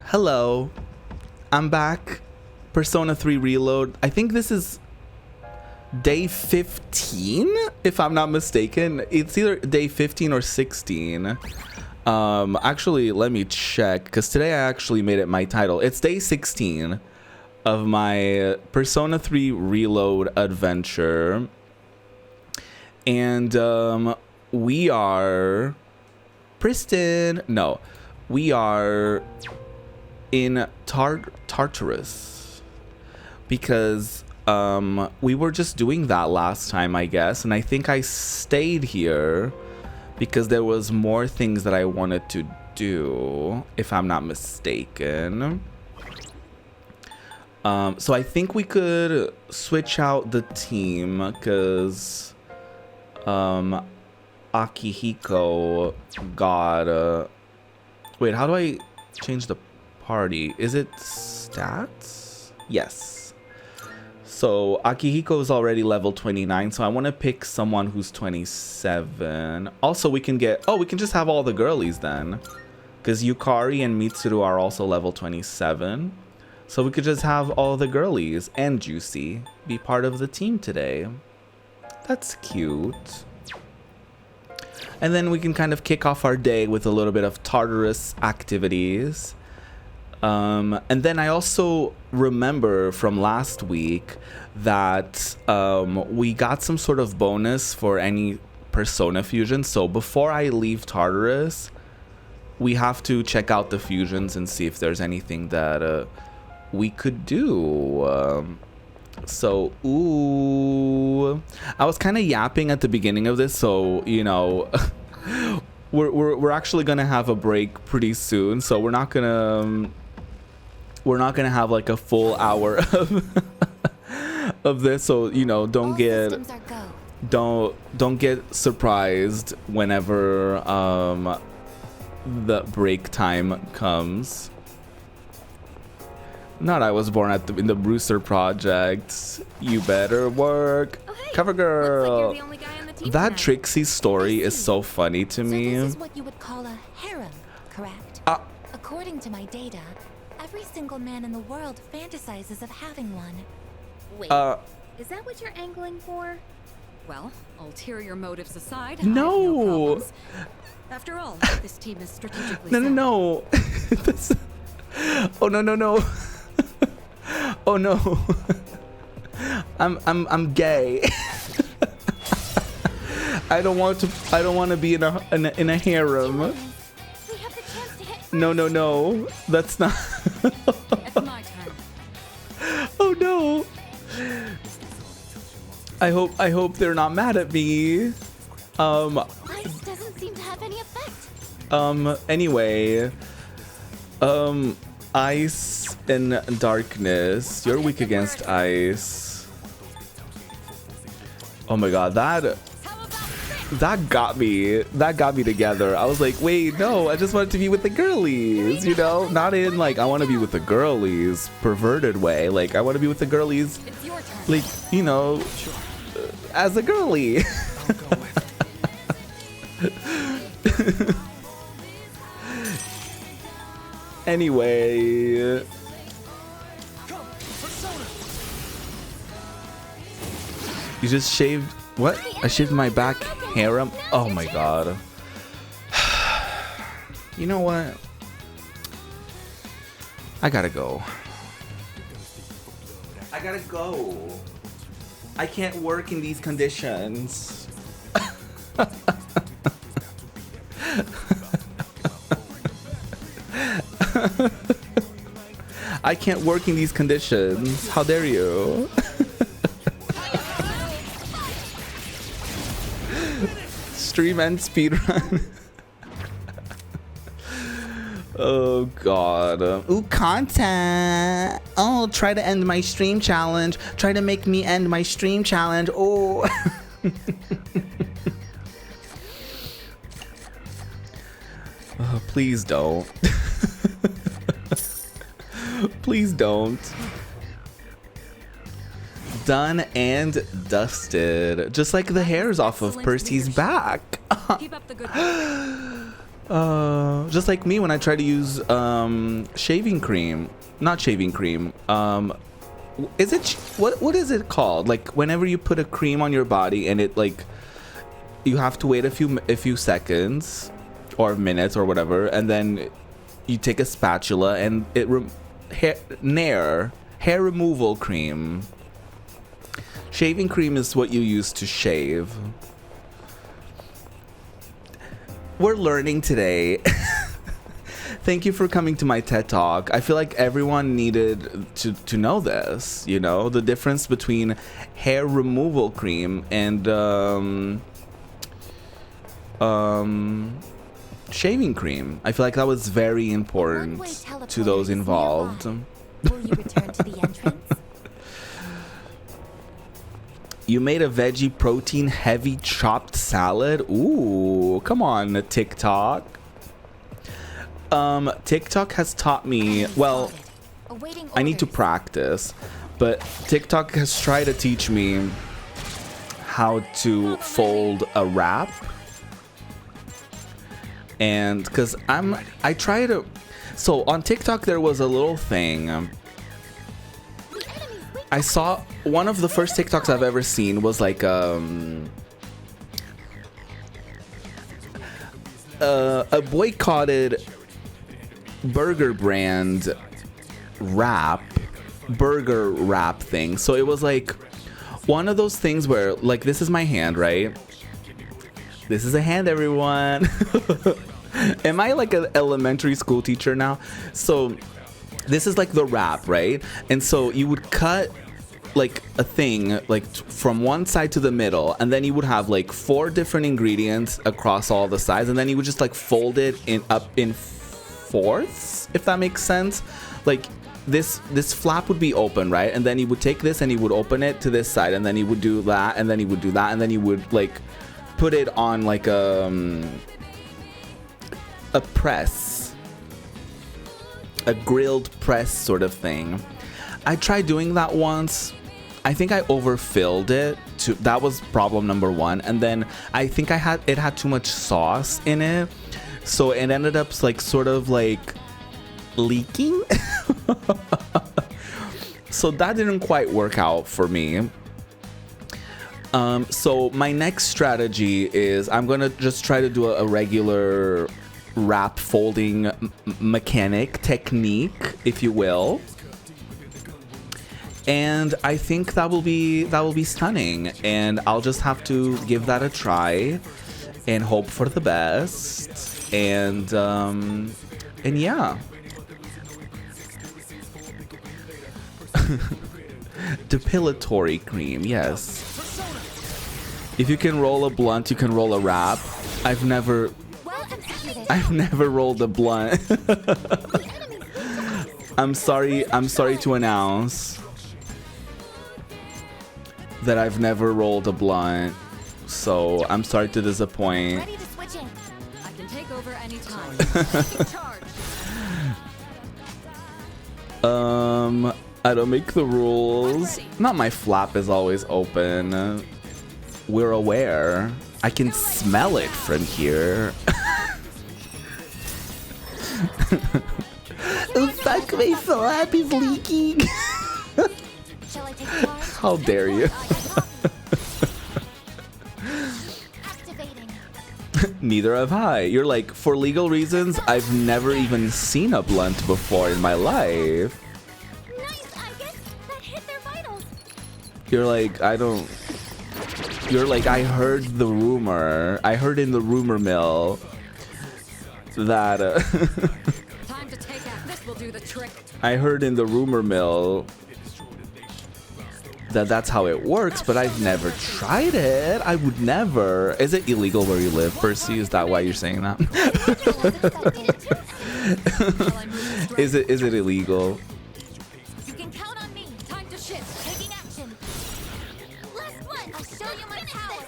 Hello, I'm back. Persona 3 Reload. I think this is day 15, if I'm not mistaken. It's either day 15 or 16. Actually, let me check, because today I actually made it my title. It's day 16 of my Persona 3 Reload adventure. And we are Pristin. No, we are in Tartarus, because we were just doing that last time, I guess, and I think I stayed here because there was more things that I wanted to do, if I'm not mistaken. So I think we could switch out the team, because Akihiko got wait, how do I change the party? Is it stats? Yes. So Akihiko is already level 29, so I want to pick someone who's 27. Also, we can get, we can just have all the girlies then, because Yukari and Mitsuru are also level 27. So we could just have all the girlies and Juicy be part of the team today. That's cute. And then we can kind of kick off our day with a little bit of Tartarus activities. And then I also remember from last week that we got some sort of bonus for any Persona fusion. So before I leave Tartarus, we have to check out the fusions and see if there's anything that we could do. So, ooh, I was kind of yapping at the beginning of this, so, you know, we're actually gonna have a break pretty soon, so we're not gonna have like a full hour of this, so, you know, don't get surprised whenever the break time comes. Not I was born in the Brewster project. You better work. Oh, hey. Cover girl. Looks like you're the only guy on the team That tonight. Trixie's story is so funny to me. So this is what you would call a harem, correct? According to my data, every single man in the world fantasizes of having one. Wait, is that what you're angling for? Well, ulterior motives aside, No. I have no problems. After all, this team is strategically sound. No. Oh no. Oh no. I'm gay. I don't want to be in a harem. We have the chance to hit No. That's not. It's my turn. Oh no. I hope they're not mad at me. Ice doesn't seem to have any effect. Anyway, ice and darkness. You're weak against ice. Oh my god, that got me. That got me together. I was like, wait, no, I just wanted to be with the girlies, you know? Not in like I want to be with the girlies perverted way. Like I want to be with the girlies, It's your turn. like, you know, as a girly. Anyway, you just shaved what? I shaved my back harem. Oh my god. You know what? I gotta go. I can't work in these conditions. I can't work in these conditions. How dare you? Stream and speedrun. Oh god. Ooh, content. Oh, try to end my stream challenge. Try to make me end my stream challenge. Oh. Oh, please don't. Please don't. Done and dusted. Just like the hairs off of Percy's back. Keep up the good work. Just like me when I try to use shaving cream. Not shaving cream. Is it what is it called? Like whenever you put a cream on your body and it like you have to wait a few seconds or minutes or whatever, and then you take a spatula and it hair removal cream. Shaving cream is what you use to shave. We're learning today. Thank you for coming to my TED Talk. I feel like everyone needed to know this, you know, the difference between hair removal cream and shaving cream. I feel like that was very important to those involved. Will you return to the entrance? You made a veggie protein heavy chopped salad. Ooh, come on, TikTok. TikTok has taught me, well, I need to practice, but TikTok has tried to teach me how to fold a wrap. And because I try to, so on TikTok there was a little thing. I saw one of the first TikToks I've ever seen was like a boycotted burger brand burger wrap thing. So it was like one of those things where like, this is my hand, right? This is a hand, everyone. Am I like an elementary school teacher now? So this is like the wrap, right? And so you would cut like a thing like from one side to the middle, and then you would have like 4 different ingredients across all the sides, and then you would just like fold it up in fourths, if that makes sense. Like this flap would be open, right? And then you would take this and you would open it to this side, and then you would do that, and then you would do that, and then you would like put it on like a press, a grilled press sort of thing. I tried doing that once. I think I overfilled it. That was problem number 1. And then I think it had too much sauce in it, so it ended up like sort of like leaking. So that didn't quite work out for me. So my next strategy is I'm gonna just try to do a regular wrap folding mechanic technique, if you will. And I think that will be stunning, and I'll just have to give that a try and hope for the best. And yeah. Depilatory cream, yes. If you can roll a blunt, you can roll a wrap. I've never rolled a blunt. I'm sorry to announce that I've never rolled a blunt, so I'm sorry to disappoint. Ready to switch in. I can take over anytime. I don't make the rules. Not my flap is always open. We're aware. I can smell it from here. Oh fuck, my flap is leaking. Shall I take charge? How dare you? Activating. Neither have I. You're like, for legal reasons, I've never even seen a blunt before in my life. Nice, I guess that hit their vitals. You're like, I heard the rumor. I heard in the rumor mill that Time to take out. This will do the trick. I heard in the rumor mill that that's how it works, but I've never tried it. I would never. Is it illegal where you live, Percy? Is that why you're saying that? Is it illegal? You can count on me. Time to shift. Taking action. Last one. I'll show you my power.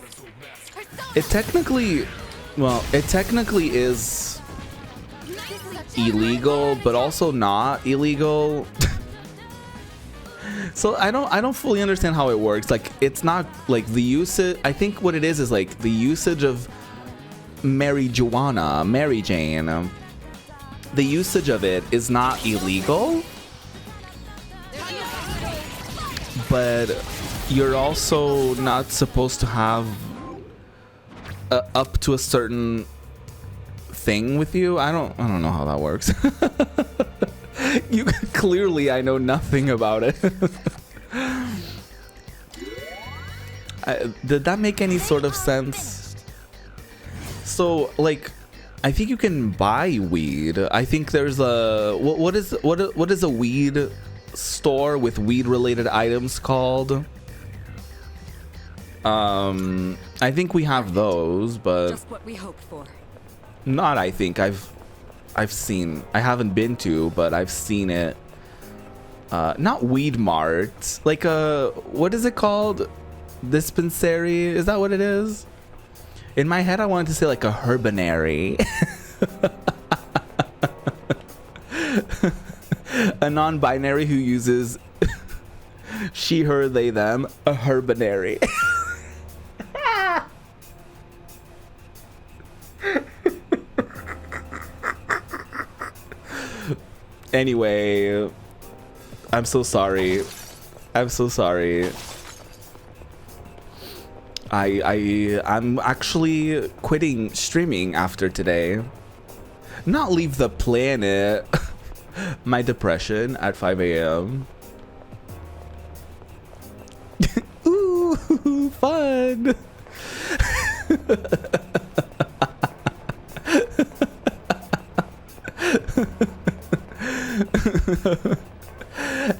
It technically is illegal, but also not illegal. So I don't fully understand how it works. Like, it's not like the usage. I think what it is like the usage of marijuana, Mary Jane, the usage of it is not illegal, but you're also not supposed to have up to a certain thing with you. I don't know how that works. You clearly, I know nothing about it. Did that make any sort of sense? So, like, I think you can buy weed. I think there's a what is a weed store with weed related items called? I think we have those, but just what we hoped for. Not I think I've seen. I haven't been to, but I've seen it. Not Weed Mart. Like what is it called? Dispensary? Is that what it is? In my head, I wanted to say like a herbanary. A non-binary who uses she, her, they, them. A herbanary. Anyway, I'm so sorry. I'm so sorry. I'm actually quitting streaming after today. Not leave the planet. My depression at 5 a.m. Ooh, fun.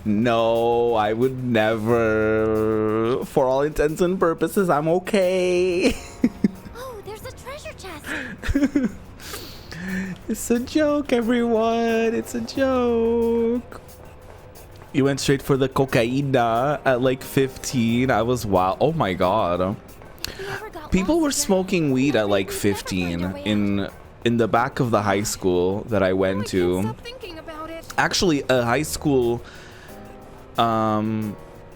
No, I would never. For all intents and purposes, I'm okay. Oh, there's a treasure chest. It's a joke, everyone. It's a joke. You went straight for the cocaina at like 15. I was wild. Oh my god. People were smoking weed at like 15 in the back of the high school that I went to. Actually, a high school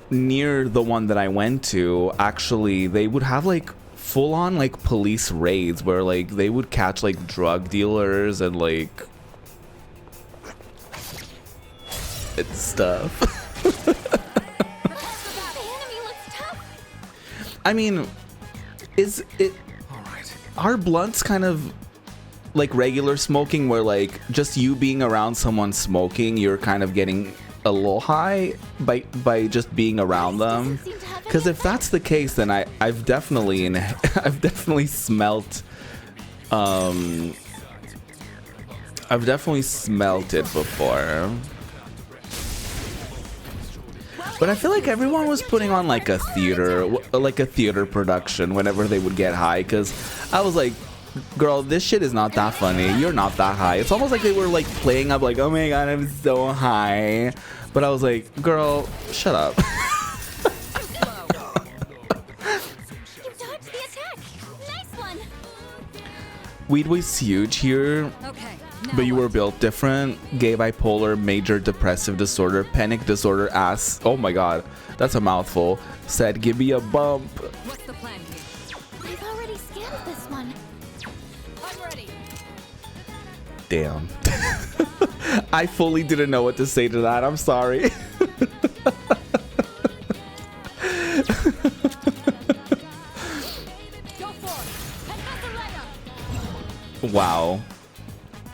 near the one that I went to, actually, they would have like full-on like police raids where like they would catch like drug dealers and like stuff. I mean, is it are blunts kind of like regular smoking where like just you being around someone smoking, you're kind of getting a little high by just being around them? Because if that's the case, then I've definitely smelt it before. But I feel like everyone was putting on like a theater production whenever they would get high, because I was like, girl, this shit is not that funny. You're not that high. It's almost like they were like playing up like, oh my god, I'm so high. But I was like, girl, shut up. You dodged the attack. Nice one. Weed was huge here. Okay. But you were built different. Gay, bipolar, major depressive disorder, panic disorder, ass. Oh my god, that's a mouthful. Said, give me a bump. What's the plan here? I've already scanned this one. I'm ready. Damn. I fully didn't know what to say to that. I'm sorry. Wow.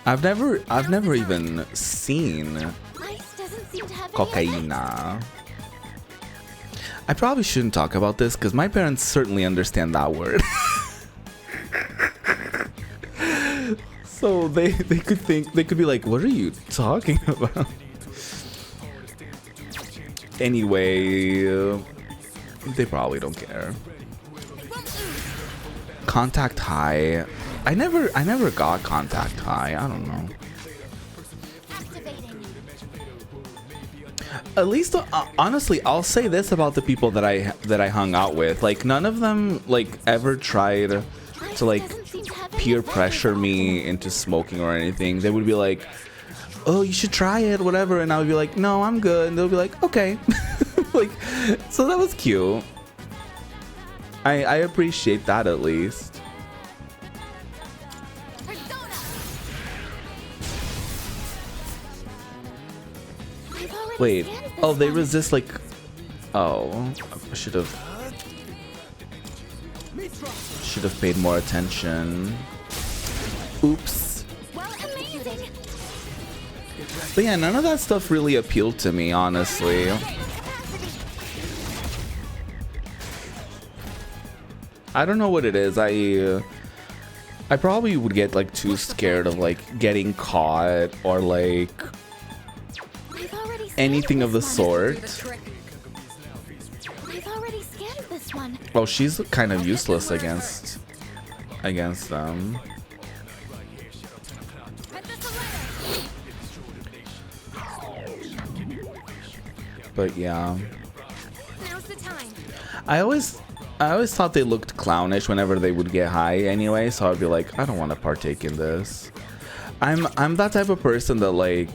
I've never even seen cocaina. I probably shouldn't talk about this because my parents certainly understand that word. So they could be like, what are you talking about? Anyway, they probably don't care. Contact high. I never got contact high. I don't know. At least honestly, I'll say this about the people that I hung out with. Like none of them like ever tried to like peer pressure me into smoking or anything. They would be like, "Oh, you should try it, whatever," and I would be like, "No, I'm good." And they'll be like, "Okay." Like, so that was cute. I appreciate that at least. Wait. Oh, they resist like... Oh, I should have paid more attention. Oops. But yeah, none of that stuff really appealed to me, honestly. I don't know what it is. I probably would get like too scared of like getting caught or like anything of the sort. Oh, she's kind of useless against them. But yeah, I always thought they looked clownish whenever they would get high anyway, so I'd be like, I don't want to partake in this. I'm that type of person that like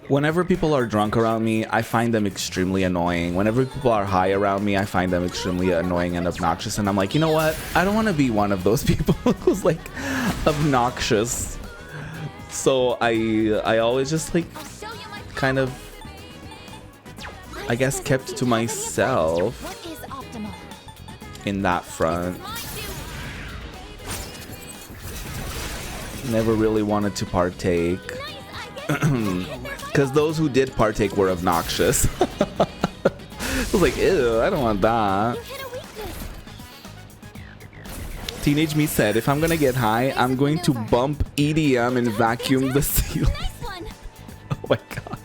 whenever people are drunk around me, I find them extremely annoying. Whenever people are high around me, I find them extremely annoying and obnoxious, and I'm like, you know what? I don't want to be one of those people who's like obnoxious. So I always just like kind of, I guess, kept to myself in that front. Never really wanted to partake. Because those who did partake were obnoxious. I was like, ew, I don't want that. Teenage me said, if I'm gonna get high, I'm going to bump EDM and vacuum the ceiling. Oh my god.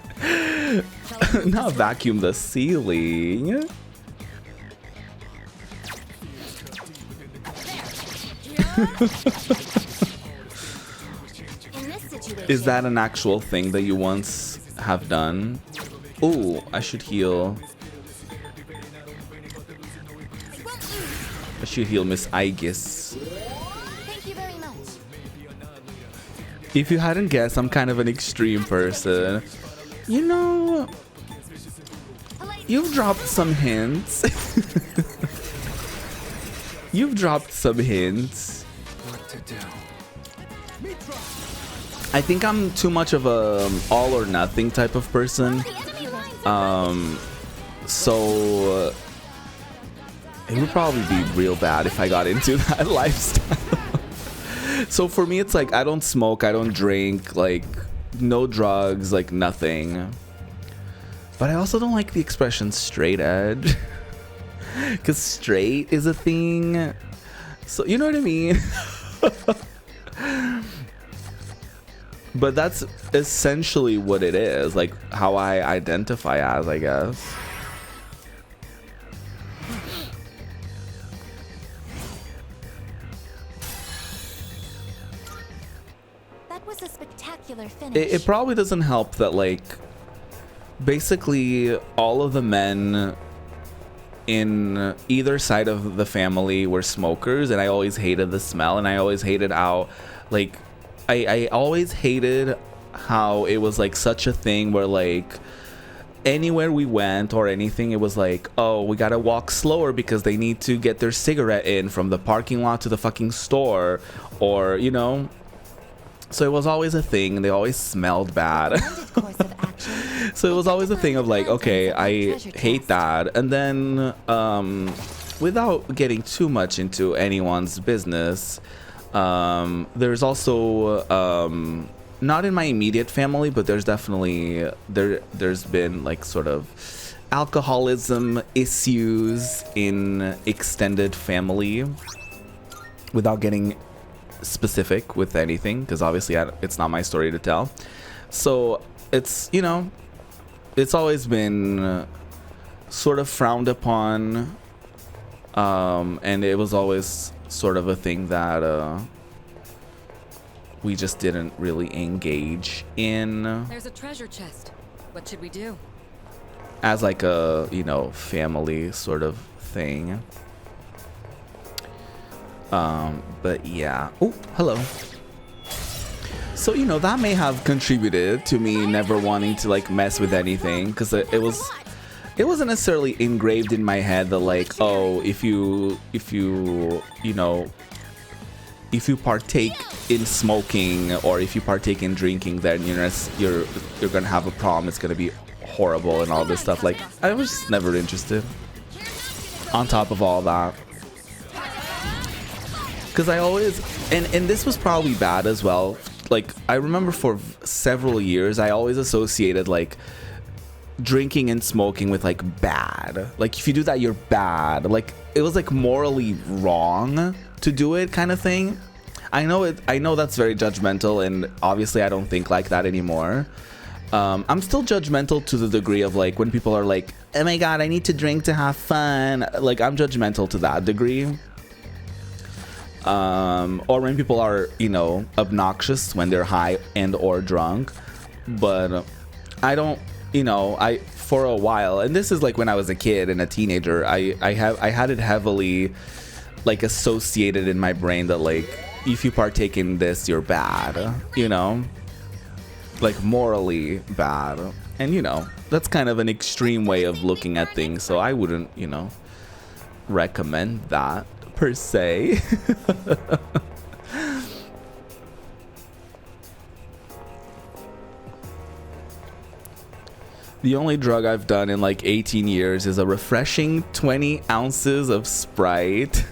Not vacuum the ceiling. Is that an actual thing that you once have done? Oh, I should heal. I should heal Miss Aegis. Thank you very much. If you hadn't guessed, I'm kind of an extreme person. You know, you've dropped some hints. You've dropped some hints. What to do? I think I'm too much of a all or nothing type of person. So it would probably be real bad if I got into that lifestyle. So for me, it's like I don't smoke, I don't drink, like no drugs, like nothing. But I also don't like the expression straight edge. Because straight is a thing. So you know what I mean? But that's essentially what it is, like how I identify as, I guess. That was a spectacular finish. It probably doesn't help that, like, basically all of the men in either side of the family were smokers, and I always hated the smell, and I always hated how, like, I always hated how it was like such a thing where like anywhere we went or anything, it was like, oh, we gotta walk slower because they need to get their cigarette in from the parking lot to the fucking store, or you know. So it was always a thing. They always smelled bad. So it was always a thing of like, okay, I hate that. And then without getting too much into anyone's business, there's also not in my immediate family, but there's definitely there's been like sort of alcoholism issues in extended family, without getting specific with anything, because obviously it's not my story to tell. So it's, you know, it's always been sort of frowned upon, and it was always sort of a thing that we just didn't really engage in. There's a treasure chest. What should we do? As like a, you know, family sort of thing. But yeah. Oh, hello. So, you know, that may have contributed to me never wanting to like mess with anything, because it wasn't necessarily engraved in my head that like, oh, if you know, if you partake in smoking or if you partake in drinking, then you're gonna have a problem. It's gonna be horrible and all this stuff. Like, I was just never interested. On top of all that, because I always and this was probably bad as well. Like, I remember for several years I always associated like drinking and smoking with like bad. Like, if you do that, you're bad. Like, it was like morally wrong to do it, kind of thing. I know that's very judgmental, and obviously I don't think like that anymore. I'm still judgmental to the degree of like when people are like, oh my god, I need to drink to have fun. Like, I'm judgmental to that degree. Or when people are, you know, obnoxious when they're high and or drunk. But I don't, you know, for a while, and this is like when I was a kid and a teenager, I had it heavily like associated in my brain that like, if you partake in this, you're bad, you know, like morally bad. And you know, that's kind of an extreme way of looking at things, so I wouldn't, you know, recommend that per se. The only drug I've done in like 18 years is a refreshing 20 ounces of Sprite.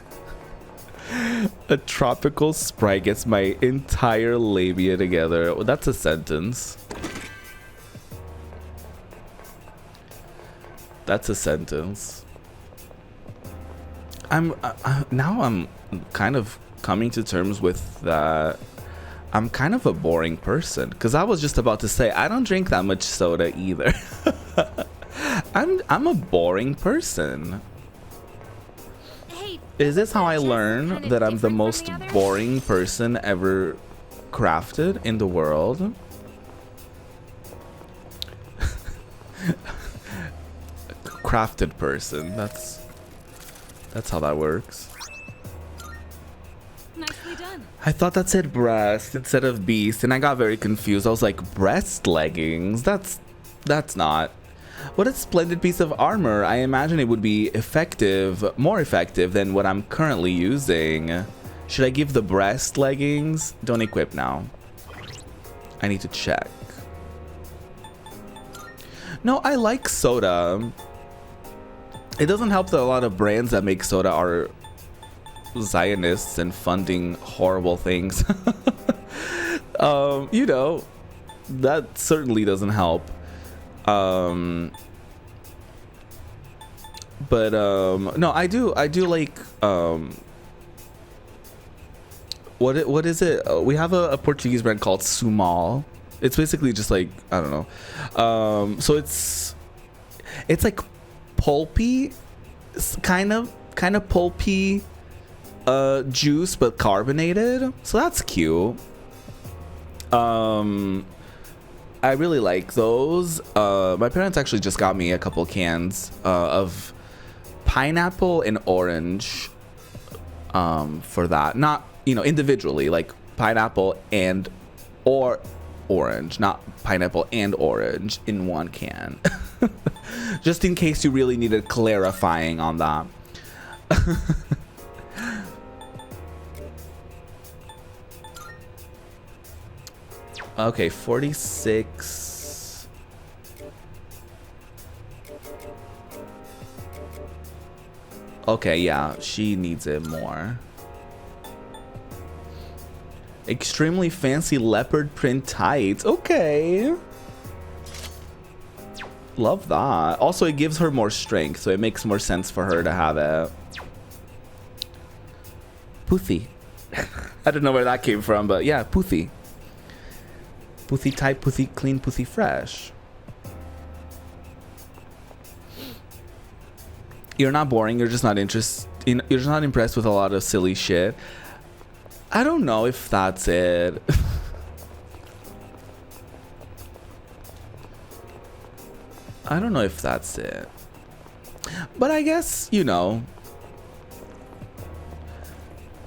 A tropical Sprite gets my entire labia together. Well, that's a sentence. That's a sentence. Now I'm kind of coming to terms with that. I'm kind of a boring person, because I was just about to say I don't drink that much soda either. I'm a boring person. Hey, is this how I learn that I'm the most boring person ever crafted in the world? Crafted person. That's how that works. Nicely done. I thought that said breast instead of beast, and I got very confused. I was like, breast leggings? That's not. What a splendid piece of armor. I imagine it would be effective, more effective than what I'm currently using. Should I give the breast leggings? Don't equip now. I need to check. No, I like soda. It doesn't help that a lot of brands that make soda are Zionists and funding horrible things. You know, that certainly doesn't help. But no, I do like what is it? We have a Portuguese brand called Sumal. It's basically just like, I don't know. So it's like pulpy, kind of pulpy juice, but carbonated. So that's cute. I really like those. My parents actually just got me a couple cans of pineapple and orange for that. Not, you know, individually, like pineapple and or orange, not pineapple and orange in one can. Just in case you really needed clarifying on that. Okay, 46. Okay, yeah, she needs it more. Extremely fancy leopard print tights. Okay. Love that. Also, it gives her more strength, so it makes more sense for her to have it. Pussy. I don't know where that came from, but yeah, pussy. Pussy tight, pussy clean, pussy fresh. You're not boring. You're just not interested. You're just not impressed with a lot of silly shit. I don't know if that's it. I don't know if that's it. But I guess, you know,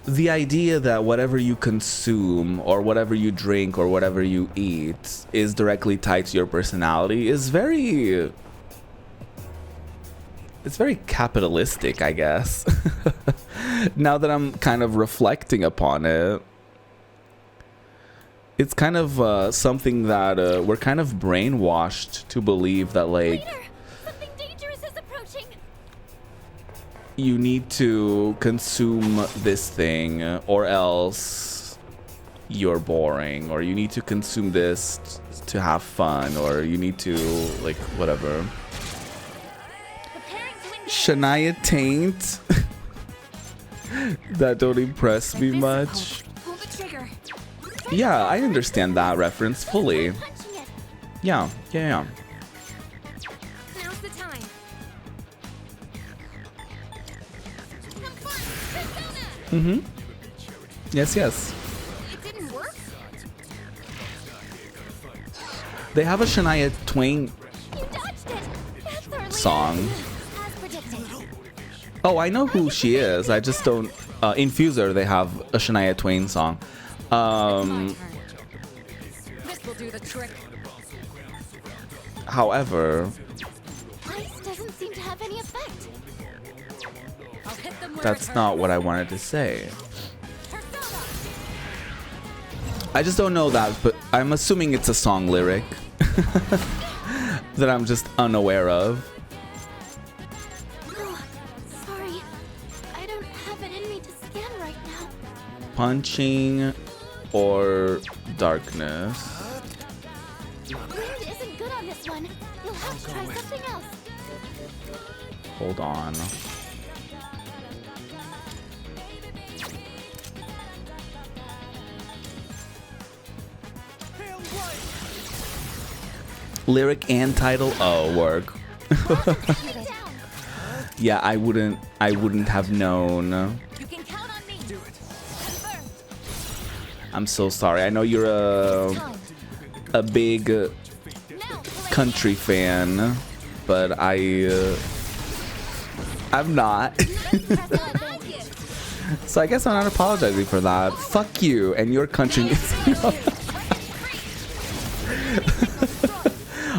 the idea that whatever you consume or whatever you drink or whatever you eat is directly tied to your personality is very... it's very capitalistic, I guess. Now that I'm kind of reflecting upon it, it's kind of something that we're kind of brainwashed to believe that, like, Leader, something dangerous is approaching. you need to consume this thing or else you're boring, or you need to consume this to have fun, or you need to, like, whatever. Shania Taint. That don't impress me much. Pull the trigger. Yeah, I understand that reference fully. Yeah. Now's the time. Mm-hmm. Yes. It didn't work. They have a Shania Twain You dodged it. That's our leader. song. As predicted. Oh, I know who she is. I just don't. Infuser, they have a Shania Twain song. This will do the trick. However, Ice doesn't seem to have any effect. I'll hit them where that's it not hurts. what I wanted to say. Persona. I just don't know that, but I'm assuming it's a song lyric that I'm just unaware of. Oh, sorry. I don't have it in me to scan right now. Punching or darkness. Wind isn't good on this one. You'll have to try something else. Hold on. Lyric and title. Oh, work. Yeah, I wouldn't have known. You can count on me. Do it. Confirmed. I'm so sorry. I know you're a big Now, country fan, but I'm not. So I guess I'm not apologizing for that. Fuck you and your country music.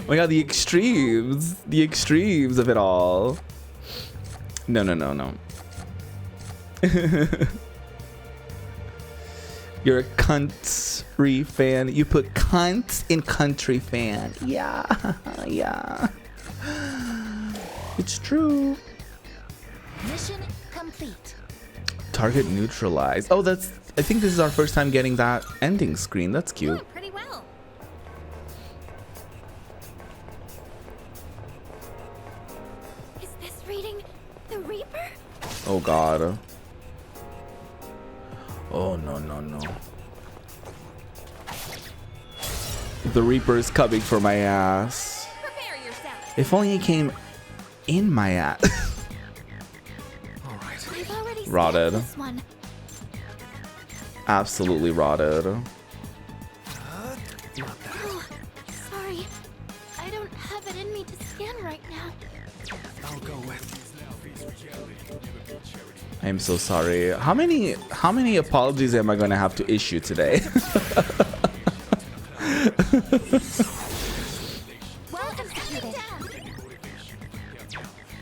Oh my god, the extremes of it all. No. You're a country fan. You put cunt in country fan. Yeah. It's true. mission complete. Target neutralized. Oh, I think this is our first time getting that ending screen. That's cute. Oh, pretty well. Is this reading the Reaper? Oh god. Oh no. The Reaper is coming for my ass. Prepare yourself. If only he came in my ass. I've already scanned Rotted. this one. Absolutely rotted. Oh, sorry. I don't have it in me to scan right now. I'm so sorry. How many apologies am I gonna have to issue today? Well executed.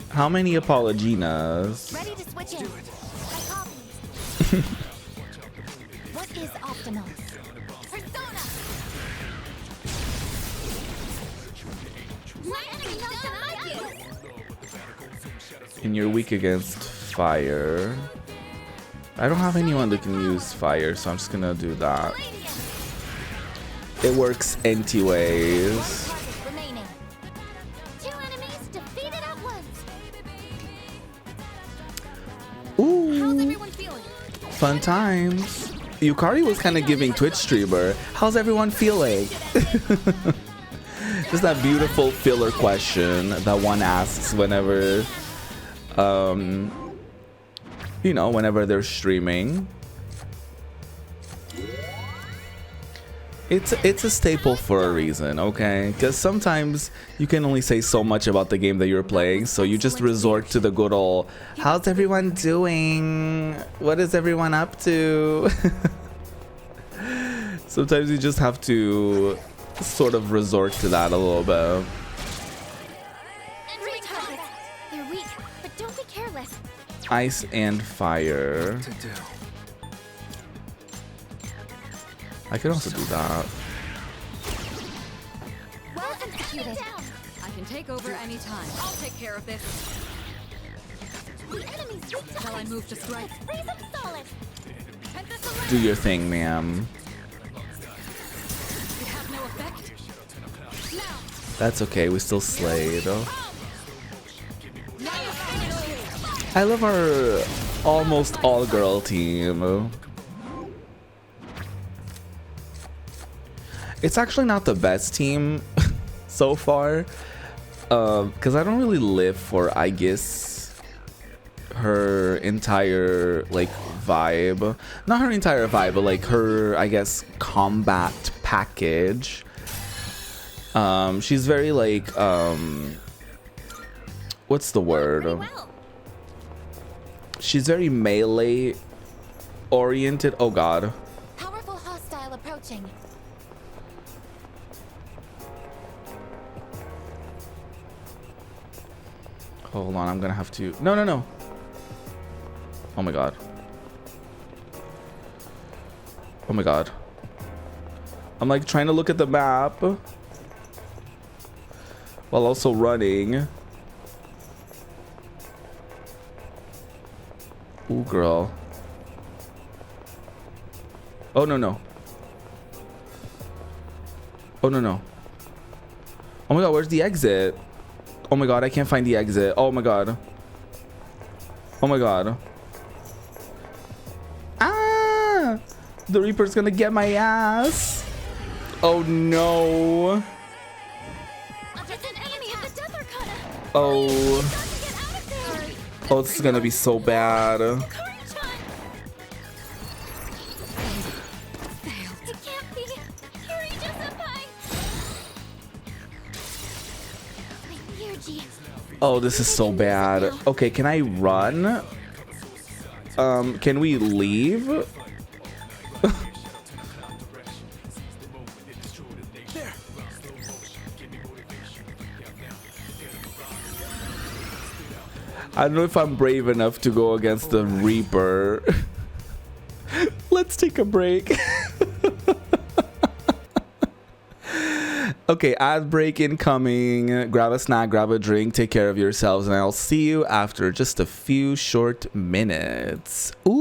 How many apologinas? Ready to switch in. I copy. What is optimal? Persona. My enemy doesn't like you. And you're weak against fire. I don't have anyone that can use fire, so I'm just gonna do that. It works anyways. Targets remaining. 2 enemies defeated at once. How's Ooh, everyone feeling? fun times. Yukari was kind of giving Twitch streamer. How's everyone feeling? Just that beautiful filler question that one asks whenever, whenever they're streaming. It's a staple for a reason, okay? Because sometimes you can only say so much about the game that you're playing, so you just resort to the good old, how's everyone doing? What is everyone up to? Sometimes you just have to sort of resort to that a little bit. Enemy targets. They're weak, but don't be careless. Ice and fire. I could also do that. Well executed. I can take over anytime. I'll take care of this. The enemy's weak to Shall I move to strike? Freeze them solid. Do your thing, ma'am. We have no effect. Now. That's okay, we still slayed. I love our almost all-girl team. It's actually not the best team so far, because I don't really live for, I guess, her entire, like, vibe. Not her entire vibe, but, like, her, I guess, combat package. She's very, like, what's the word? She's very melee oriented. Oh, God. Powerful hostile approaching. Hold on, I'm gonna have to... No, no, no. Oh my god. Oh my god. I'm like trying to look at the map while also running. Ooh, girl. Oh, no, no. Oh, no, no. Oh my god, where's the exit? Oh my god, I can't find the exit. Oh my god. Oh my god. Ah! The Reaper's gonna get my ass. Oh no. Oh. Oh, this is gonna be so bad. Oh, this is so bad. Okay, can I run? Can we leave? I don't know if I'm brave enough to go against the Reaper. Let's take a break. Okay, ad break incoming. Grab a snack, grab a drink, take care of yourselves, and I'll see you after just a few short minutes. Ooh.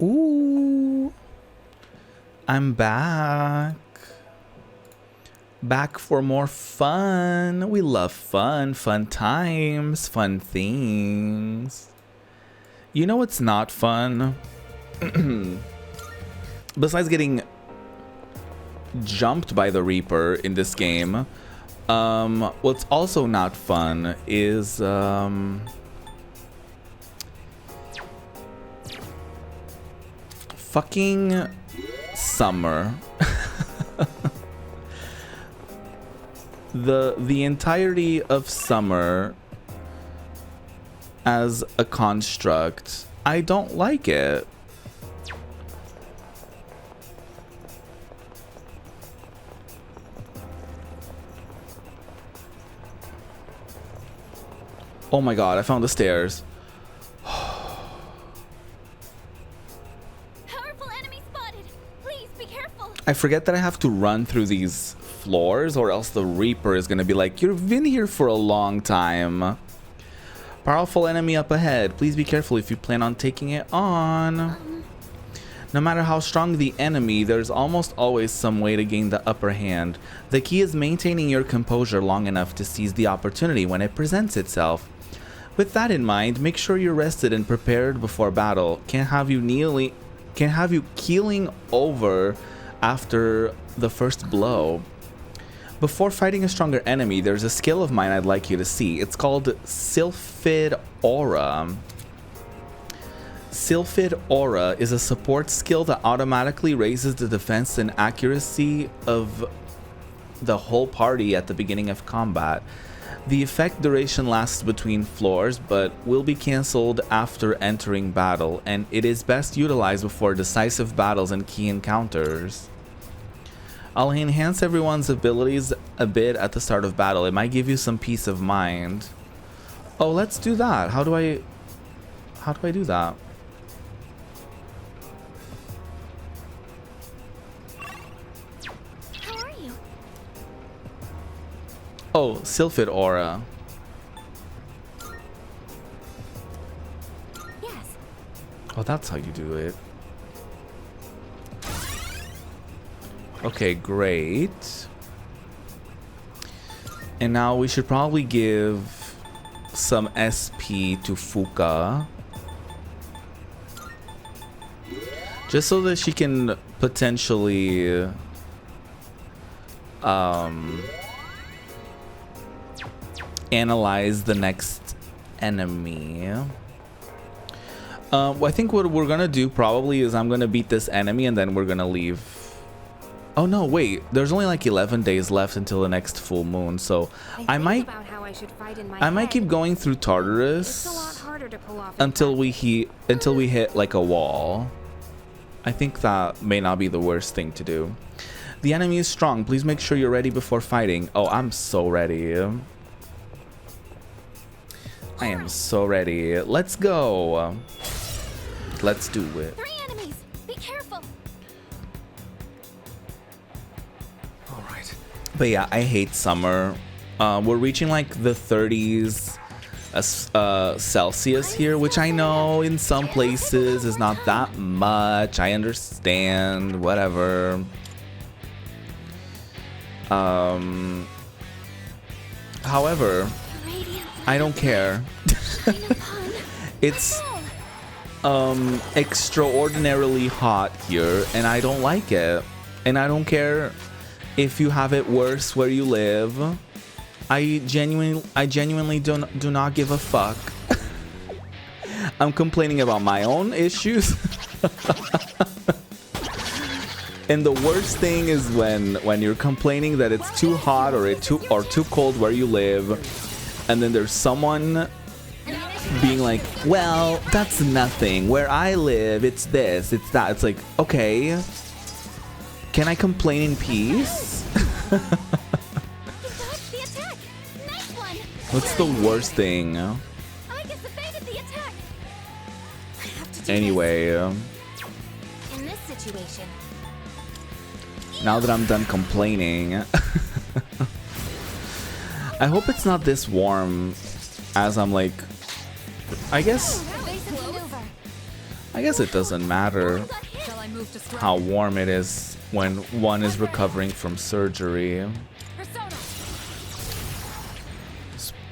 Ooh. I'm back. Back for more fun. We love fun, fun times, fun things. You know what's not fun? Besides getting jumped by the Reaper in this game, what's also not fun is fucking summer. The entirety of summer as a construct, I don't like it. Oh my god, I found the stairs. Powerful enemy spotted. Please be careful. I forget that I have to run through these floors or else the Reaper is gonna be like, you've been here for a long time. Powerful enemy up ahead. Please be careful if you plan on taking it on. No matter how strong the enemy, there's almost always some way to gain the upper hand. The key is maintaining your composure long enough to seize the opportunity when it presents itself. With that in mind, make sure you're rested and prepared before battle. Can't have you keeling over after the first blow. Before fighting a stronger enemy, there's a skill of mine I'd like you to see. It's called Sylphid Aura. Sylphid Aura is a support skill that automatically raises the defense and accuracy of the whole party at the beginning of combat. The effect duration lasts between floors, but will be cancelled after entering battle, and it is best utilized before decisive battles and key encounters. I'll enhance everyone's abilities a bit at the start of battle. It might give you some peace of mind. Oh, let's do that. How do I do that? How are you? Oh, Sylphid Aura. Yes. Oh, that's how you do it. Okay, great. And now we should probably give some SP to Fuka. Just so that she can potentially analyze the next enemy. I think what we're gonna do probably is I'm gonna beat this enemy and then we're gonna leave. Oh no, wait, there's only like 11 days left until the next full moon, so I might keep going through Tartarus until we hit like a wall. I think that may not be the worst thing to do. The enemy is strong. Please make sure you're ready before fighting. Oh, I'm so ready. I am so ready. Let's go. Let's do it. 3 enemies. Be careful. All right. But yeah, I hate summer. We're reaching like the 30s Celsius here, which I know in some places is not that much. I understand. Whatever. However, I don't care. It's extraordinarily hot here and I don't like it. And I don't care if you have it worse where you live. I genuinely do not give a fuck. I'm complaining about my own issues. And the worst thing is when you're complaining that it's too hot or too cold where you live, and then there's someone being like, well, that's nothing. Where I live, it's this, it's that. It's like, okay, can I complain in peace? What's the worst thing? Anyway, in this situation, now that I'm done complaining, I hope it's not this warm as I'm like, I guess it doesn't matter how warm it is when one is recovering from surgery.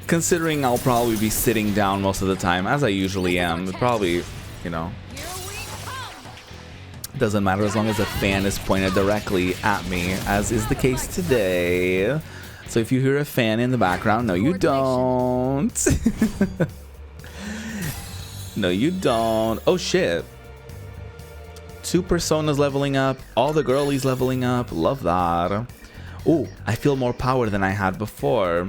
Considering I'll probably be sitting down most of the time, as I usually am, it probably, you know, doesn't matter as long as the fan is pointed directly at me, as is the case today. So if you hear a fan in the background, no you don't. No you don't. Oh shit. 2 personas leveling up, all the girlies leveling up, love that. Ooh, I feel more power than I had before.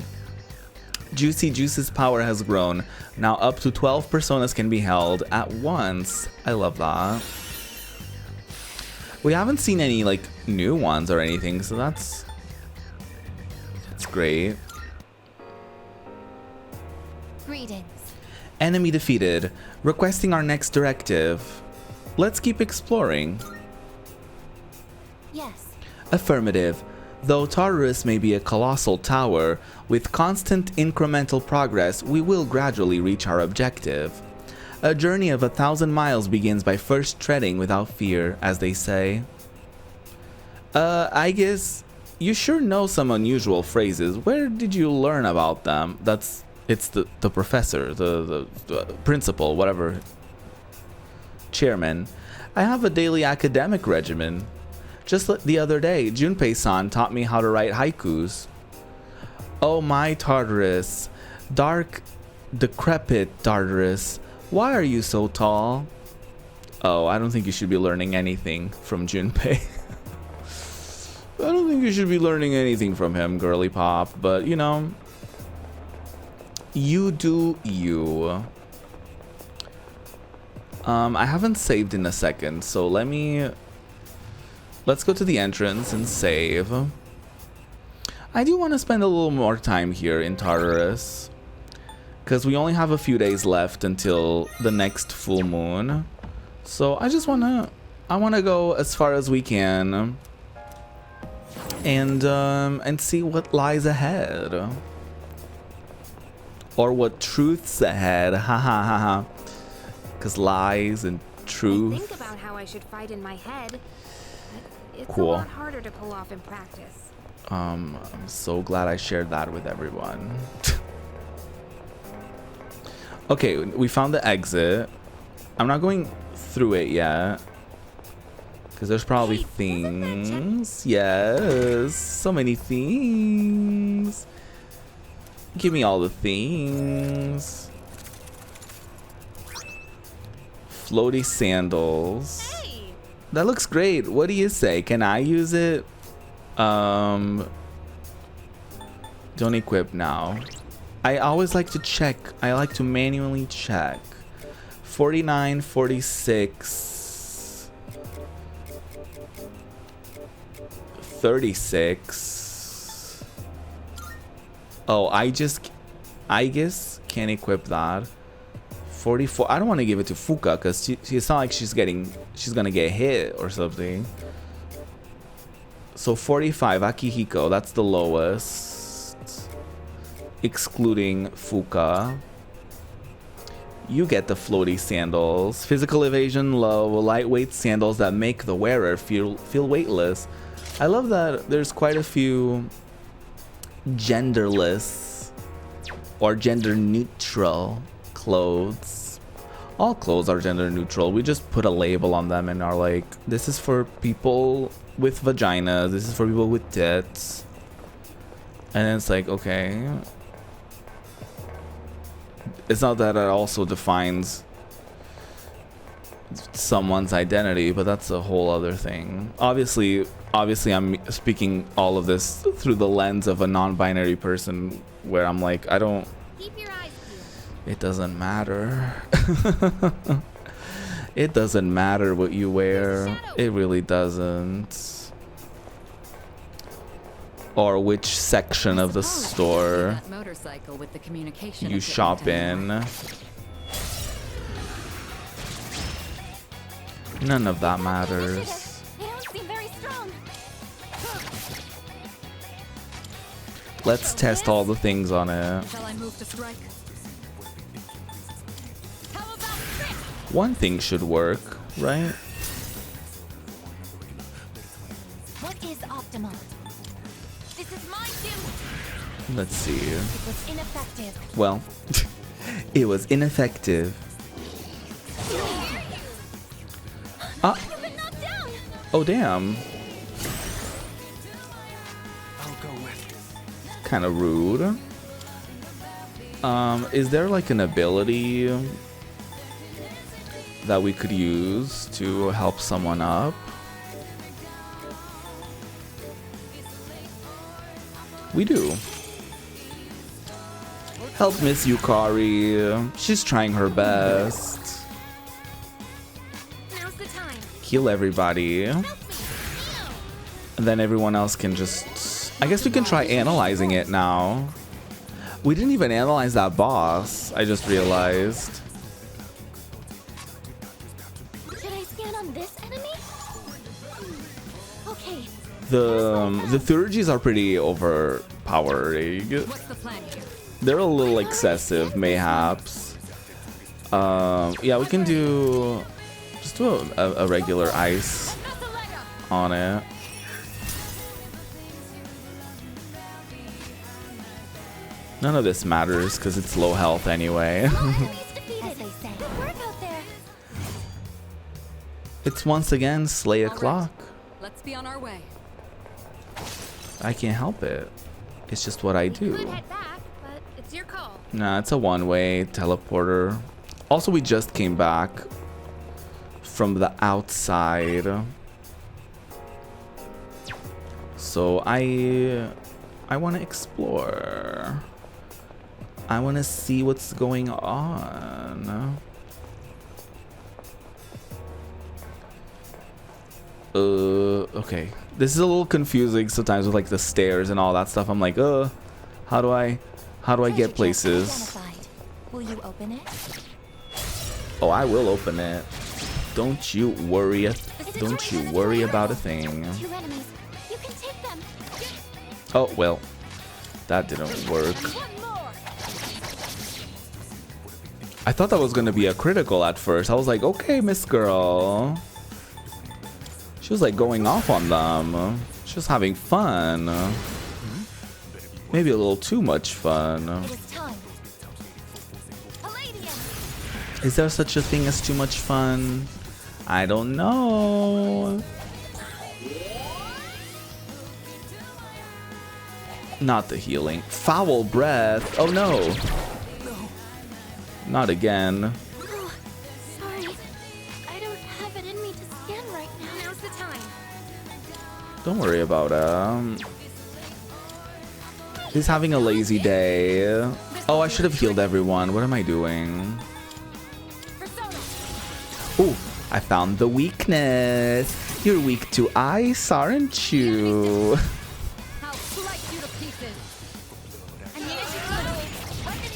Juicy Juice's power has grown. Now up to 12 personas can be held at once. I love that. We haven't seen any like new ones or anything, so that's great. greetings. Enemy defeated. Requesting our next directive. Let's keep exploring. Yes. Affirmative. Though Tartarus may be a colossal tower, with constant incremental progress, we will gradually reach our objective. A journey of 1,000 miles begins by first treading without fear, as they say. I guess you sure know some unusual phrases. Where did you learn about them? It's the professor, the principal, whatever. Chairman. I have a daily academic regimen. Just the other day, Junpei-san taught me how to write haikus. Oh my Tartarus, dark, decrepit Tartarus, why are you so tall? Oh, I don't think you should be learning anything from Junpei. I don't think you should be learning anything from him, girly pop, but you know, you do you. I haven't saved in a second, so let me let's go to the entrance and save. I do want to spend a little more time here in Tartarus, because we only have a few days left until the next full moon. So I just wanna go as far as we can, and see what lies ahead, or what truth's ahead. Ha ha ha ha. Because lies and truth. I think about how I should fight in my head. It's Cool. a lot harder to pull off in practice. I'm so glad I shared that with everyone. Okay, we found the exit. I'm not going through it yet, because there's probably things. Yes, so many things. Give me all the things. Floaty sandals. Hey! That looks great. What do you say? Can I use it? Don't equip now. I always like to check. I like to manually check. 49, 46, 36. Oh, I guess can't equip that. 44. I don't want to give it to Fuka because it's not like she's gonna get hit or something. So 45, Akihiko, that's the lowest, excluding Fuka. You get the floaty sandals. Physical evasion low, lightweight sandals that make the wearer feel weightless. I love that there's quite a few genderless or gender neutral clothes. All clothes are gender neutral. We just put a label on them and are like, this is for people with vaginas, this is for people with tits. And it's like, okay. It's not that it also defines someone's identity, but that's a whole other thing. Obviously I'm speaking all of this through the lens of a non-binary person, where I'm like, I don't, Keep your eyes peeled. it doesn't matter. It doesn't matter what you wear. It really doesn't. Or which section of the store you shop in. None of that matters. They don't seem very strong. Let's test all the things on it. Shall I move to strike? How about trip? One thing should work, right? What is optimal? This is my duty. Let's see. It was ineffective. Well, it was ineffective. Ah. You've been knocked down. Oh, damn. Kind of rude. Is there like an ability that we could use to help someone up? We do. Help Miss Yukari. She's trying her best. Now's the time. Heal everybody. And then everyone else can just... I guess we can try analyzing it now. We didn't even analyze that boss, I just realized. Should I scan on this enemy? Okay. The Thurgies are pretty overpowering. What's the plan here? They're a little excessive, mayhaps. Yeah, we can do... Just do a regular ice on it. None of this matters because it's low health anyway. Enemies defeated, as they say. Good work out there. It's once again Slay o'clock. Let's be on our way. I can't help it. It's just what I Could do. head back, but it's your call. Nah, it's a one-way teleporter. Also, we just came back from the outside. So I want to explore. I want to see what's going on. Okay. This is a little confusing sometimes with like the stairs and all that stuff. I'm like, how do I get places? Will you open it? Oh, I will open it. Don't you worry. Don't you worry about a thing. Oh, well. That didn't work. I thought that was going to be a critical at first. I was like, okay, Miss Girl. She was like going off on them. She was having fun. Maybe a little too much fun. Is there such a thing as too much fun? I don't know. Not the healing. Foul breath. Oh no. Not again. Oh, sorry. I don't have it in me to scan right now. Now's the time. Don't worry about him. He's having a lazy day. Oh, I should have healed everyone. What am I doing? Ooh, I found the weakness. You're weak to ice, aren't you?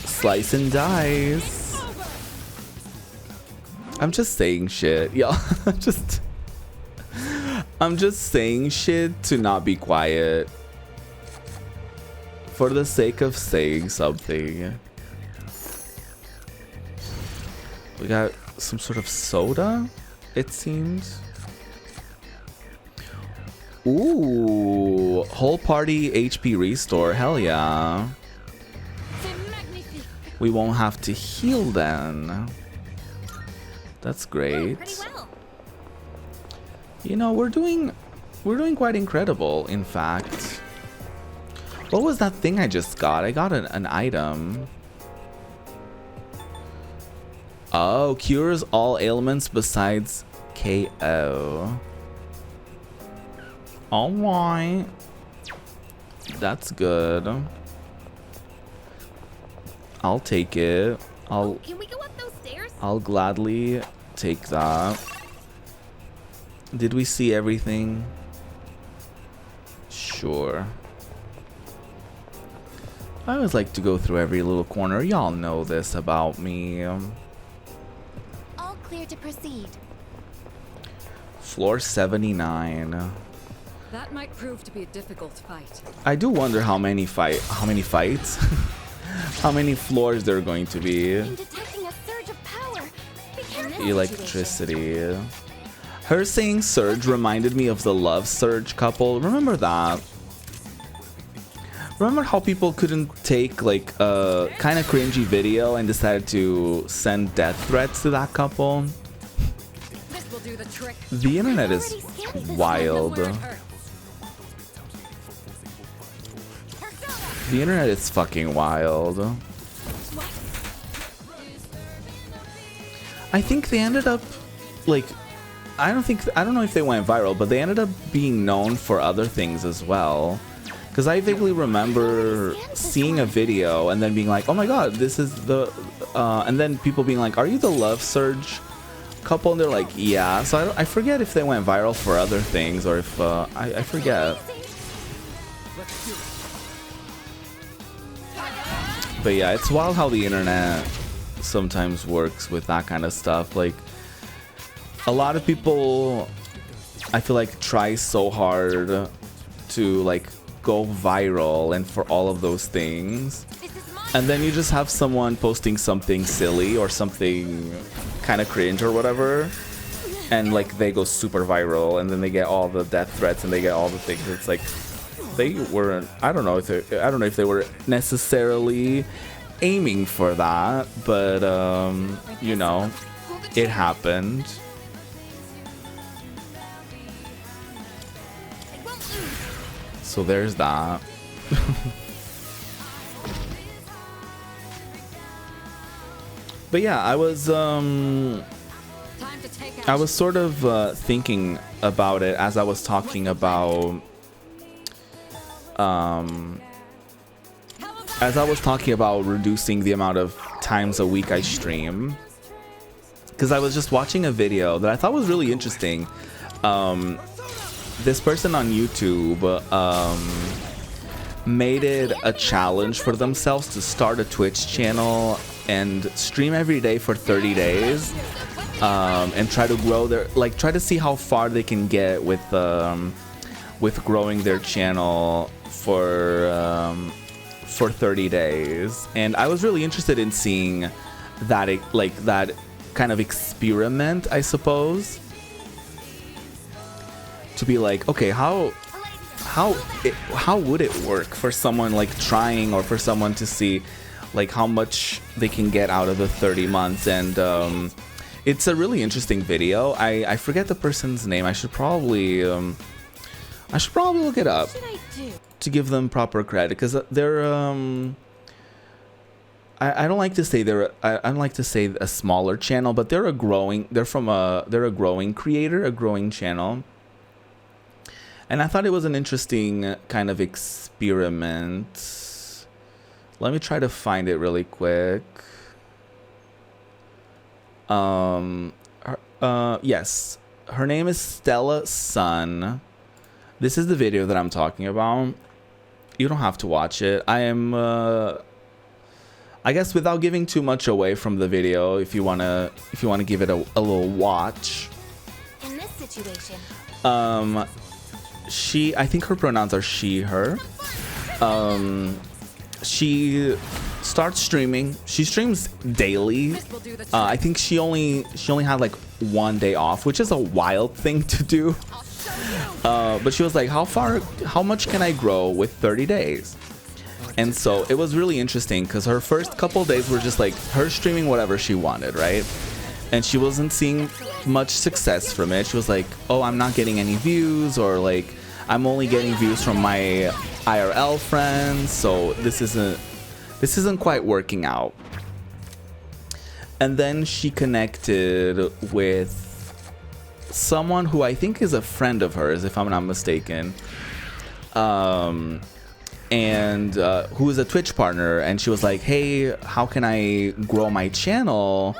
Slice and dice. I'm just saying shit, y'all. I'm just saying shit to not be quiet. For the sake of saying something. We got some sort of soda, it seems. Ooh, whole party HP restore. Hell yeah. We won't have to heal then. That's great. You know, we're doing quite incredible, in fact. What was that thing I just got? I got an item. Oh, cures all ailments besides KO. Alright. That's good. I'll take it. Can we go up those stairs? I'll gladly take that. Did we see everything? Sure. I always like to go through every little corner. Y'all know this about me. All clear to proceed. Floor 79. That might prove to be a difficult fight. I do wonder how many fights? How many floors there are going to be? I'm detecting a surge of power. Be careful. Electricity. Her saying surge reminded me of the Love Surge couple. Remember that? Remember how people couldn't take like a kind of cringy video and decided to send death threats to that couple? This will do the trick. The internet is wild. The internet is fucking wild. I think they ended up like I don't know if they went viral, but they ended up being known for other things as well. Because I vaguely remember seeing a video and then being like, oh my god, this is the and then people being like, are you the Love Surge couple? And they're like, yeah. So I forget if they went viral for other things or if I forget. But yeah, it's wild how the internet sometimes works with that kind of stuff. Like, a lot of people, I feel like, try so hard to like go viral and for all of those things, and then you just have someone posting something silly or something kind of cringe or whatever, and like they go super viral, and then they get all the death threats and they get all the things. It's like they weren't. I don't know if they were necessarily aiming for that, but you know, it happened. So there's that. But yeah, I was sort of thinking about it as I was talking about reducing the amount of times a week I stream, because I was just watching a video that I thought was really interesting. this person on YouTube made it a challenge for themselves to start a Twitch channel and stream every day for 30 days and try to grow their, like, try to see how far they can get with growing their channel for 30 days. And I was really interested in seeing that, like, that kind of experiment, I suppose, to be like, okay, how would it work for someone like trying, or for someone to see like how much they can get out of the 30 months. And it's a really interesting video. I forget the person's name. I should probably look it up to give them proper credit, because they're I don't like to say I don't like to say a smaller channel, but they're a growing creator, a growing channel. And I thought it was an interesting kind of experiment. Let me try to find it really quick. Yes, her name is Stella Sun. This is the video that I'm talking about. You don't have to watch it. I am, I guess, without giving too much away from the video, if you wanna give it a little watch. In this situation, I think her pronouns are she, her. She starts streaming. She streams daily. I think she only had like one day off, which is a wild thing to do. But she was like, how much can I grow with 30 days? And so it was really interesting, because her first couple days were just like her streaming whatever she wanted, right? And she wasn't seeing much success from it. She was like, oh, I'm not getting any views, or like, I'm only getting views from my IRL friends, so this isn't quite working out. And then she connected with someone who I think is a friend of hers, if I'm not mistaken, and who is a Twitch partner. And she was like, hey, how can I grow my channel?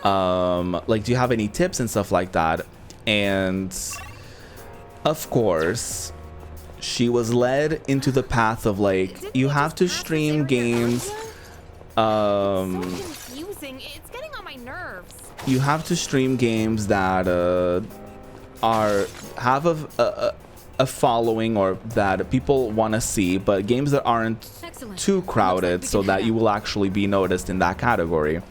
Like, do you have any tips and stuff like that? And of course, she was led into the path of like, you have to stream games. Confusing. It's getting on my nerves. You have to stream games that have a following, or that people want to see, but games that aren't too crowded, so that you will actually be noticed in that category.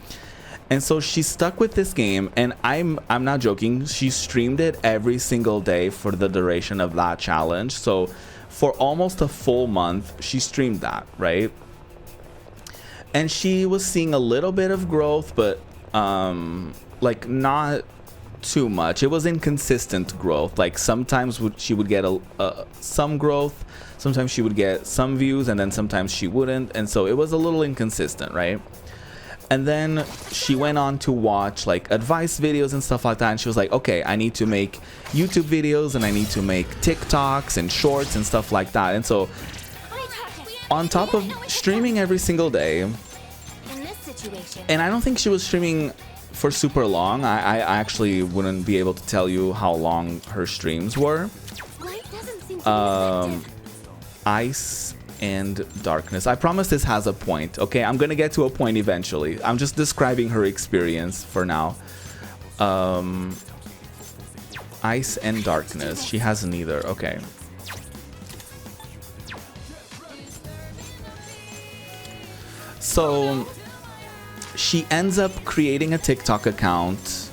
And so she stuck with this game, and I'm not joking. She streamed it every single day for the duration of that challenge. So for almost a full month, she streamed that, right? And she was seeing a little bit of growth, but like not too much. It was inconsistent growth. Like sometimes she would get some growth, sometimes she would get some views, and then sometimes she wouldn't. And so it was a little inconsistent, right? And then she went on to watch like advice videos and stuff like that. And she was like, okay, I need to make YouTube videos, and I need to make TikToks and shorts and stuff like that. And so on top of streaming every single day, and I don't think she was streaming for super long. I actually wouldn't be able to tell you how long her streams were. Ice and Darkness. I promise this has a point, okay? I'm gonna get to a point eventually. I'm just describing her experience for now. Ice and Darkness. She has neither. Okay. So she ends up creating a TikTok account,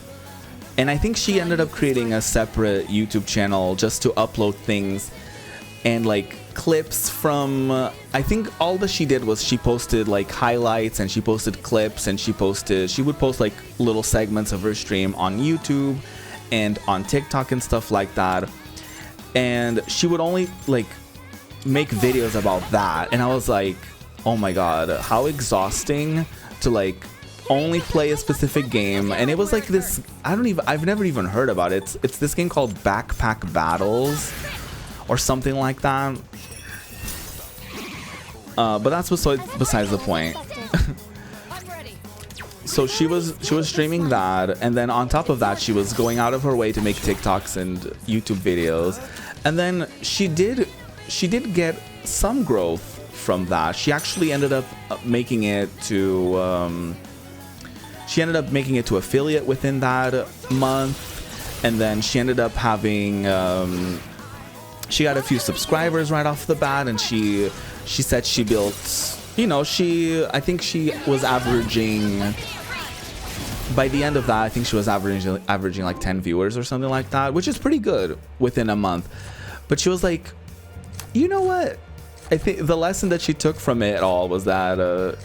and I think she ended up creating a separate YouTube channel just to upload things and like clips from I think all that she did was she posted like highlights, and she posted clips, and she would post like little segments of her stream on YouTube and on TikTok and stuff like that. And she would only like make videos about that, and I was like, oh my god, how exhausting to like only play a specific game. And it was like this, I've never even heard about it. It's this game called Backpack Battles or something like that. But that's besides the point. So she was streaming that, and then on top of that, she was going out of her way to make TikToks and YouTube videos. And then she did get some growth from that. She actually ended up making it to affiliate within that month, and then she ended up having she got a few subscribers right off the bat, and she said she built, you know, I think she was averaging, by the end of that, I think she was averaging like 10 viewers or something like that, which is pretty good within a month. But she was like, you know what? I think the lesson that she took from it all was that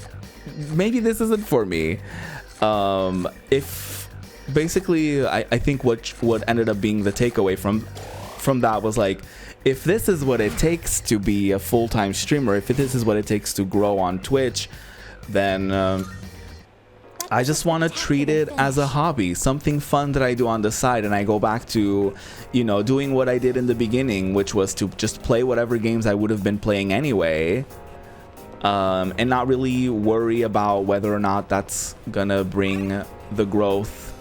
maybe this isn't for me. If basically, I think what ended up being the takeaway from that was like, if this is what it takes to be a full-time streamer, if this is what it takes to grow on Twitch, then I just want to treat it as a hobby, something fun that I do on the side, and I go back to, you know, doing what I did in the beginning, which was to just play whatever games I would have been playing anyway, and not really worry about whether or not that's gonna bring the growth.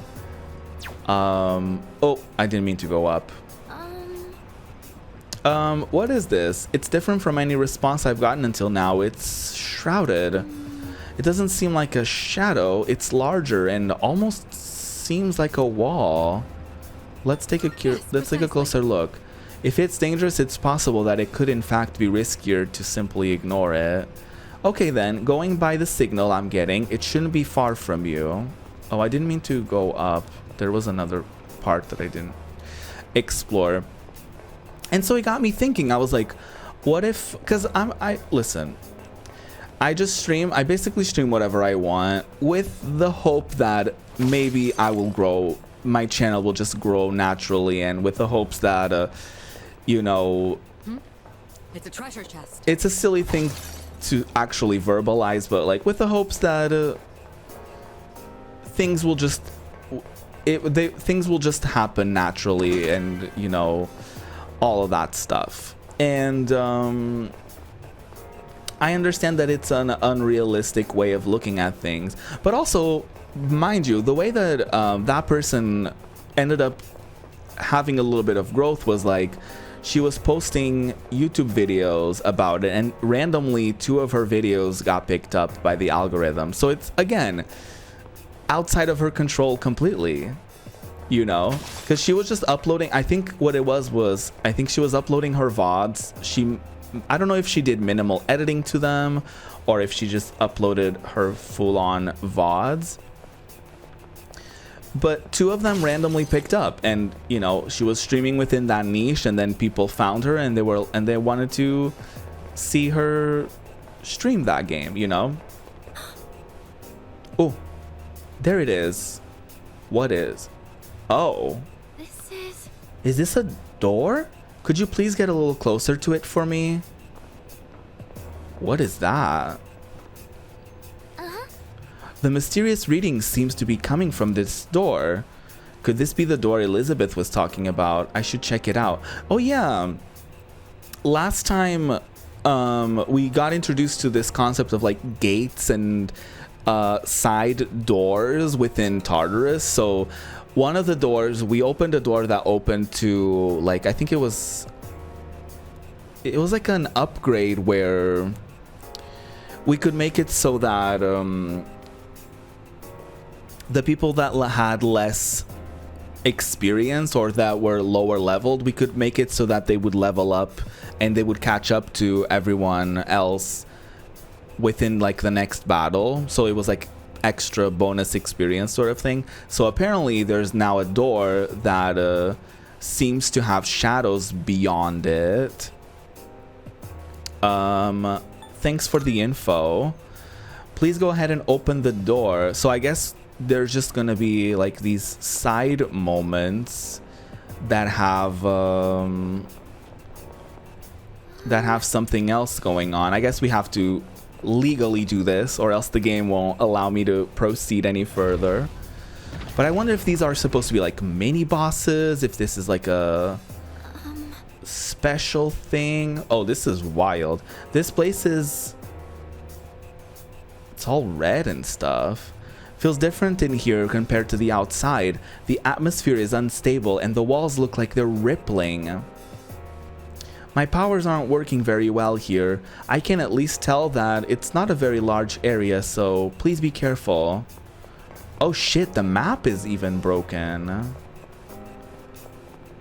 Oh, I didn't mean to go up. What is this? It's different from any response I've gotten until now. It's shrouded. It doesn't seem like a shadow. It's larger and almost seems like a wall. Let's take a closer look. If it's dangerous, it's possible that it could in fact be riskier to simply ignore it. Okay then, going by the signal I'm getting, it shouldn't be far from you. Oh, I didn't mean to go up. There was another part that I didn't explore. And so it got me thinking. I was like, what if, because listen, I basically stream whatever I want with the hope that maybe I will grow, my channel will just grow naturally, and with the hopes that, you know, it's a treasure chest. It's a silly thing to actually verbalize, but like with the hopes that things will just happen naturally, and you know, all of that stuff. And I understand that it's an unrealistic way of looking at things, but also, mind you, the way that that person ended up having a little bit of growth was like, she was posting YouTube videos about it, and randomly 2 of her videos got picked up by the algorithm. So it's, again, outside of her control completely, you know, because she was just uploading. I think what it was I think she was uploading her VODs. I don't know if she did minimal editing to them or if she just uploaded her full-on VODs. But 2 of them randomly picked up, and you know, she was streaming within that niche, and then people found her and they wanted to see her stream that game, you know. Oh, there it is. What is? Oh. Is this a door? Could you please get a little closer to it for me? What is that? The mysterious reading seems to be coming from this door. Could this be the door Elizabeth was talking about? I should check it out. Oh yeah. Last time we got introduced to this concept of like gates and side doors within Tartarus. So one of the doors, we opened a door that opened to, like, I think it was like an upgrade where we could make it so that the people that had less experience or that were lower leveled, we could make it so that they would level up and they would catch up to everyone else within like the next battle. So it was like extra bonus experience sort of thing. So apparently there's now a door that seems to have shadows beyond it. Thanks for the info. Please go ahead and open the door. So I guess there's just gonna be like these side moments that have something else going on. I guess we have to legally do this, or else the game won't allow me to proceed any further. But I wonder if these are supposed to be like mini bosses, if this is like a special thing. Oh, this is wild. This place is, it's all red and stuff. Feels different in here compared to the outside. The atmosphere is unstable and the walls look like they're rippling. My powers aren't working very well here. I can at least tell that it's not a very large area, so please be careful. Oh shit, the map is even broken.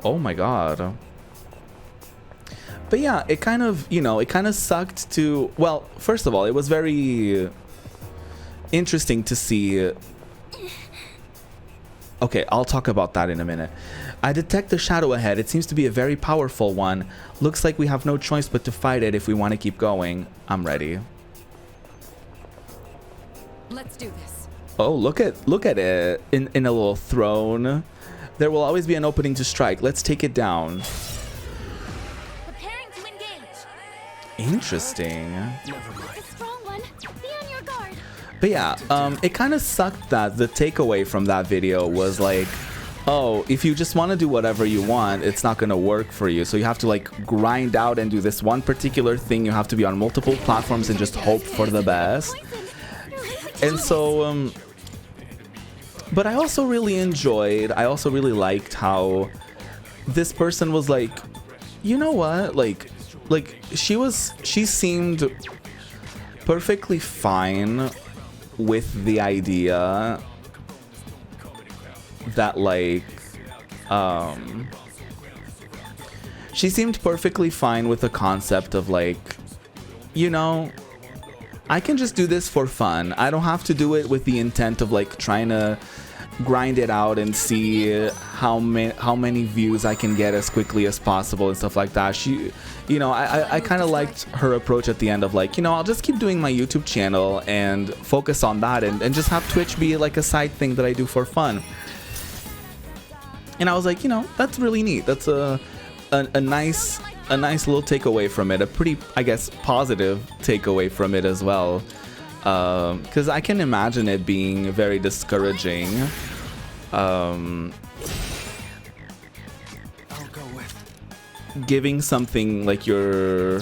Oh my god. But yeah, it kind of, you know, it kind of sucked to... Well, first of all, it was very interesting to see... Okay, I'll talk about that in a minute. I detect a shadow ahead. It seems to be a very powerful one. Looks like we have no choice but to fight it if we want to keep going. I'm ready. Let's do this. Oh, look at it in a little throne. There will always be an opening to strike. Let's take it down. Preparing to engage. Interesting. A strong one. Be on your guard. But yeah, it kind of sucked that the takeaway from that video was like, oh, if you just want to do whatever you want, it's not going to work for you. So you have to like grind out and do this one particular thing. You have to be on multiple platforms and just hope for the best. And so, but I also really liked how this person was like, you know what? Like she seemed perfectly fine with the idea that like she seemed perfectly fine with the concept of like, you know, I can just do this for fun. I don't have to do it with the intent of like trying to grind it out and see how many views I can get as quickly as possible and stuff like that. She, you know, I kind of liked her approach at the end of like, you know, I'll just keep doing my YouTube channel and focus on that and just have Twitch be like a side thing that I do for fun. And I was like, you know, that's really neat. That's a nice little takeaway from it. A pretty, I guess, positive takeaway from it as well. Because I can imagine it being very discouraging. Giving something like your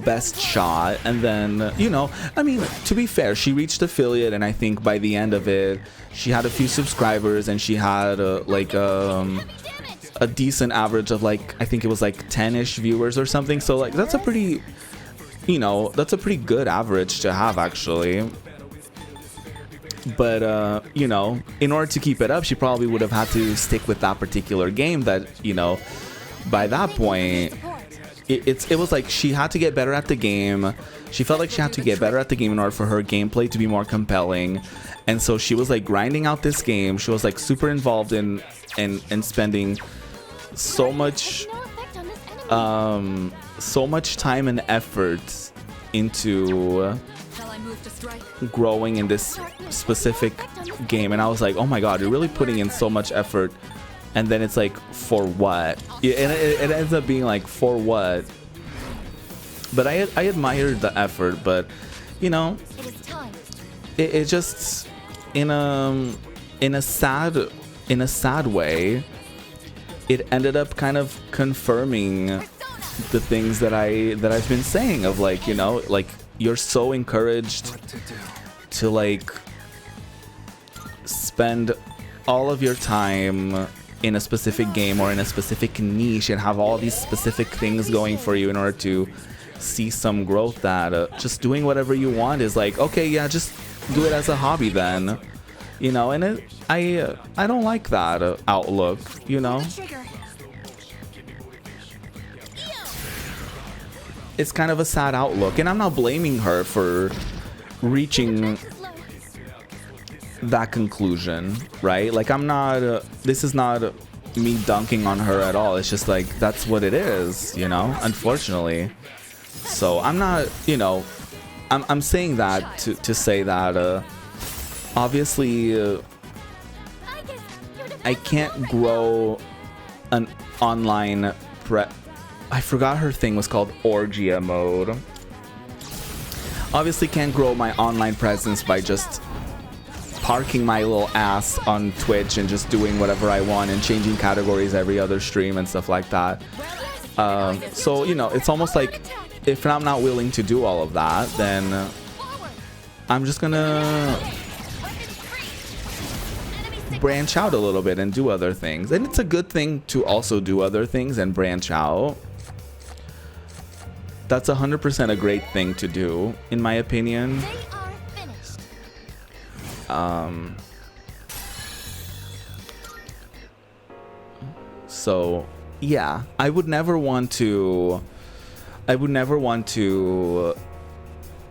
best shot, and then, you know, I mean, to be fair, she reached affiliate, and I think by the end of it, she had a few subscribers, and she had like a decent average of like, I think it was like 10-ish viewers or something. So like that's a pretty, you know, that's a pretty good average to have actually. But you know, in order to keep it up, she probably would have had to stick with that particular game that, you know, by that point it was like she had to get better at the game. She felt like she had to get better at the game in order for her gameplay to be more compelling. And so she was like grinding out this game. She was like super involved in spending so much time and effort into growing in this specific game. And I was like, oh my god, you're really putting in so much effort, and then it's like, for what? And it ends up being like, for what? But I admired the effort, but you know, it just in a sad way, it ended up kind of confirming the things that I've been saying of like, you know, like you're so encouraged to like spend all of your time in a specific game or in a specific niche and have all these specific things going for you in order to see some growth. That just doing whatever you want is like, okay, yeah, just do it as a hobby then, you know. And I don't like that outlook, you know. It's kind of a sad outlook, and I'm not blaming her for reaching that conclusion, right? Like, I'm not this is not me dunking on her at all. It's just like, that's what it is, you know, unfortunately. So I'm not, you know, I'm saying that to say that obviously I can't grow an online I forgot her thing was called Orgia mode. Obviously can't grow my online presence by just parking my little ass on Twitch and just doing whatever I want and changing categories every other stream and stuff like that. So, you know, it's almost like if I'm not willing to do all of that, then I'm just gonna branch out a little bit and do other things. And it's a good thing to also do other things and branch out. That's 100% a great thing to do, in my opinion. They are finished. So yeah, I would never want to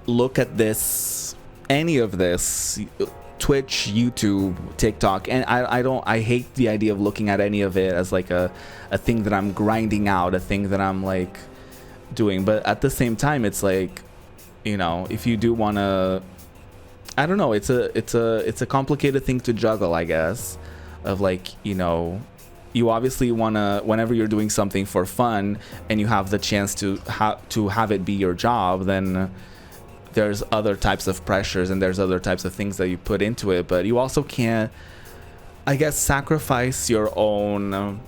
look at this, any of this, Twitch, YouTube, TikTok, and I hate the idea of looking at any of it as like a thing that I'm grinding out, a thing that I'm like doing. But at the same time, it's like, you know, if you do want to, I don't know, it's a complicated thing to juggle, I guess, of like, you know, you obviously want to, whenever you're doing something for fun and you have the chance to have it be your job, then there's other types of pressures and there's other types of things that you put into it. But you also can't, I guess, sacrifice your own,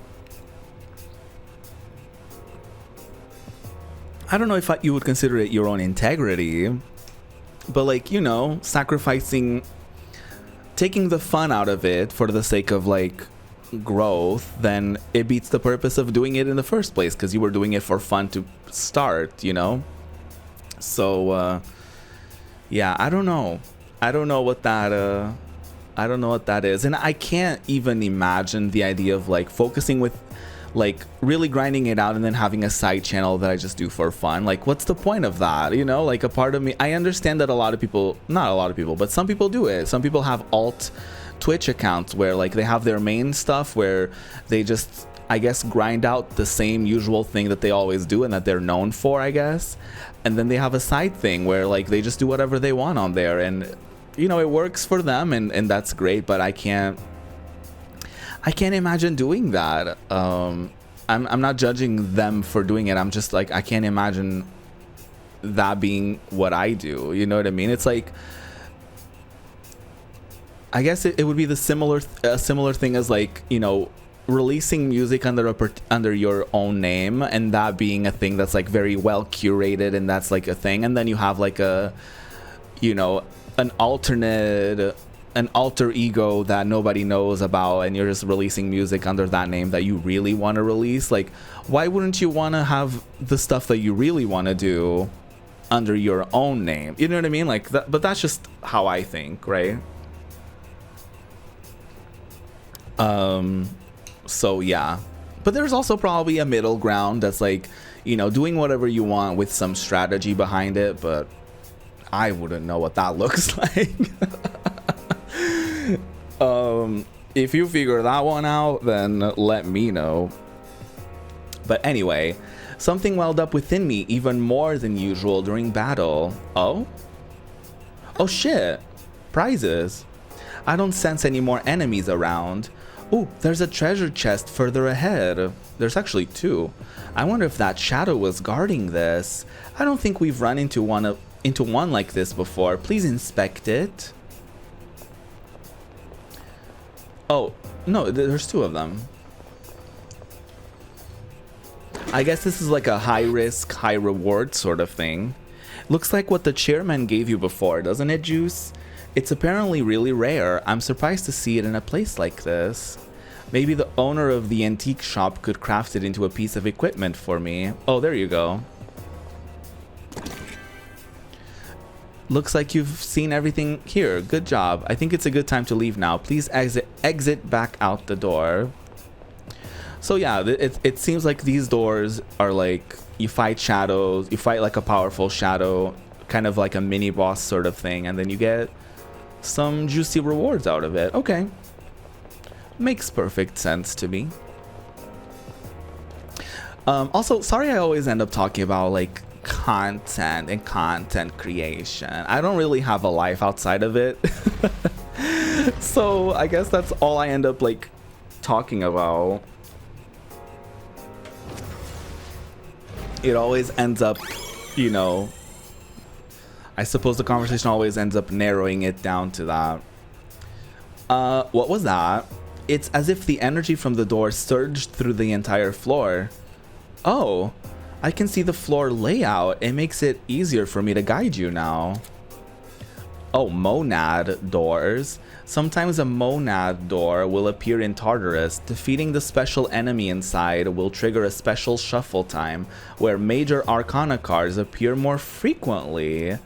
I don't know if you would consider it your own integrity, but like, you know, sacrificing, taking the fun out of it for the sake of like growth, then it beats the purpose of doing it in the first place, because you were doing it for fun to start, you know. So yeah, I don't know what that is, and I can't even imagine the idea of like focusing with, like, really grinding it out and then having a side channel that I just do for fun. Like, what's the point of that, you know? Like, a part of me, I understand that a lot of people, not a lot of people, but some people do it. Some people have alt Twitch accounts where like they have their main stuff where they just, I guess, grind out the same usual thing that they always do and that they're known for, I guess. And then they have a side thing where like they just do whatever they want on there, and you know, it works for them, and that's great. But I can't imagine doing that. I'm not judging them for doing it. I'm just like, I can't imagine that being what I do. You know what I mean? It's like, I guess it would be the similar thing as like, you know, releasing music under your own name, and that being a thing that's like very well curated, and that's like a thing, and then you have like a, you know, an alter ego that nobody knows about, and you're just releasing music under that name that you really want to release. Like, why wouldn't you want to have the stuff that you really want to do under your own name? You know what I mean? Like that, but that's just how I think, right? So yeah, but there's also probably a middle ground that's like, you know, doing whatever you want with some strategy behind it, but I wouldn't know what that looks like. If you figure that one out, then let me know. But anyway, something welled up within me even more than usual during battle. Oh shit, prizes. I don't sense any more enemies around. Oh, there's a treasure chest further ahead. There's actually two. I wonder if that shadow was guarding this. I don't think we've run into one like this before. Please inspect it. Oh, no, there's two of them. I guess this is like a high risk, high reward sort of thing. Looks like what the chairman gave you before, doesn't it, Juice? It's apparently really rare. I'm surprised to see it in a place like this. Maybe the owner of the antique shop could craft it into a piece of equipment for me. Oh, there you go. Looks like you've seen everything here. Good job. I think it's a good time to leave now. Please exit back out the door. So yeah, it seems like these doors are like, you fight shadows, you fight like a powerful shadow, kind of like a mini boss sort of thing, and then you get some juicy rewards out of it. Okay, makes perfect sense to me. Also, sorry I always end up talking about like content and content creation. I don't really have a life outside of it. So I guess that's all I end up like talking about. It always ends up, you know, I suppose the conversation always ends up narrowing it down to that. What was that? It's as if the energy from the door surged through the entire floor. Oh, I can see the floor layout. It makes it easier for me to guide you now. Oh, monad doors. Sometimes a monad door will appear in Tartarus. Defeating the special enemy inside will trigger a special shuffle time where major arcana cards appear more frequently.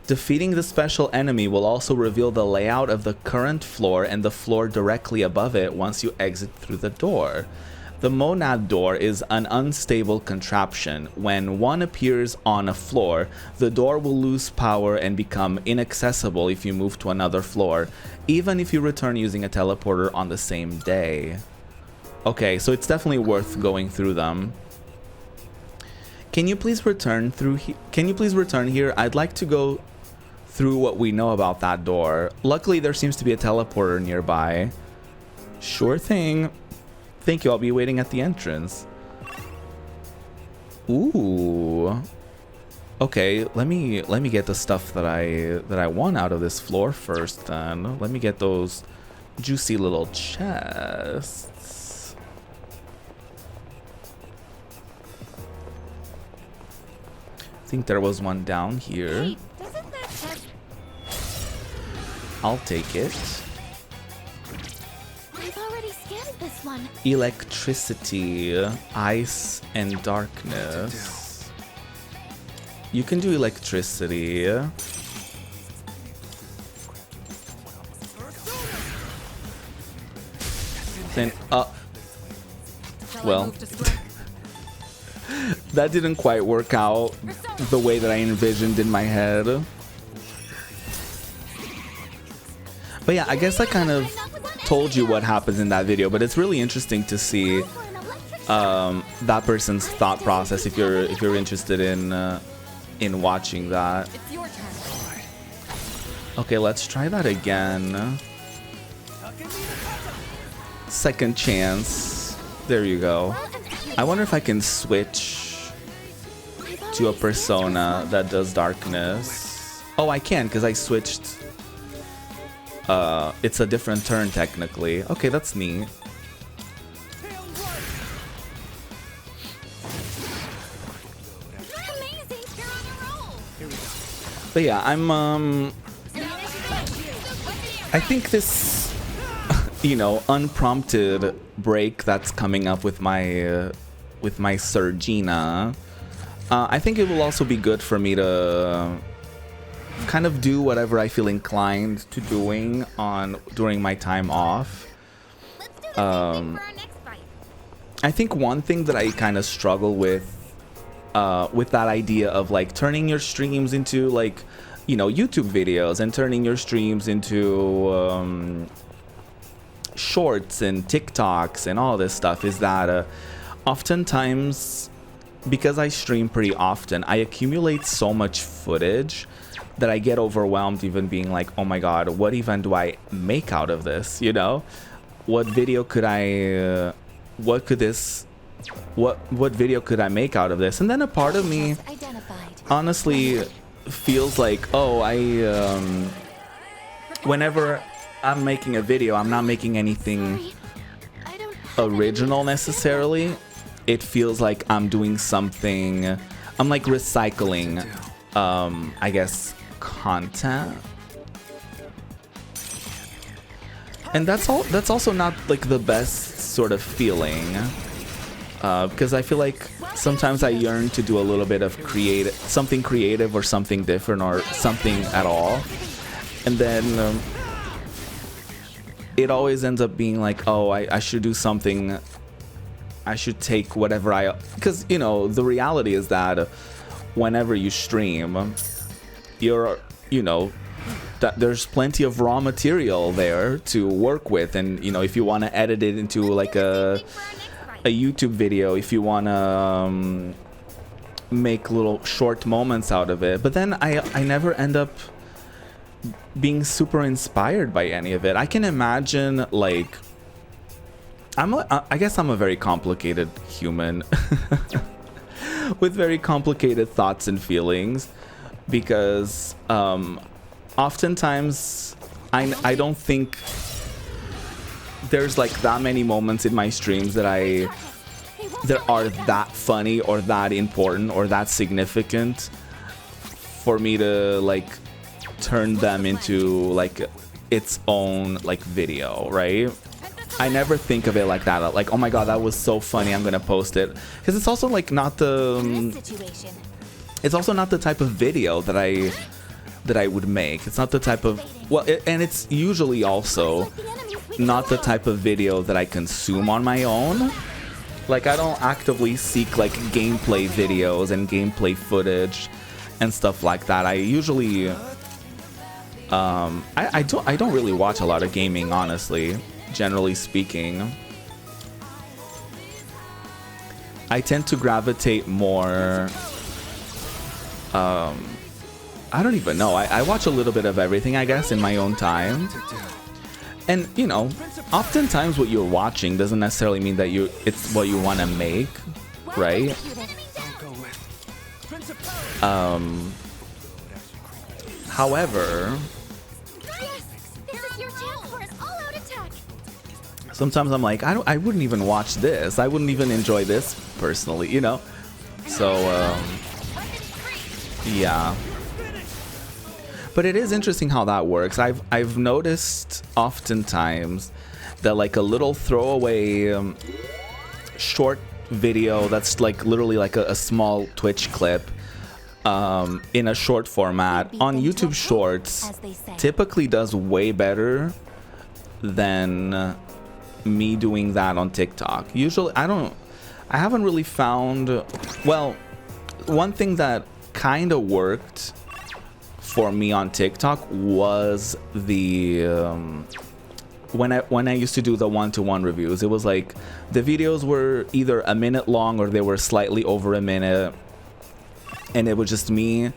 Defeating the special enemy will also reveal the layout of the current floor and the floor directly above it once you exit through the door. The monad door is an unstable contraption. When one appears on a floor, the door will lose power and become inaccessible if you move to another floor, even if you return using a teleporter on the same day. Okay, so it's definitely worth going through them. Can you please return here? I'd like to go through what we know about that door. Luckily, there seems to be a teleporter nearby. Sure thing. Thank you. I'll be waiting at the entrance. Ooh. Okay, let me get the stuff that I want out of this floor first then. Let me get those juicy little chests. I think there was one down here. Hey, doesn't that chest... I'll take it. I've already scanned this one. Electricity, ice, and darkness. You can do electricity. Then, well, that didn't quite work out the way that I envisioned in my head. But yeah, I guess I kind of told you what happens in that video, but it's really interesting to see that person's thought process if you're interested in watching that. Okay, let's try that again. Second chance. There you go. I wonder if I can switch to a persona that does darkness. Oh, I can because I switched. It's a different turn technically. Okay, that's neat. But yeah, I think this, you know, unprompted break that's coming up with my Sergina, I think it will also be good for me to kind of do whatever I feel inclined to doing during my time off. I think one thing that I kind of struggle with that idea of like turning your streams into like, you know, YouTube videos and turning your streams into shorts and TikToks and all this stuff is that oftentimes, because I stream pretty often, I accumulate so much footage that I get overwhelmed even being like, oh my god, what even do I make out of this, you know? What video could I what video could I make out of this? And then a part of me honestly feels like, oh, whenever I'm making a video, I'm not making anything original necessarily. It feels like I'm doing something, I'm like recycling, I guess, content. And that's also not like the best sort of feeling, because I feel like sometimes I yearn to do a little bit of something creative or something different or something at all, and then it always ends up being like, oh, I should do something, I should take whatever because, you know, the reality is that whenever you stream, you know, that there's plenty of raw material there to work with, and you know, if you want to edit it into like a YouTube video, if you want to make little short moments out of it, but then I never end up being super inspired by any of it. I can imagine, like, I guess I'm a very complicated human with very complicated thoughts and feelings, because oftentimes I don't think there's like that many moments in my streams that are that funny or that important or that significant for me to like turn them into like its own like video, right? I never think of it like that. Like, oh my god, that was so funny, I'm gonna post it. Because it's also like not the it's also not the type of video that I would make. It's not the type of, well, and it's usually also not the type of video that I consume on my own. Like, I don't actively seek like gameplay videos and gameplay footage and stuff like that. I usually I don't really watch a lot of gaming, honestly, generally speaking. I tend to gravitate more I don't even know. I watch a little bit of everything, I guess, in my own time. And, you know, oftentimes what you're watching doesn't necessarily mean that it's what you want to make, right? However, sometimes I'm like, I wouldn't even watch this. I wouldn't even enjoy this personally, you know? So, yeah. But it is interesting how that works. I've noticed oftentimes that like a little throwaway short video that's like literally like a small Twitch clip in a short format on YouTube Shorts typically does way better than me doing that on TikTok. Usually I haven't really found, well, one thing that kind of worked for me on TikTok was the when I used to do the one-to-one reviews. It was like the videos were either a minute long or they were slightly over a minute, and it was just me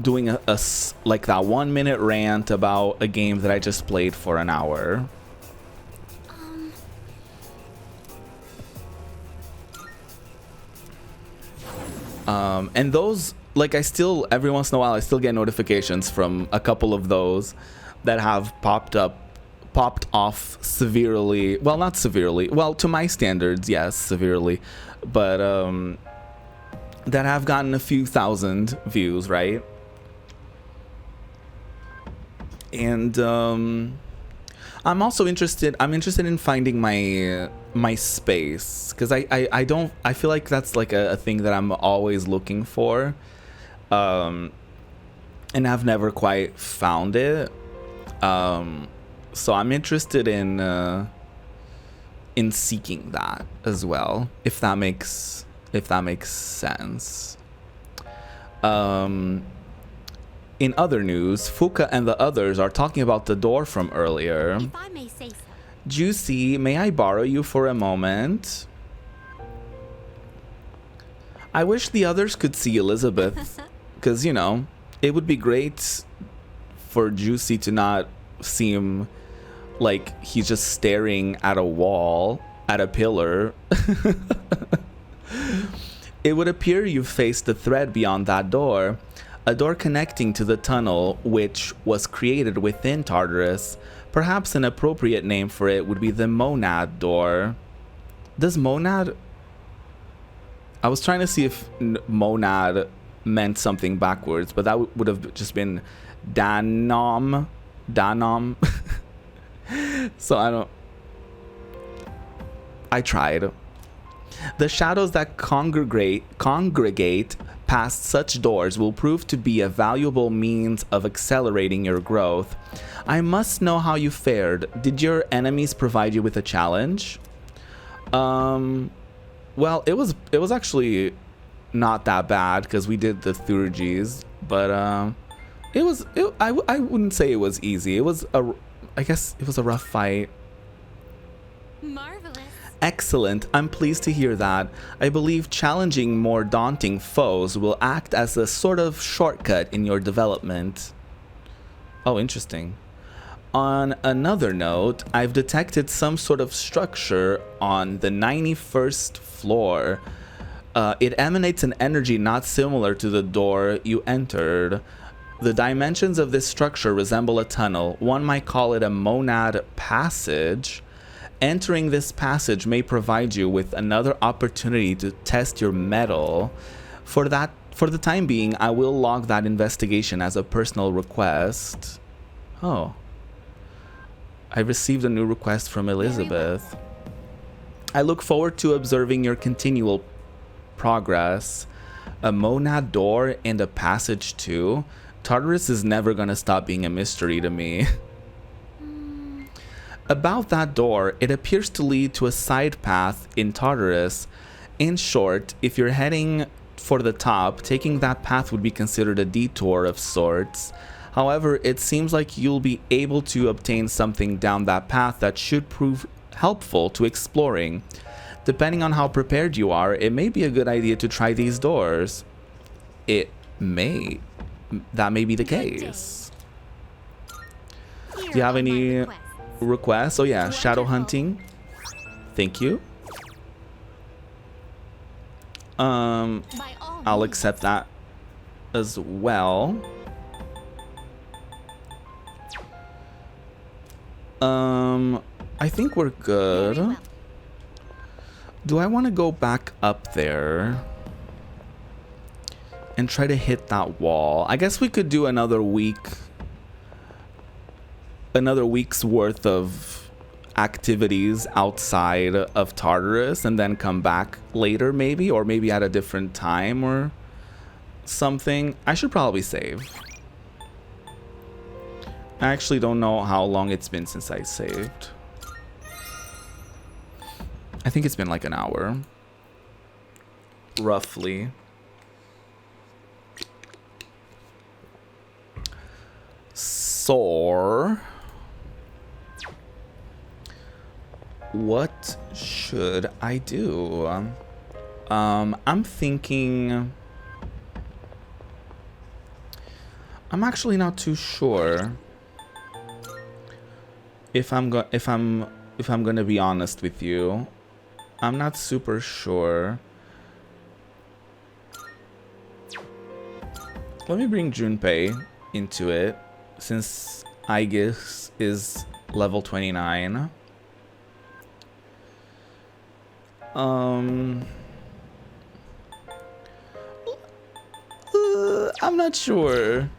doing a like that 1 minute rant about a game that I just played for an hour. And those, like, I still, every once in a while, I still get notifications from a couple of those that have popped off severely. Well, not severely. Well, to my standards, yes, severely. But that have gotten a few thousand views, right? And I'm also interested in finding my space, because I feel like that's like a thing that I'm always looking for, and I've never quite found it. So I'm interested in seeking that as well, if that makes sense. In other news, Fuka and the others are talking about the door from earlier. If I may say so. Juicy, may I borrow you for a moment? I wish the others could see Elizabeth, because, you know, it would be great for Juicy to not seem like he's just staring at a wall, at a pillar. It would appear you've faced the thread beyond that door. A door connecting to the tunnel which was created within Tartarus. Perhaps an appropriate name for it would be the Monad Door. Does Monad... I was trying to see if Monad meant something backwards, but that would have just been Danom. So I tried. The shadows that congregate past such doors will prove to be a valuable means of accelerating your growth. I must know how you fared. Did your enemies provide you with a challenge? Well, it was actually not that bad because we did the Thurgies, but I wouldn't say it was easy. I guess it was a rough fight. Marvelous. Excellent. I'm pleased to hear that. I believe challenging more daunting foes will act as a sort of shortcut in your development. Oh, interesting. On another note, I've detected some sort of structure on the 91st floor. It emanates an energy not similar to the door you entered. The dimensions of this structure resemble a tunnel. One might call it a monad passage. Entering this passage may provide you with another opportunity to test your mettle. For For the time being, I will log that investigation as a personal request. Oh. I received a new request from Elizabeth. I look forward to observing your continual progress. A monad door and a passage too. Tartarus is never gonna stop being a mystery to me. About that door, it appears to lead to a side path in Tartarus. In short, if you're heading for the top, taking that path would be considered a detour of sorts. However, it seems like you'll be able to obtain something down that path that should prove helpful to exploring. Depending on how prepared you are, it may be a good idea to try these doors. That may be the case. Do you have any requests? Oh yeah, shadow hunting. Thank you. I'll accept that as well. I think we're good. Do I want to go back up there and try to hit that wall? I guess we could do another week's worth of activities outside of Tartarus and then come back later maybe, or maybe at a different time or something. I should probably save. I actually don't know how long it's been since I saved. I think it's been like an hour. Roughly. So, what should I do? I'm thinking... I'm actually not too sure. If I'm gonna be honest with you, I'm not super sure. Let me bring Junpei into it, since Aegis is level 29. I'm not sure.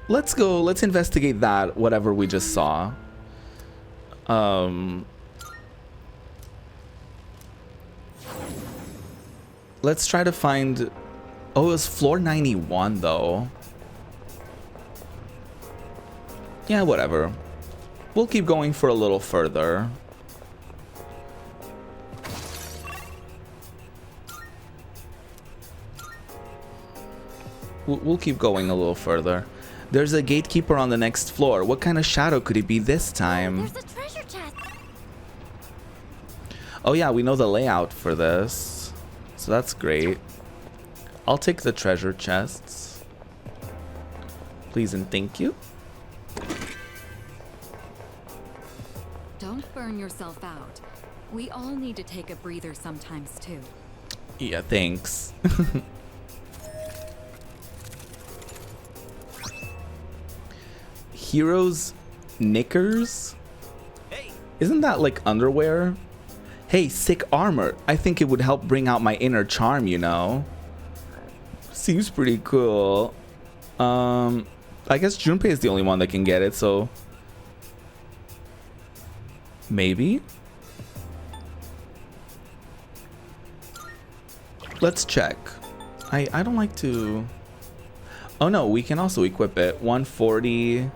Let's go, let's investigate that, whatever we just saw. Let's try to find... Oh, it was floor 91 though. Yeah, whatever. We'll keep going for a little further. We'll keep going a little further. There's a gatekeeper on the next floor. What kind of shadow could it be this time? There's a treasure chest. Oh yeah, we know the layout for this. So that's great. I'll take the treasure chests. Please and thank you. Don't burn yourself out. We all need to take a breather sometimes too. Yeah, thanks. Heroes knickers? Hey. Isn't that like underwear? Hey, sick armor. I think it would help bring out my inner charm, you know. Seems pretty cool. I guess Junpei is the only one that can get it, so maybe. Let's check. I don't like to... Oh no, we can also equip it. 140...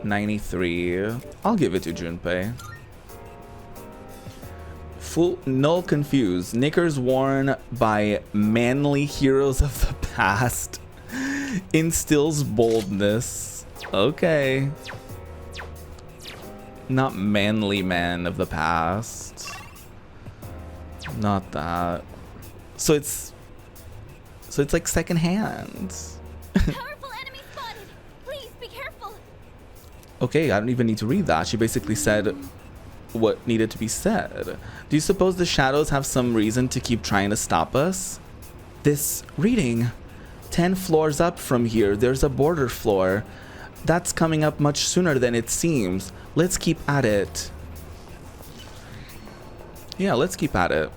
93. I'll give it to Junpei. Full null confused. Knickers worn by manly heroes of the past. Instills boldness. Okay. Not manly man of the past. Not that. So it's like second hand. Powerful enemy spotted. Please be careful. Okay, I don't even need to read that. She basically said what needed to be said. Do you suppose the shadows have some reason to keep trying to stop us? This reading. 10 floors up from here, there's a border floor. That's coming up much sooner than it seems. Let's keep at it. Yeah, let's keep at it.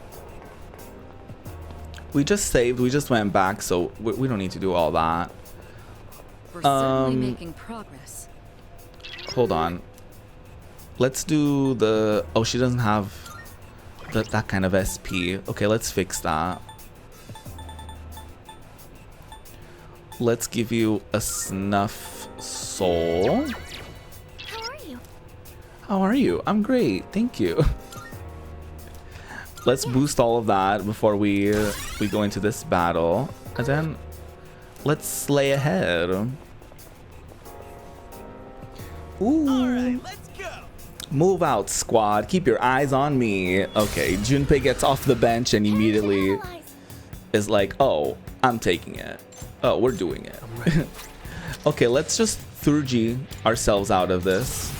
We just saved, we just went back, so we don't need to do all that. We're certainly making progress. Hold on. Let's do the... Oh, she doesn't have that kind of SP. Okay, let's fix that. Let's give you a snuff soul. How are you? How are you? I'm great, thank you. Let's boost all of that before we go into this battle, and then let's slay ahead. Ooh. All right, let's go. Move out, squad. Keep your eyes on me. Okay, Junpei gets off the bench and immediately is like, "Oh, I'm taking it. Oh, we're doing it." Okay, let's just 3G ourselves out of this.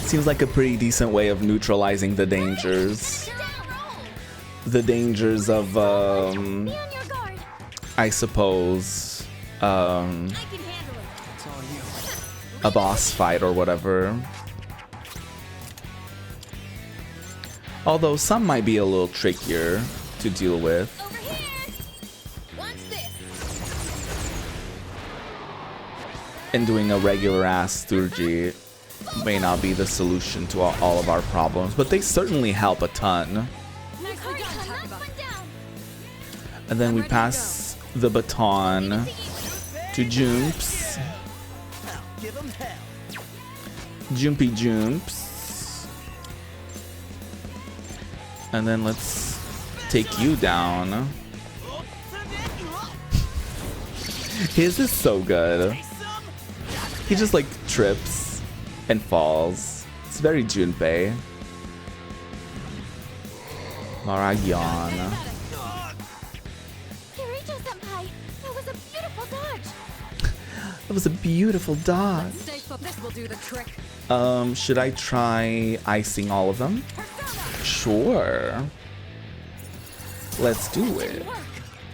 Seems like a pretty decent way of neutralizing the dangers. The dangers of, I suppose, a boss fight or whatever. Although some might be a little trickier to deal with. And doing a regular ass 3G may not be the solution to all of our problems, but they certainly help a ton. And then we pass the baton to Jumps. Jumpy Jumps. And then let's take you down. His is so good. He just like trips and falls. It's very Junpei. Marayan. That was a beautiful dodge. This will do the trick. Should I try icing all of them? Sure. Let's do it.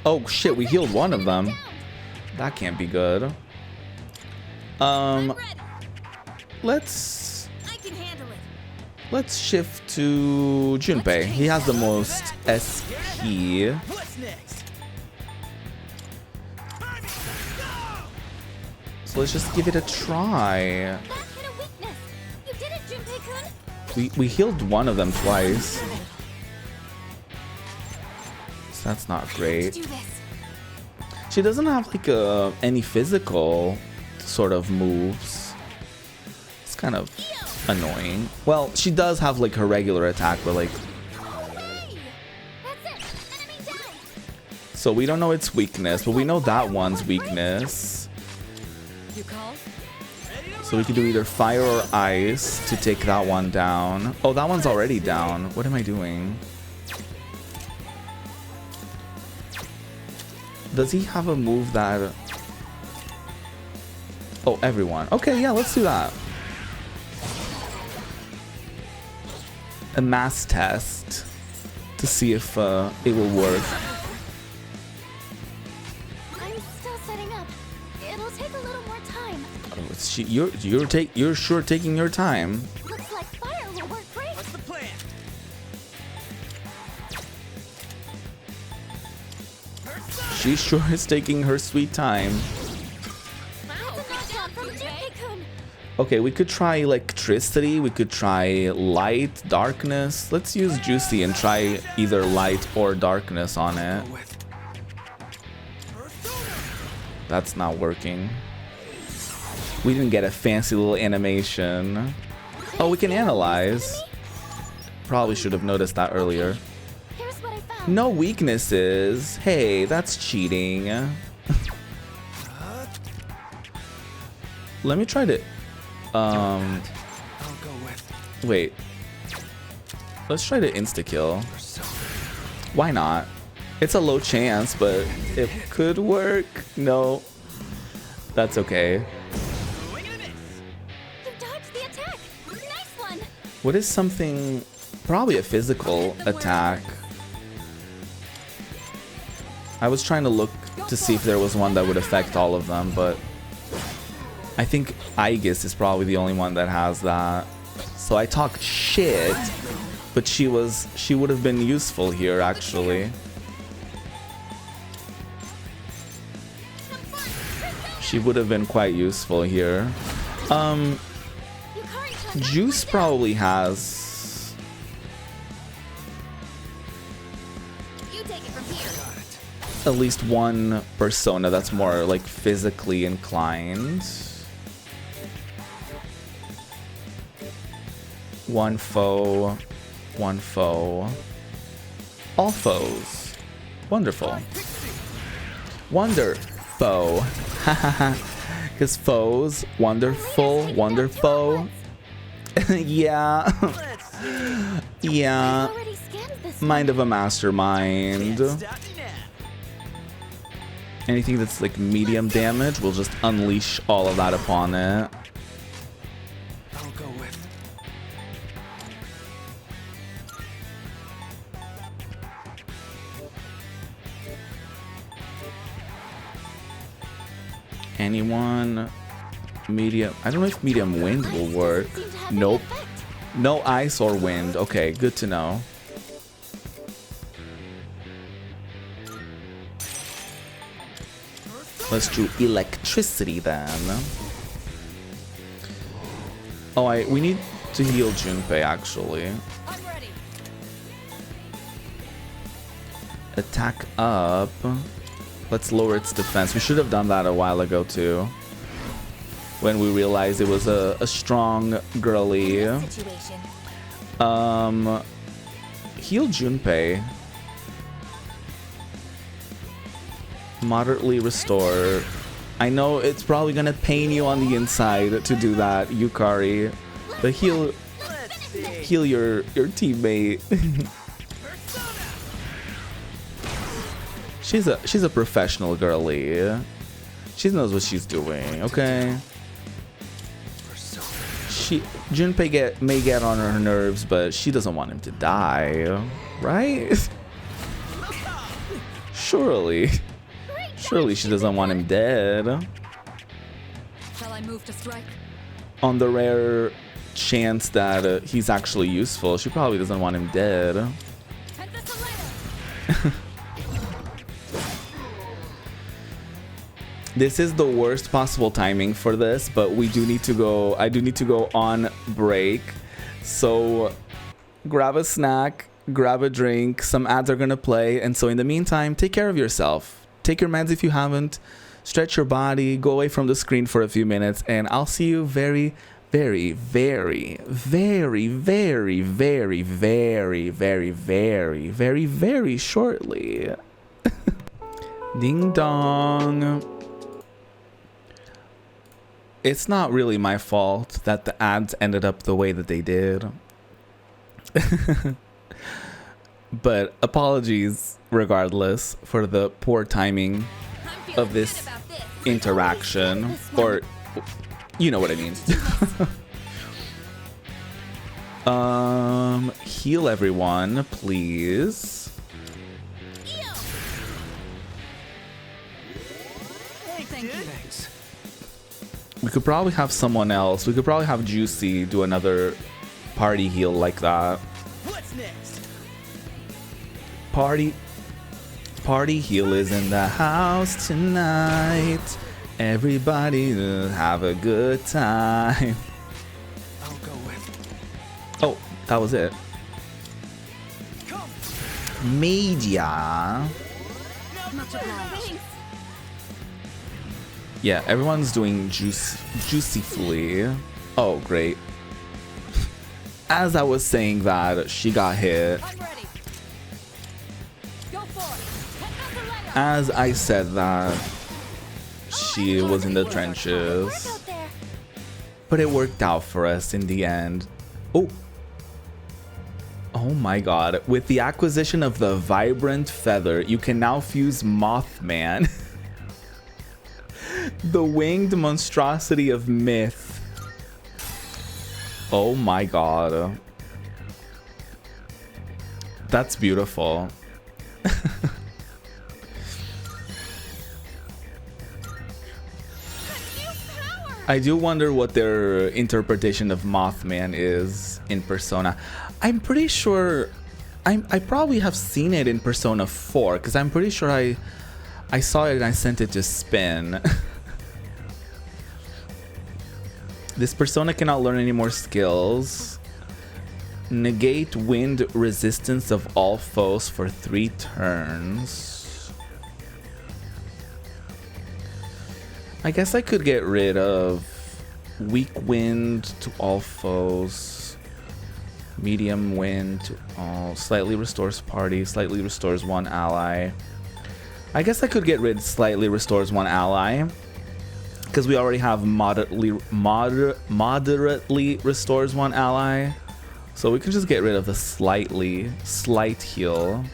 Oh shit, we healed one of them. That can't be good. Let's shift to Junpei. He has the most SP. So let's just give it a try. We healed one of them twice. So that's not great. She doesn't have like any physical sort of moves. It's kind of annoying. Well, she does have like her regular attack, but like... So we don't know its weakness, but we know that one's weakness. So we can do either fire or ice to take that one down. Oh, that one's already down. What am I doing? Does he have a move that... Oh, everyone. Okay, yeah, let's do that. A mass test to see if it will work. You're sure taking your time. Looks like fire will work great. What's the plan? She sure is taking her sweet time. Okay, we could try electricity, we could try light, darkness. Let's use Juicy and try either light or darkness on it. That's not working. We didn't get a fancy little animation. Oh, we can analyze. Probably should have noticed that earlier. No weaknesses. Hey, that's cheating. Let me try to... Wait. Let's try to insta-kill. Why not? It's a low chance, but it could work. No. That's okay. What is something... Probably a physical attack. I was trying to look to see if there was one that would affect all of them, but... I think Aegis is probably the only one that has that. So I talked shit, but she would have been useful here actually. She would have been quite useful here. Juice probably has. At least one persona that's more like physically inclined. One foe. One foe. All foes. Wonderful. Wonder foe. His foes. Wonderful. Wonderful. Yeah. Yeah. Mind of a mastermind. Anything that's like medium damage, we'll just unleash all of that upon it. I'll go with. Anyone? Medium. I don't know if medium wind will work. Nope. No ice or wind. Okay, good to know. Let's do electricity then. Oh, we need to heal Junpei actually. Attack up. Let's lower its defense. We should have done that a while ago too. When we realized it was a strong girly. Heal Junpei. Moderately restore. I know it's probably gonna pain you on the inside to do that, Yukari, but heal your teammate. she's a professional girly. She knows what she's doing. Okay. Junpei may get on her nerves, but she doesn't want him to die, right? Surely she doesn't want him dead. Shall I move to strike? On the rare chance that he's actually useful, she probably doesn't want him dead. This is the worst possible timing for this, but we do need to go. I do need to go on break. So grab a snack, grab a drink. Some ads are gonna play, and so in the meantime, take care of yourself. Take your meds if you haven't. Stretch your body. Go away from the screen for a few minutes, and I'll see you very, very, very, very, very, very, very, very, very, very, very shortly. Ding dong. It's not really my fault that the ads ended up the way that they did. But apologies regardless for the poor timing of this interaction, or you know what I mean. Heal everyone, please. Thanks. We could probably have someone else. We could probably have Juicy do another party heal like that. What's next? Party heal is in the house tonight. Everybody have a good time. I'll go with. Oh, that was it. Media. Much obliged. Yeah, everyone's doing juicifully. Oh, great. As I was saying that, she got hit. I'm ready. Go for it. As I said that, she was in the trenches. But it worked out for us in the end. Oh. Oh my god. With the acquisition of the Vibrant Feather, you can now fuse Mothman. The winged monstrosity of myth. Oh my god. That's beautiful. I do wonder what their interpretation of Mothman is in Persona. I'm pretty sure I probably have seen it in Persona 4 because I'm pretty sure I saw it and I sent it to Spin. This persona cannot learn any more skills. Negate wind resistance of all foes for 3 turns. I guess I could get rid of weak wind to all foes. Medium wind to all. Slightly restores party. Slightly restores 1 ally. I guess I could get rid of slightly restores 1 ally. Because we already have moderately restores 1 ally. So we can just get rid of the slight heal.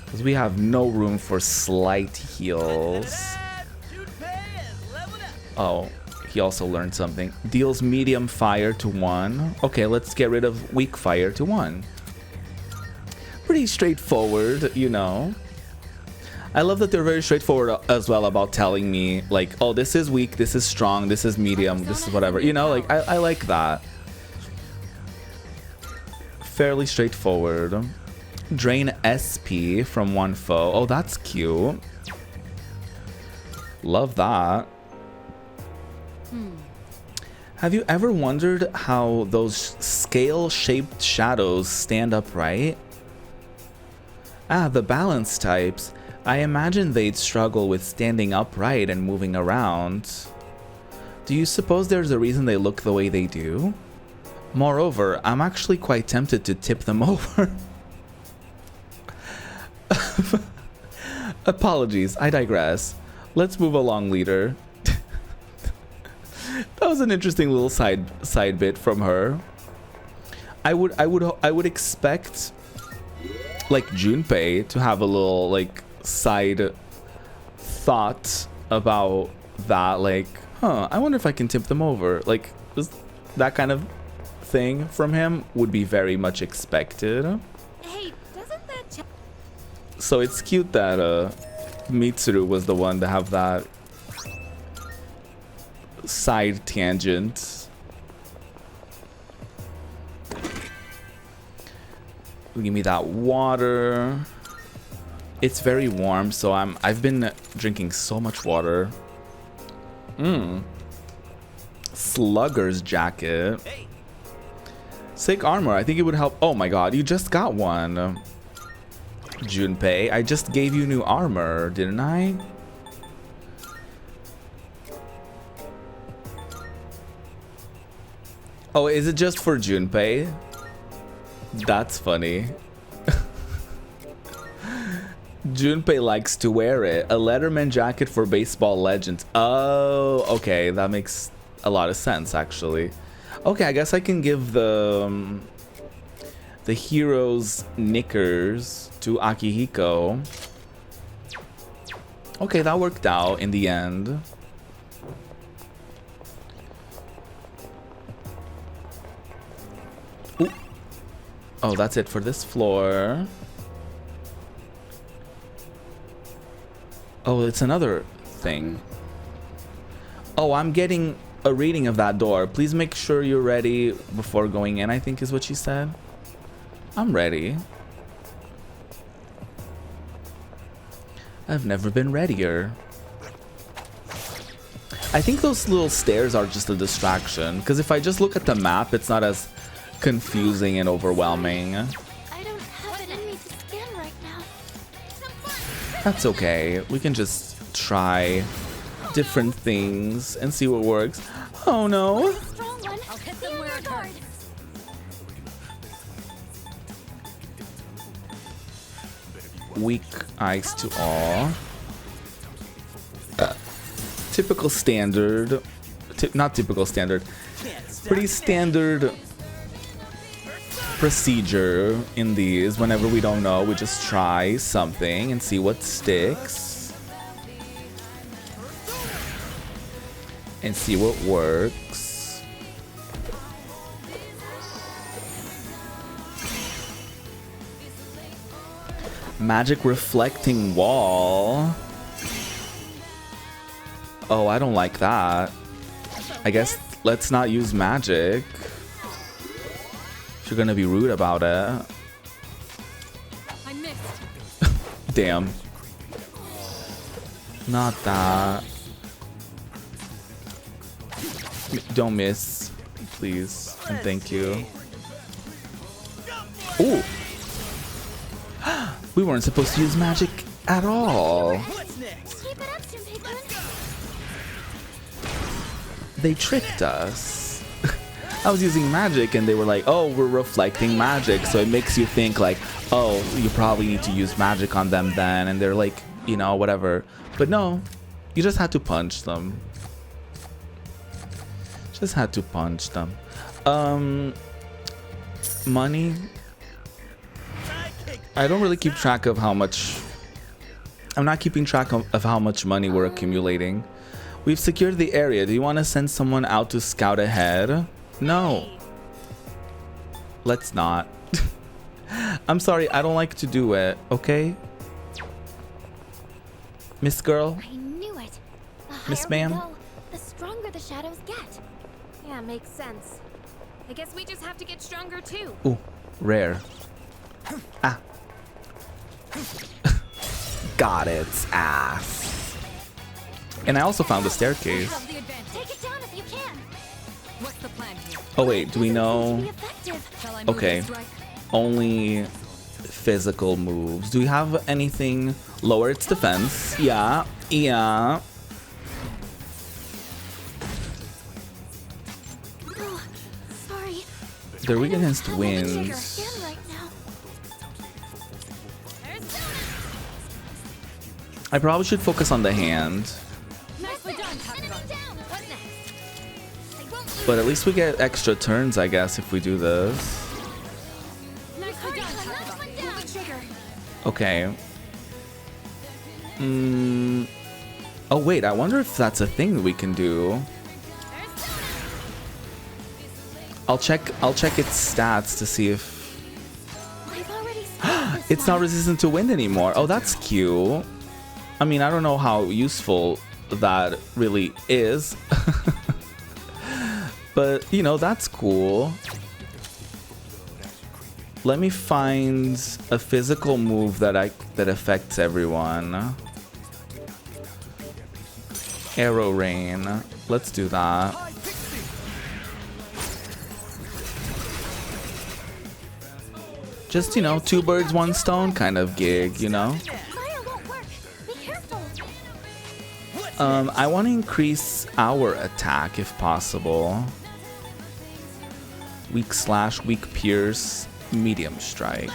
Because we have no room for slight heals. Oh, he also learned something. Deals medium fire to 1. Okay, let's get rid of weak fire to 1. Pretty straightforward, you know. I love that they're very straightforward as well about telling me, like, oh, this is weak, this is strong, this is medium, this is whatever. You know, like, I like that. Fairly straightforward. Drain SP from 1 foe. Oh, that's cute. Love that. Have you ever wondered how those scale-shaped shadows stand upright? Ah, the balance types. I imagine they'd struggle with standing upright and moving around. Do you suppose there's a reason they look the way they do? Moreover, I'm actually quite tempted to tip them over. Apologies, I digress. Let's move along, leader. That was an interesting little side bit from her. I would expect like Junpei to have a little like side thought about that, like, huh, I wonder if I can tip them over. Like, that kind of thing from him would be very much expected. Hey, doesn't that so it's cute that Mitsuru was the one to have that side tangent. Give me that water. It's very warm, so I've been drinking so much water. Slugger's jacket. Sick armor. I think it would help. Oh my god, you just got one. Junpei, I just gave you new armor, didn't I? Oh, is it just for Junpei? That's funny. Junpei likes to wear it. A Letterman jacket for baseball legends. Oh, okay. That makes a lot of sense, actually. Okay, I guess I can give the hero's knickers to Akihiko. Okay, that worked out in the end. Ooh. Oh, that's it for this floor. Oh, it's another thing. Oh, I'm getting a reading of that door. Please make sure you're ready before going in, I think is what she said. I'm ready. I've never been readier. I think those little stairs are just a distraction, because if I just look at the map, it's not as confusing and overwhelming. I don't have it in me to scan right now. That's okay. We can just try different things and see what works. Oh no. Strong one. I'll hit them where it hurts. Weak ice to all. Typical standard. Not typical standard. Pretty standard procedure in these. Whenever we don't know, we just try something and see what sticks. And see what works. Magic reflecting wall. Oh, I don't like that. I guess let's not use magic. If you're gonna be rude about it. I missed. Damn. Not that. Don't miss, please. And thank you. Ooh. We weren't supposed to use magic at all. What's next? Keep it up, Junpei-kun. They tricked us. I was using magic and they were like, oh, we're reflecting magic. So it makes you think like, oh, you probably need to use magic on them then. And they're like, you know, whatever. But no, you just had to punch them. Just had to punch them. Money. I don't really keep track of how much. I'm not keeping track of how much money we're accumulating. We've secured the area. Do you want to send someone out to scout ahead? No. Let's not. I'm sorry, I don't like to do it, okay? Miss Girl? I knew it. The higher Miss we Ma'am? go, the stronger the shadows get. Yeah, makes sense. I guess we just have to get stronger too. Ooh, rare. Ah. Got its ass. And I also found the staircase. Have the advantage. Take it down if you can. What's the plan here? Oh wait, do we Doesn't seem know? to be effective. Shall I move Okay. and strike? Only physical moves. Do we have anything lower its defense? Yeah, yeah. Oh, sorry. They're weak I don't against have all the trigger winds. in right now. I probably should focus on the hand, Nicely done, Enemy Takuma. down. What next? I won't lose. but at least we get extra turns, I guess, if we do this. Nicely done, Takuma. Pull the trigger. Okay. Oh wait, I wonder if that's a thing that we can do. I'll check its stats to see if I've already started this it's not one. resistant to wind anymore. Oh, that's cute. I mean, I don't know how useful that really is. But, you know, that's cool. Let me find a physical move that affects everyone. Arrow rain. Let's do that. Just, you know, two birds, one stone kind of gig, you know? Fire won't work. Be careful. I want to increase our attack if possible. Weak slash, weak pierce, medium strike.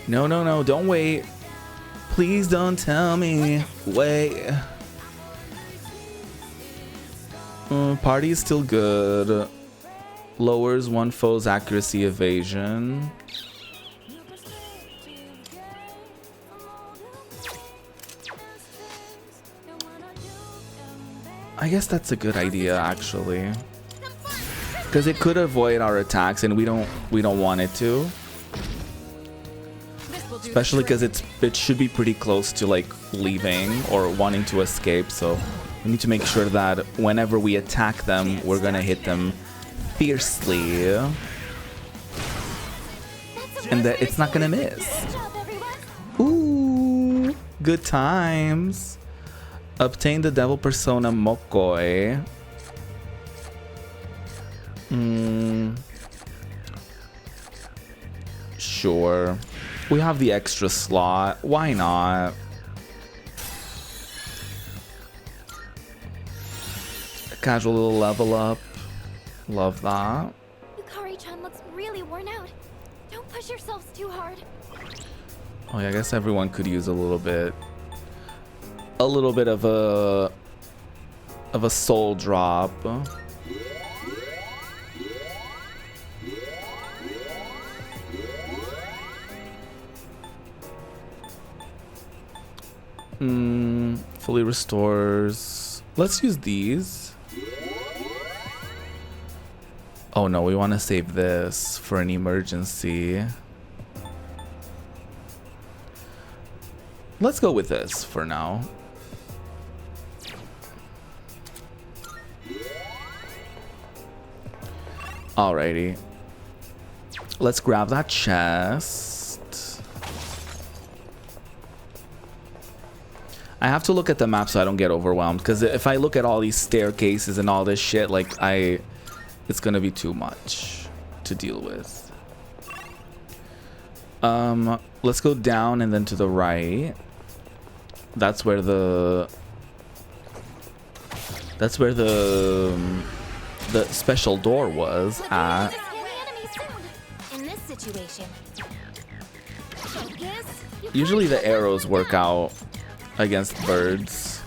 No, no, no, don't wait. Please don't tell me. Wait. Party is still good. Lowers one foe's accuracy evasion. I guess that's a good idea actually. Because it could avoid our attacks and we don't want it to. This will do. Especially because it should be pretty close to like leaving or wanting to escape, so we need to make sure that whenever we attack them, we're gonna hit them fiercely, and that it's not gonna miss. Good job, everyone. Ooh, good times. Obtain the devil persona Mokoi. Sure. We have the extra slot. Why not? A casual little level up. Love that. Yukari-chan looks really worn out. Don't push yourselves too hard. Oh yeah, I guess everyone could use a little bit of a soul drop. Fully restores. Let's use these. Oh no, we want to save this for an emergency. Let's go with this for now. Alrighty. Let's grab that chest. I have to look at the map so I don't get overwhelmed, because if I look at all these staircases and all this shit, like it's gonna be too much to deal with. Let's go down and then to the right. That's where the special door was at. In this situation. Usually the arrows work out against birds.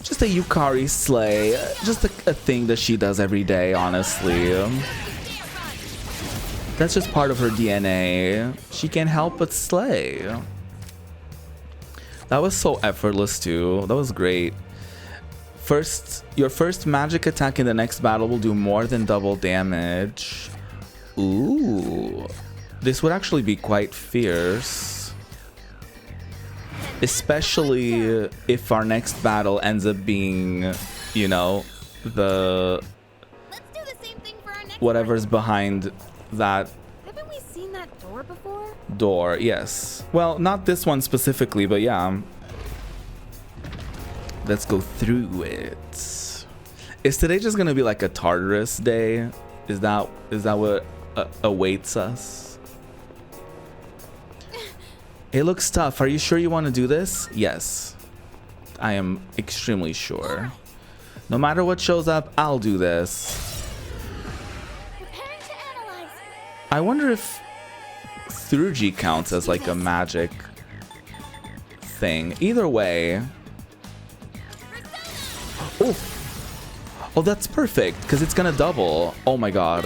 Just a Yukari slay. Just a thing that she does every day, honestly. That's just part of her DNA. She can't help but slay. That was so effortless too. That was great. Your first magic attack in the next battle will do more than double damage. Ooh. This would actually be quite fierce. Especially if our next battle ends up being, you know, the whatever's behind that. Haven't we seen that door before? Door, yes. Well, not this one specifically, but yeah. Let's go through it. Is today just gonna be like a Tartarus day? Is that what awaits us? It looks tough. Are you sure you want to do this? Yes. I am extremely sure. No matter what shows up, I'll do this. I wonder if Thruji counts as like a magic thing. Either way. Oh, oh, that's perfect because it's gonna double. Oh my god,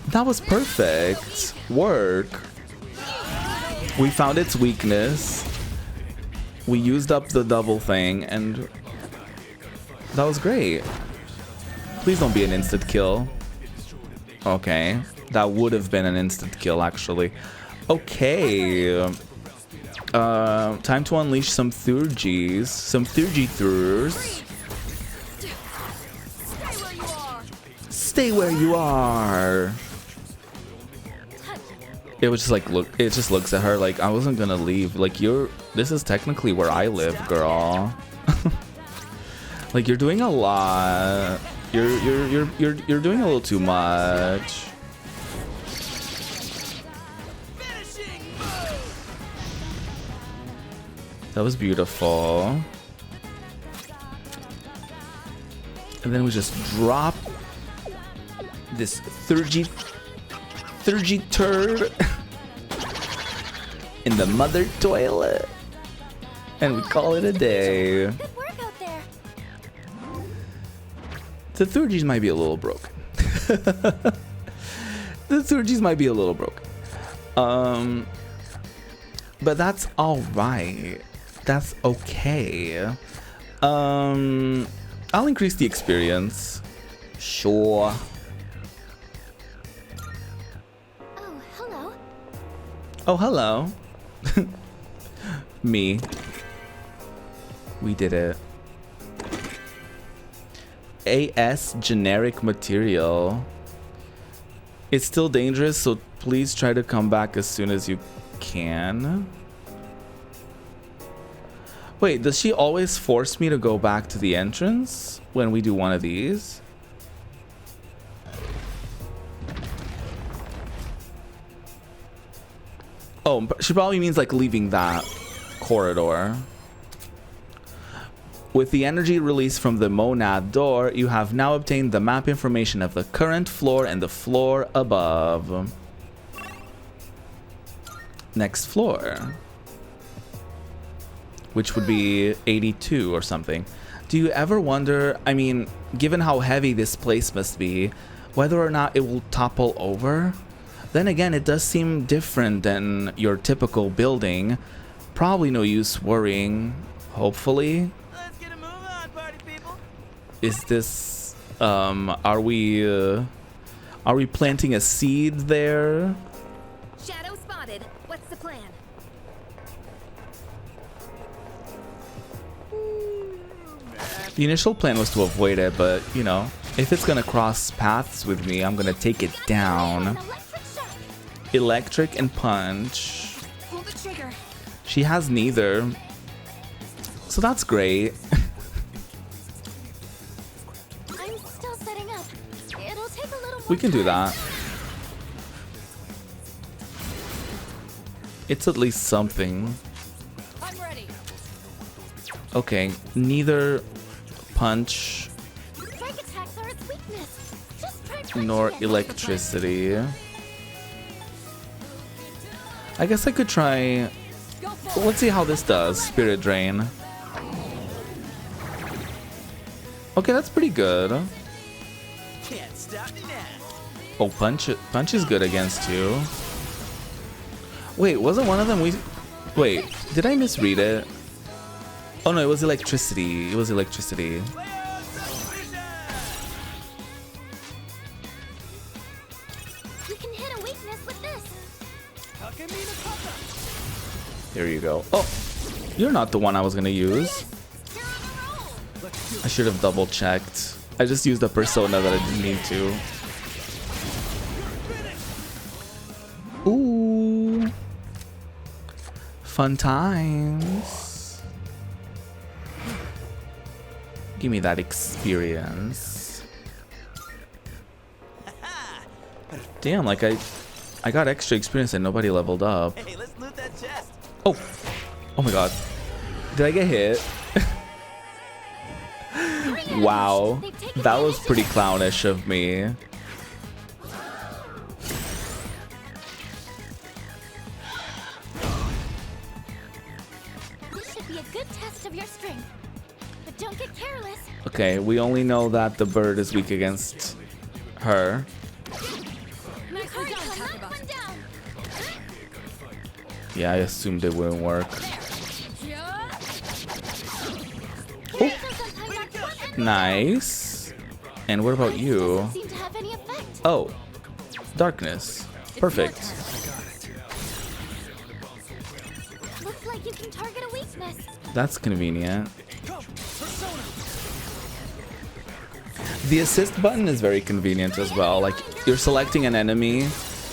that was perfect work. We found its weakness. We used up the double thing, and that was great. Please don't be an instant kill. Okay, that would have been an instant kill actually. Okay. Time to unleash some Thurgis, some Thurgi thrurs. Stay where you are. It was just like, look, it just looks at her like, I wasn't gonna leave. Like, this is technically where I live, girl. Like, you're doing a lot. You're doing a little too much. That was beautiful. And then we just drop this Thurgi turd in the mother toilet. And we call it a day. Good work out there. The Thurgis might be a little broken. The Thurgis might be a little broken. But that's all right. That's okay. I'll increase the experience. Sure. Oh, hello. Oh, hello. Me. We did it. AS generic material. It's still dangerous, so please try to come back as soon as you can. Wait, does she always force me to go back to the entrance when we do one of these? Oh, she probably means like leaving that corridor. With the energy released from the monad door, you have now obtained the map information of the current floor and the floor above. Next floor. Which would be 82 or something. Do you ever wonder, I mean, given how heavy this place must be, whether or not it will topple over? Then again, it does seem different than your typical building. Probably no use worrying, hopefully. Let's get a move on, party people. Is this, are we planting a seed there? Shadow spawn. The initial plan was to avoid it, but, you know, if it's gonna cross paths with me, I'm gonna take it down. Electric and punch. Pull the trigger. She has neither. So that's great. I'm still setting up. It'll take a little more We can do time. that. It's at least something. I'm ready. Okay, neither punch Strike attacks are its weakness. Just try punching nor it. electricity. I guess I could try. Go for Let's see how this does. Spirit Drain. Okay, that's pretty good. Can't stop me now. Oh, punch is good against you. Wait, wasn't one of them we? Wait, did I misread it? Oh no, it was electricity. It was electricity. You can hit a weakness with this. Here you go. Oh, you're not the one I was gonna use. You're on a roll. I should have double checked. I just used a persona that I didn't need to. Ooh. Fun times. Give me that experience. Damn, like I got extra experience and nobody leveled up. Hey, let's loot that chest. Oh. Oh my god. Did I get hit? Wow. That was pretty clownish of me. This should be a good test of your strength. But don't get careless. Okay, we only know that the bird is weak against her. Nicely done, Knock Kakabashi. one down. Yeah, I assumed it wouldn't work. Yeah. Heroes are sometimes not one and Nice. And what about you? doesn't seem to have any effect. Oh, darkness. Perfect. Looks like you can target a weakness. That's convenient. The assist button is very convenient as well. Like, you're selecting an enemy,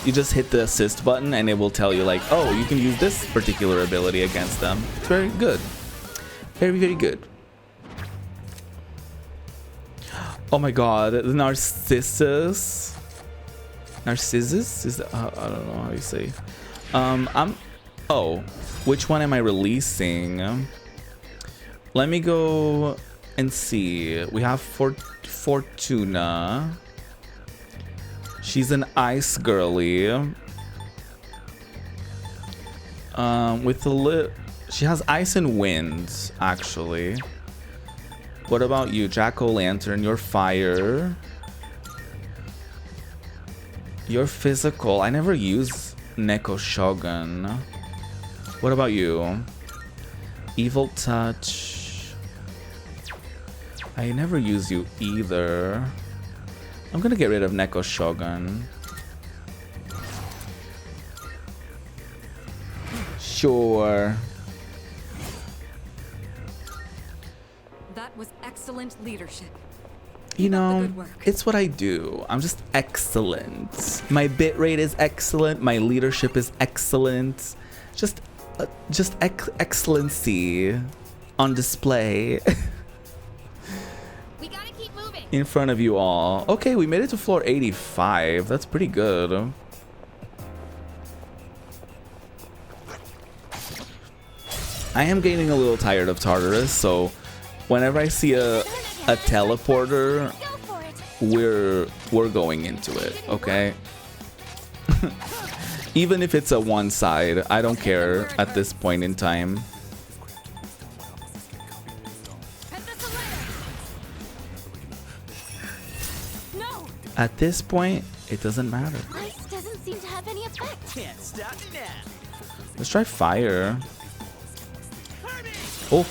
you just hit the assist button and it will tell you like, oh, you can use this particular ability against them. It's very good. Very, very good. Oh my god, the Narcissus. Narcissus? Is that, I don't know how you say. Oh, which one am I releasing? Let me go and see. We have Fortuna. She's an ice girly. With a she has ice and wind, actually. What about you, Jack-o'-lantern? You're fire. You're physical. I never use Neko Shogun. What about you? Evil touch. I never use you either. I'm gonna get rid of Neko Shogun. Sure. That was excellent leadership. You Keep up the know, good work. it's what I do. I'm just excellent. My bit rate is excellent. My leadership is excellent. Just excellency on display We gotta keep moving. in front of you all. Okay, we made it to floor 85. That's pretty good. I am getting a little tired of Tartarus, so whenever I see a teleporter, Go for it. we're going into it, okay? Even if it's a one side, I don't care at this point in time. No. At this point, it doesn't matter. Ice doesn't seem to have any effect. Can't stop me now. Let's try fire. Oh.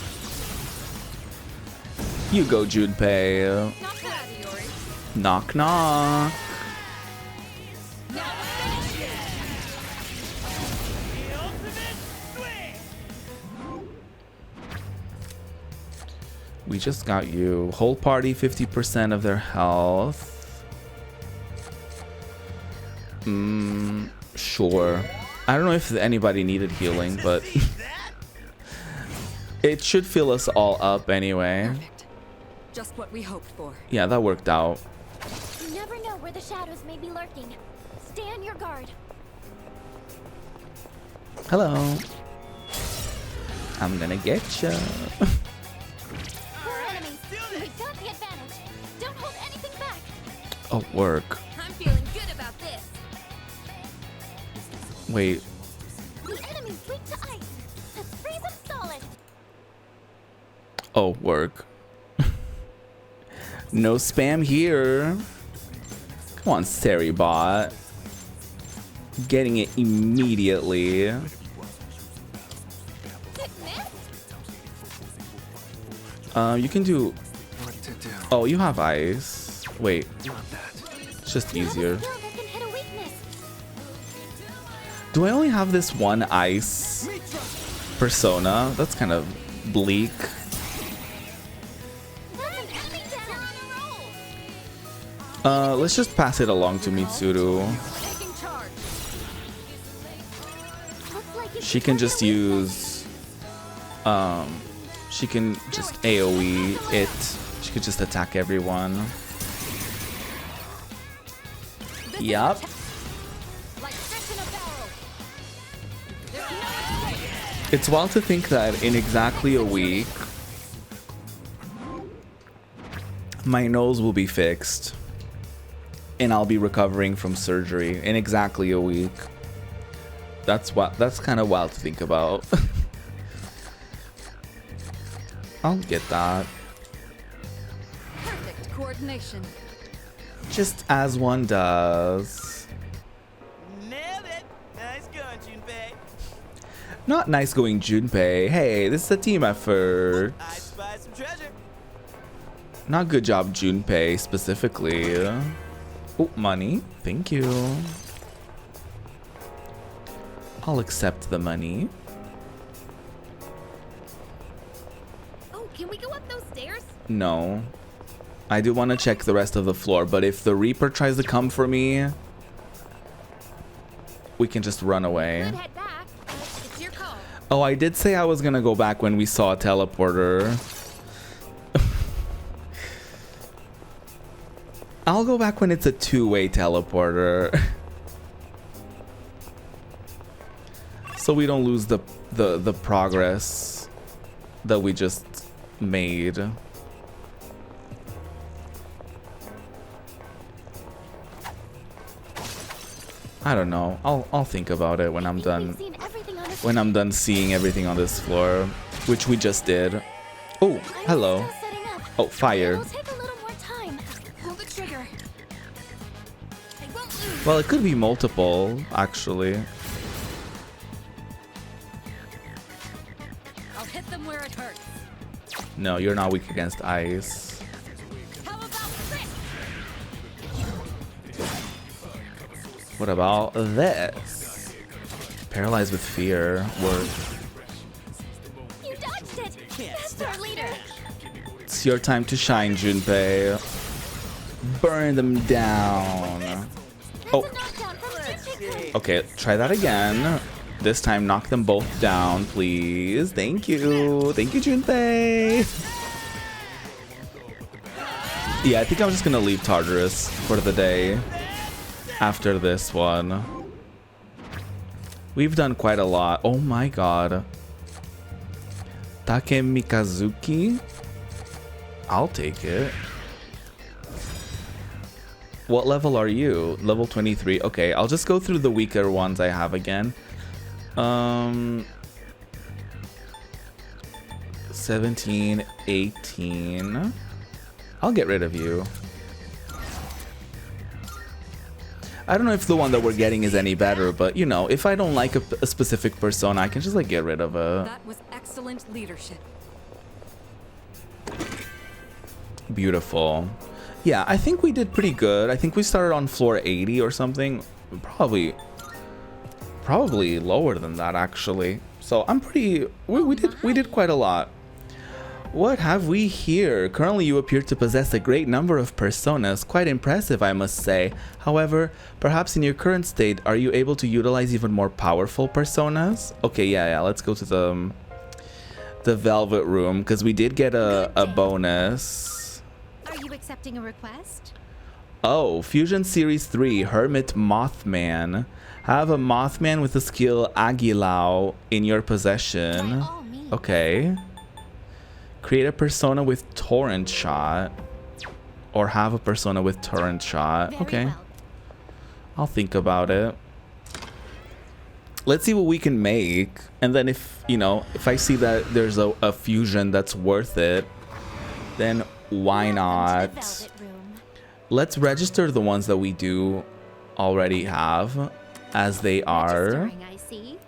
You go, Junpei. Not bad, Iori. Knock knock. The ultimate swing. We just got you. Whole party 50% of their health. Sure. I don't know if anybody needed healing, but it should fill us all up anyway. Perfect. Just what we hoped for. Yeah, that worked out. You never know where the shadows may be lurking. Stay on your guard. Hello. I'm gonna get ya. We're enemies. We've got the advantage. Don't hold anything back. Oh, work. I'm feeling good about this. Wait. The enemy's weak to ice. Let's freeze him solid. Oh, work. No spam here. Come on, Seribot. Getting it immediately. You can do... Oh, you have ice. Wait. It's just easier. Do I only have this one ice persona? That's kind of bleak. Let's just pass it along to Mitsuru. She can just use... she can just AoE it. She could just attack everyone. Yup. It's wild to think that in exactly a week, my nose will be fixed. And I'll be recovering from surgery in exactly a week. That's kind of wild to think about. I'll get that. Perfect coordination. Just as one does. Nailed it. Nice going, Junpei. Not nice going, Junpei. Hey, this is a team effort. I spy some treasure. Not good job, Junpei, specifically. Oh, money. Thank you. I'll accept the money. Oh, can we go up those stairs? No. I do want to check the rest of the floor, but if the Reaper tries to come for me, we can just run away. Could head back, but it's your call. Oh, I did say I was gonna go back when we saw a teleporter. I'll go back when it's a two-way teleporter. So we don't lose the progress that we just made. I don't know. I'll think about it when I'm done. When I'm done seeing everything on this floor, which we just did. Oh, hello. Oh, fire. Well, it could be multiple, actually. I'll hit them where it hurts. No, you're not weak against ice. How about this? What about this? Paralyzed with fear. Work. You dodged it. That's our leader. It's your time to shine, Junpei. Burn them down. Oh. Okay, try that again. This time, knock them both down, please. Thank you. Thank you, Junpei. Yeah, I think I'm just gonna leave Tartarus for the day after this one. We've done quite a lot. Oh my god. Take Mikazuki? I'll take it. What level are you? Level 23. Okay, I'll just go through the weaker ones I have again. 17, 18. I'll get rid of you. I don't know if the one that we're getting is any better, but you know, if I don't like a specific persona, I can just like get rid of it. That was excellent leadership. Beautiful. Yeah, I think we did pretty good. I think we started on floor 80 or something. Probably lower than that, actually. So I'm pretty... We did quite a lot. What have we here? Currently, you appear to possess a great number of personas. Quite impressive, I must say. However, perhaps in your current state, are you able to utilize even more powerful personas? Okay, yeah, let's go to the Velvet Room, because we did get a bonus. Are you accepting a request? Oh, Fusion Series 3, Hermit Mothman. Have a Mothman with the skill Aguilau in your possession. By all means. Okay. Create a persona with Torrent Shot. Or have a persona with Torrent Shot. Very Okay. well. I'll think about it. Let's see what we can make. And then if, you know, if I see that there's a fusion that's worth it, then why not? Welcome to the Velvet Room. Let's register the ones that we do already have as they are. Registering, I see.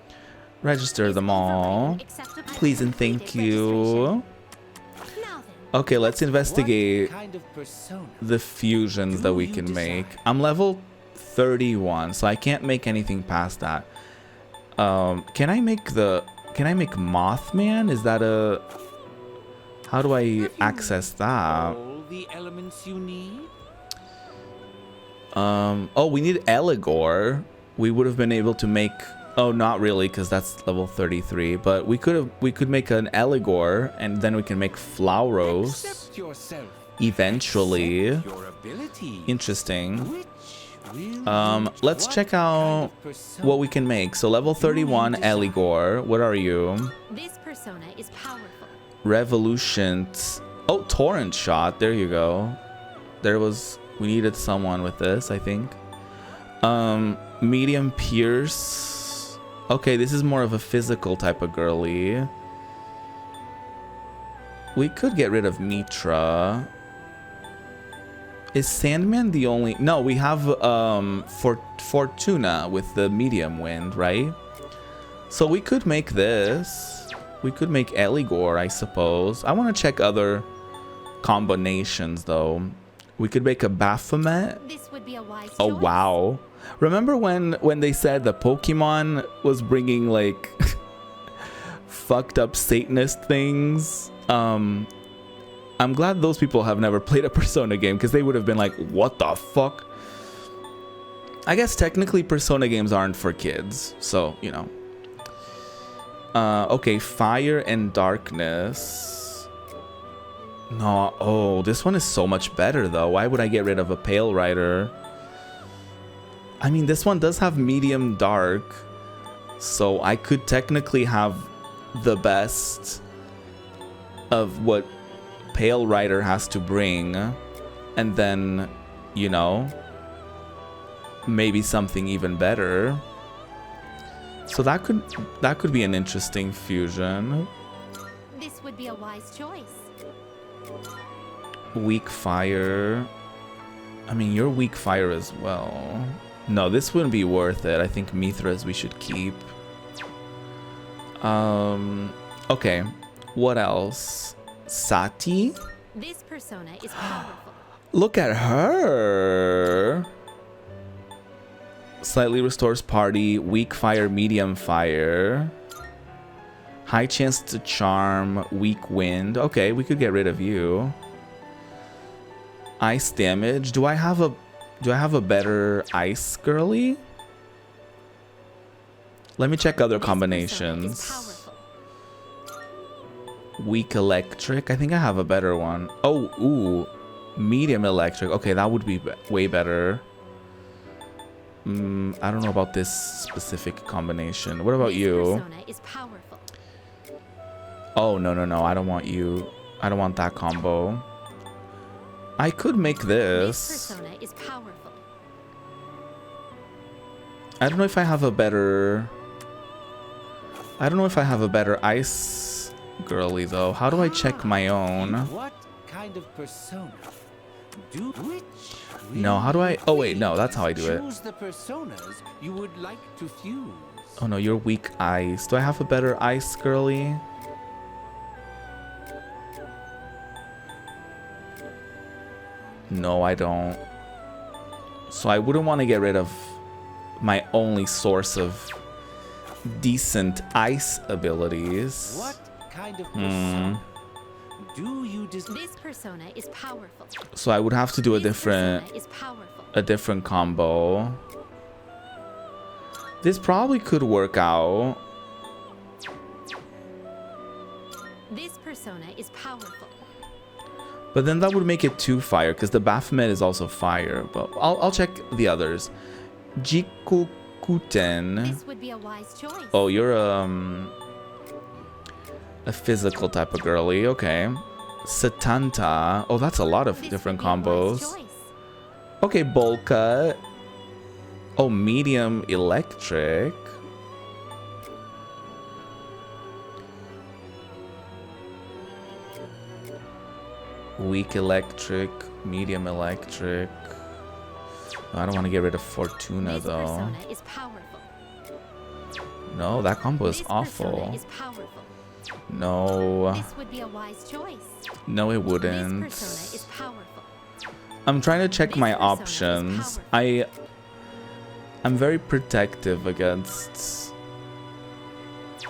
Register them all. Acceptable. Please and thank you. Now then, Okay, let's investigate What kind of persona? the fusions that we can make. I'm level 31, so I can't make anything past that. Can I make Mothman? Is that a... How do I access that? All the elements you need? Oh, we need Eligor. We would have been able to make... Oh, not really, because that's level 33. But we could make an Eligor, and then we can make Flauros Accept yourself. eventually. Accept your ability. Interesting. Which will Let's what check kind out of persona? what we can make. So level 31, Eligor. What are you? this persona is powerful. Revolution. Oh, Torrent Shot. There you go. We needed someone with this, I think. Medium Pierce. Okay, this is more of a physical type of girly. We could get rid of Mitra. Is Sandman the only... No, we have Fortuna with the medium wind, right? So we could make this. We could make Eligor, I suppose. I want to check other combinations, though. We could make a Baphomet. This would be a wise Oh, choice. wow. Remember when they said the Pokemon was bringing, like, fucked up Satanist things? I'm glad those people have never played a Persona game, because they would have been like, what the fuck? I guess technically Persona games aren't for kids, so, you know. Okay, Fire and Darkness. No, oh, this one is so much better, though. Why would I get rid of a Pale Rider? I mean, this one does have Medium Dark, so I could technically have the best of what Pale Rider has to bring, and then, you know, maybe something even better. So that could be an interesting fusion. This would be a wise choice. Weak Fire. I mean, you're Weak Fire as well. No, this wouldn't be worth it. I think Mithras we should keep. Okay. What else? Sati? This persona is powerful. Look at her. Slightly restores party. Weak Fire, Medium Fire. High chance to charm. Weak Wind. Okay, we could get rid of you. Ice damage. Do I have a better ice girly? Let me check other This persona is combinations. powerful. Weak electric. I think I have a better one. Oh, ooh. Medium electric. Okay, that would be way better. I don't know about this specific combination. What about This you? persona is powerful. Oh, no. I don't want you. I don't want that combo. I could make This this. persona is powerful. I don't know if I have a better... I don't know if I have a better ice girly, though. How do I check my own? What kind of persona? Do which? No, how do I... Oh, wait, no, that's how I do it. Choose the personas you would like to fuse. Oh, no, you're weak ice. Do I have a better ice girly? No, I don't. So I wouldn't want to get rid of my only source of decent ice abilities. What kind of persona? Do you just... This persona is powerful. So I would have to do a This different persona is powerful. combo. This probably could work out. This persona is powerful. But then that would make it 2 fire, because the Baphomet is also fire. But I'll check the others. Jikukuten. This would be a wise choice. Oh, you're a physical type of girly. Okay. Satanta. Oh, that's a lot of This different would be a wise combos. choice. Okay, bowl cut. Oh, medium electric. Weak electric, medium electric. I don't want to get rid of Fortuna This though. persona is powerful. No, that combo is This awful. persona is powerful. No, This would be a wise choice. no, it This wouldn't. persona is powerful. I'm trying to check This my persona is options. powerful. I'm very protective against.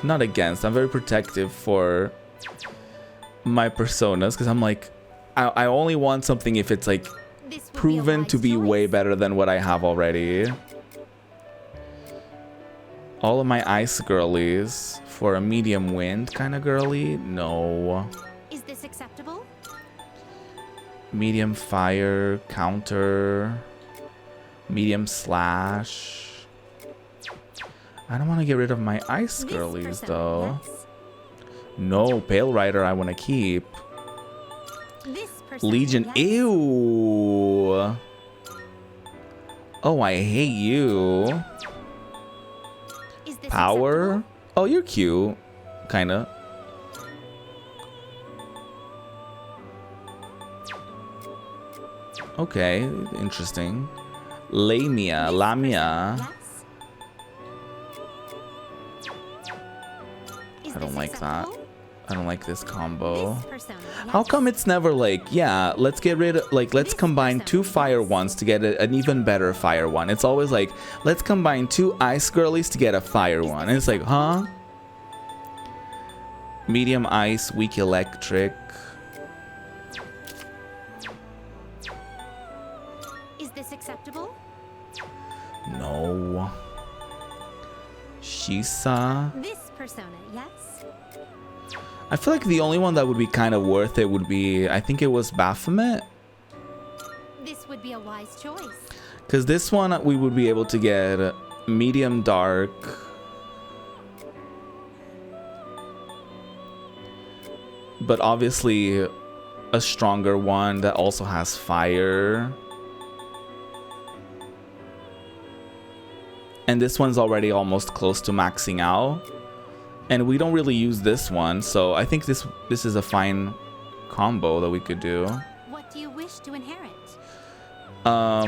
Not against. I'm very protective for my personas because I'm like, I only want something if it's like This would be a proven to wise be way choice. better than what I have already. All of my ice girlies for a medium wind kind of girly. No. Is this acceptable? Medium fire, counter, medium slash. I don't want to get rid of my ice This girlies persona, though. yes. No, Pale Rider I want to keep. This persona, Legion, yes. ew. Oh, I hate you. Is this Power? acceptable? Oh, you're cute. Kinda. Okay, interesting. Lamia, This Lamia. persona, yes. Is I don't this like that. acceptable? I don't like this combo. This persona, How yes. come it's never like, yeah, let's get rid of, like, let's This combine persona, 2 fire yes. ones to get an even better fire one. It's always like, let's combine 2 ice girlies to get a fire one. And it's like, huh? Medium ice, weak electric. Is this acceptable? No. Shisa. This persona, yes. I feel like the only one that would be kind of worth it would be, I think it was Baphomet. This would be a wise choice. Because this one we would be able to get medium dark. But obviously a stronger one that also has fire. And this one's already almost close to maxing out. And we don't really use this one, so I think this is a fine combo that we could do. What do you wish to inherit?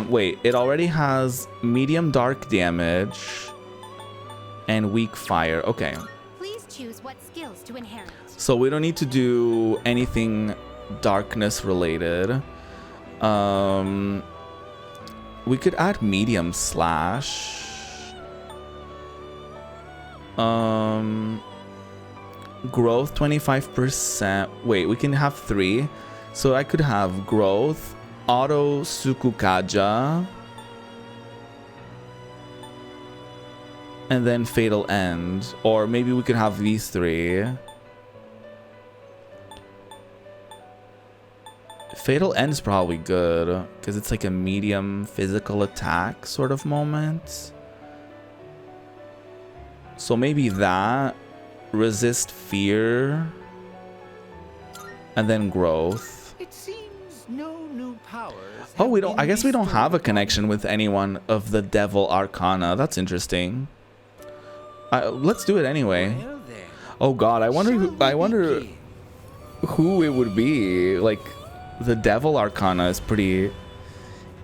Wait, it already has medium dark damage and weak fire. Okay, Please choose what skills to inherit. so we don't need to do anything darkness related. We could add medium slash. Growth 25%. Wait, we can have 3. So I could have growth, auto sukukaja, and then fatal end. Or maybe we could have these 3. Fatal end is probably good because it's like a medium physical attack sort of moment. So maybe that, resist fear, and then growth. It seems no new powers. Oh, have we don't. I been guess we don't have a bestowed connection with anyone of the Devil Arcana. That's interesting. Let's do it anyway. upon- Well then, Oh God, I wonder. shall we I wonder begin? who it would be. Like, the Devil Arcana is pretty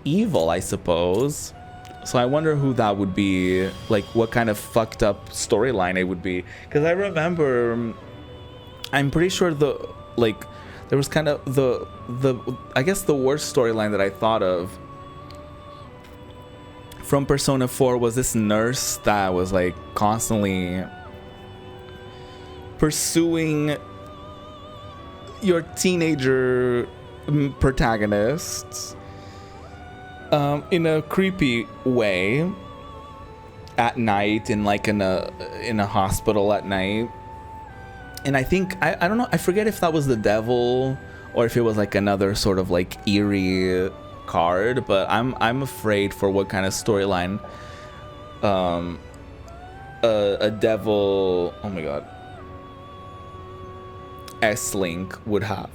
evil, I suppose. So I wonder who that would be, like what kind of fucked up storyline it would be. Because I remember, I'm pretty sure there was kind of the I guess the worst storyline that I thought of from Persona 4 was this nurse that was like constantly pursuing your teenager protagonists in a creepy way at night, in like in a hospital at night. And I think I don't know, I forget if that was the devil or if it was like another sort of like eerie card, but I'm afraid for what kind of storyline a devil, oh my god, S-Link would have.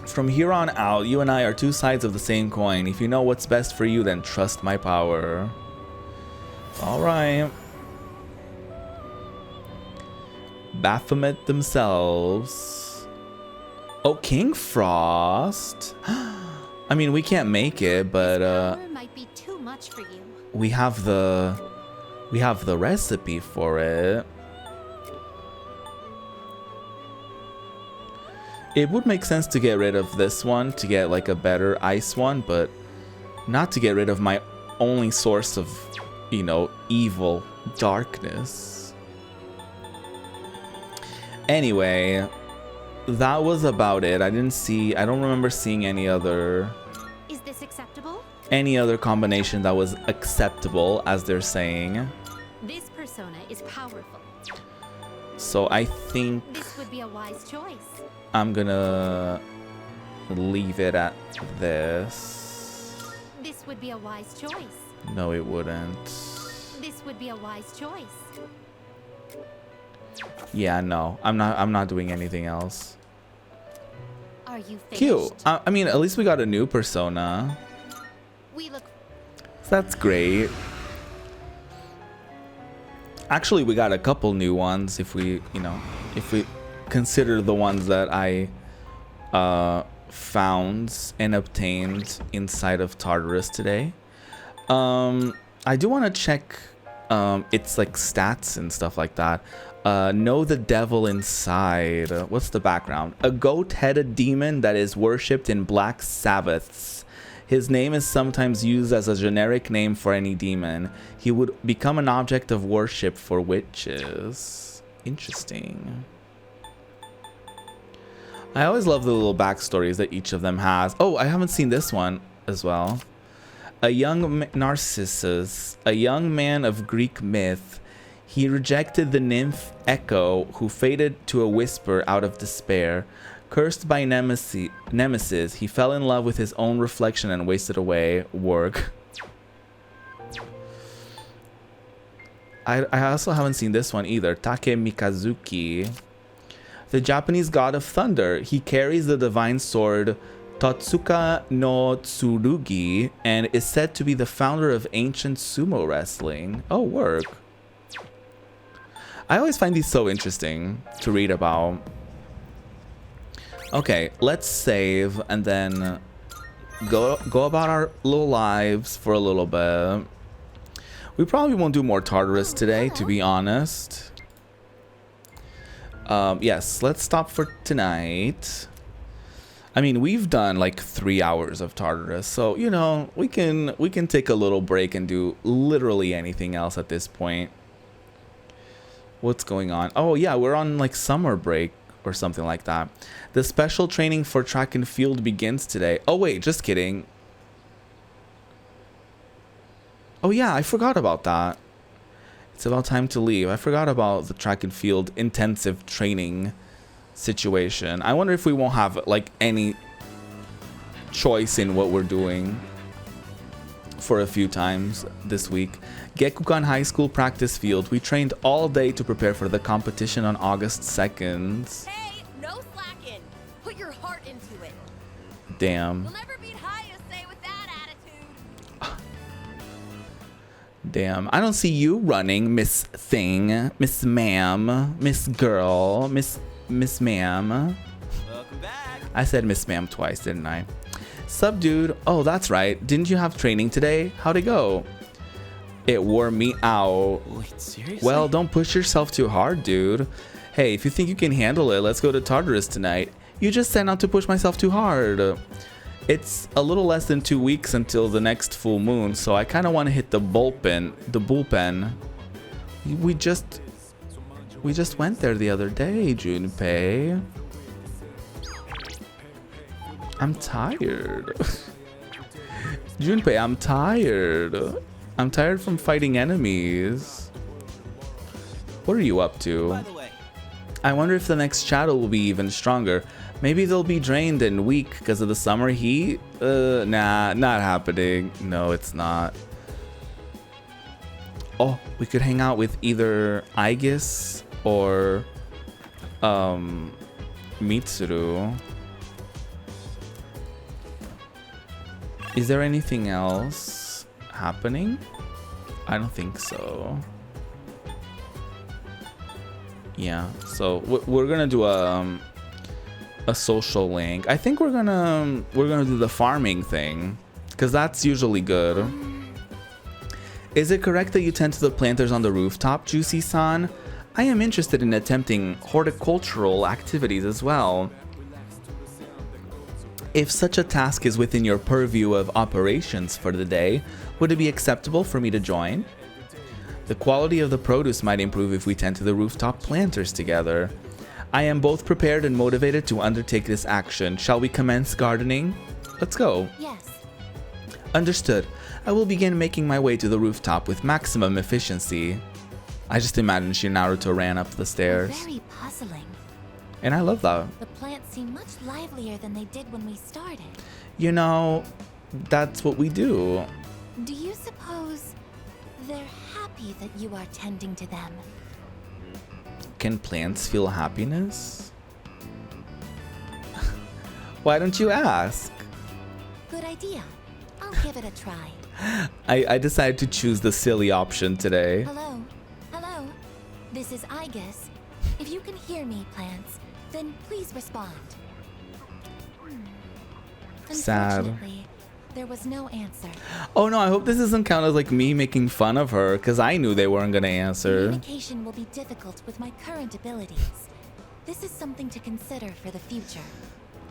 From here on out, you and I are two sides of the same coin. If you know what's best for you, then trust my power. All right. Baphomet themselves. Oh, King Frost. I mean, we can't make it, but might be too much for you. we have the recipe for it. It would make sense to get rid of this one to get like a better ice one, but not to get rid of my only source of, you know, evil, darkness. Anyway, that was about it. I don't remember seeing any other Is this acceptable? combination that was acceptable, as they're saying. This persona is powerful. So I think This would be a wise choice. I'm gonna leave it at this. This would be a wise choice. No, it wouldn't. This would be a wise choice. Yeah, no, I'm not doing anything else. Are you finished? Cute. I mean, at least we got a new persona. We look. That's great. Actually, we got a couple new ones if we consider the ones that I found and obtained inside of Tartarus today. I do want to check its like stats and stuff like that. Know the devil inside. What's the background? A goat-headed demon that is worshipped in black Sabbaths. His name is sometimes used as a generic name for any demon. He would become an object of worship for witches. Interesting. I always love the little backstories that each of them has. Oh, I haven't seen this one as well. A young Narcissus, a young man of Greek myth. He rejected the nymph Echo, who faded to a whisper out of despair. Cursed by Nemesis, he fell in love with his own reflection and wasted away. Work. I also haven't seen this one either. Take Mikazuki. The Japanese god of thunder. He carries the divine sword Totsuka no Tsurugi and is said to be the founder of ancient sumo wrestling. Oh, work. I always find these so interesting to read about. Okay, let's save and then go about our little lives for a little bit. We probably won't do more Tartarus today, to be honest. Yes, let's stop for tonight. I mean, we've done like 3 hours of Tartarus, so you know we can take a little break and do literally anything else at this point. What's going on? Oh yeah, we're on like summer break or something like that. The special training for track and field begins today. Oh wait, just kidding. Oh yeah, I forgot about that. It's about time to leave. I forgot about the track and field intensive training situation. I wonder if we won't have like any choice in what we're doing for a few times this week. Gekukan High School practice field. We trained all day to prepare for the competition on August 2nd. Hey, no slacking. Put your heart into it. Damn. You'll never beat Hayase with that attitude. Damn. I don't see you running, Miss Thing, Miss Ma'am, Miss Girl, Miss Ma'am. Welcome back. I said Miss Ma'am twice, didn't I? Sup, dude? Oh, that's right. Didn't you have training today? How'd it go? It wore me out. Wait, seriously? Well, don't push yourself too hard, dude. Hey, if you think you can handle it, let's go to Tartarus tonight. You just said not to push myself too hard. It's a little less than 2 weeks until the next full moon, so I kind of want to hit the bullpen. We just went there the other day, Junpei. I'm tired. Junpei, I'm tired. I'm tired from fighting enemies. What are you up to? By the way, I wonder if the next shadow will be even stronger. Maybe they'll be drained and weak because of the summer heat? Nah, not happening. No, it's not. Oh, we could hang out with either Aegis or Mitsuru. Is there anything else happening? I don't think so. Yeah, so we're gonna do a social link. I think we're gonna do the farming thing because that's usually good. Is it correct that you tend to the planters on the rooftop, Juicy-san? I am interested in attempting horticultural activities as well. If such a task is within your purview of operations for the day, would it be acceptable for me to join? The quality of the produce might improve if we tend to the rooftop planters together. I am both prepared and motivated to undertake this action. Shall we commence gardening? Let's go. Yes. Understood. I will begin making my way to the rooftop with maximum efficiency. I just imagine Naruto ran up the stairs. Very puzzling. And I love that. The plants seem much livelier than they did when we started. You know, that's what we do. Do you suppose they're happy that you are tending to them? Can plants feel happiness? Why don't you ask? Good idea. I'll give it a try. I decided to choose the silly option today. Hello? Hello? This is Aegis. If you can hear me, plants, then please respond. Sad. Unfortunately, there was no answer. Oh no, I hope this doesn't count as like me making fun of her because I knew they weren't gonna answer. Communication will be difficult with my current abilities. This is something to consider for the future.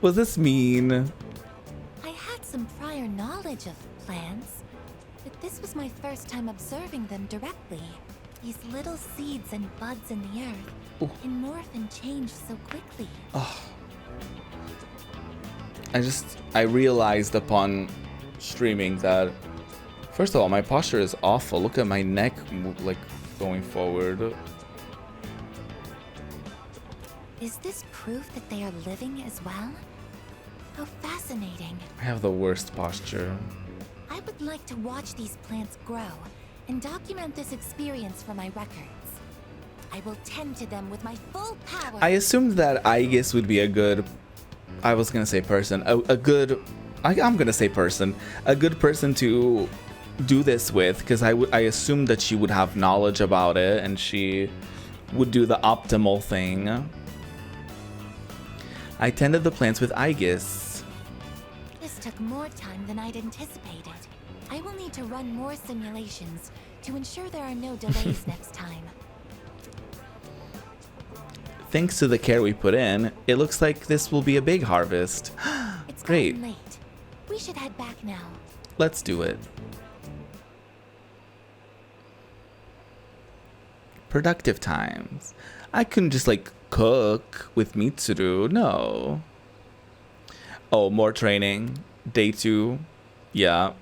Was this mean? I had some prior knowledge of plants, but this was my first time observing them directly. These little seeds and buds in the earth can morph and change so quickly. Oh. I realized upon streaming that, first of all, my posture is awful. Look at my neck, like, going forward. Is this proof that they are living as well? How fascinating. I have the worst posture. I would like to watch these plants grow and document this experience for my records. I will tend to them with my full power. I assumed that Aegis would be a good, I was gonna say person, a good, I'm gonna say person, a good person to do this with, because I assumed that she would have knowledge about it and she would do the optimal thing. I tended the plants with Aegis. This took more time than I'd anticipated. I will need to run more simulations to ensure there are no delays next time. Thanks to the care we put in, it looks like this will be a big harvest. It's Great. gotten late. We should head back now. Let's do it. Productive times. I couldn't just like cook with Mitsuru. No. Oh, more training. Day 2. Yeah.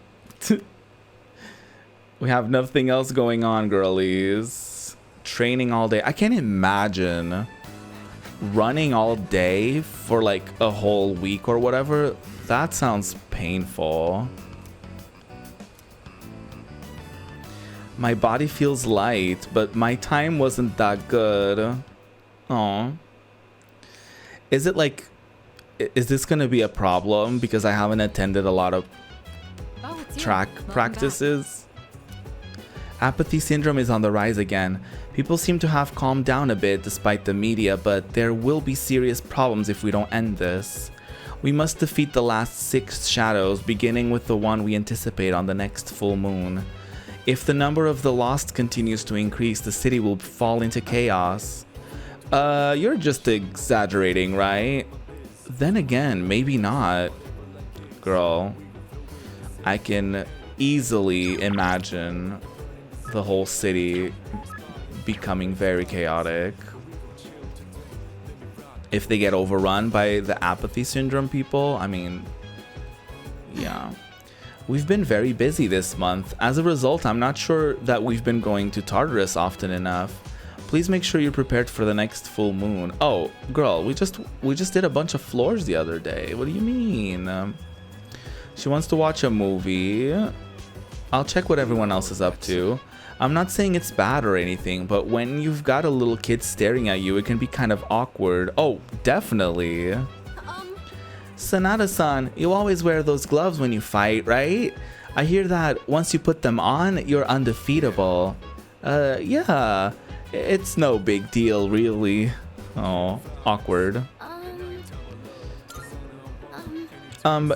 We have nothing else going on, girlies. Training all day. I can't imagine running all day for like a whole week or whatever. That sounds painful. My body feels light, but my time wasn't that good. Oh. Is it like, is this gonna be a problem because I haven't attended a lot of track practices? Apathy syndrome is on the rise again. People seem to have calmed down a bit despite the media, but there will be serious problems if we don't end this. We must defeat the last 6 shadows, beginning with the one we anticipate on the next full moon. If the number of the lost continues to increase, the city will fall into chaos. You're just exaggerating, right? Then again, maybe not. Girl, I can easily imagine the whole city becoming very chaotic. if they get overrun by the apathy syndrome people. I mean, yeah. We've been very busy this month. As a result, I'm not sure that we've been going to Tartarus often enough. Please make sure you're prepared for the next full moon. Oh, girl, we just did a bunch of floors the other day. What do you mean? She wants to watch a movie. I'll check what everyone else is up to. I'm not saying it's bad or anything, but when you've got a little kid staring at you, it can be kind of awkward. Oh, definitely. Sanada-san, you always wear those gloves when you fight, right? I hear that once you put them on, you're undefeatable. Yeah. It's no big deal, really. Oh, awkward.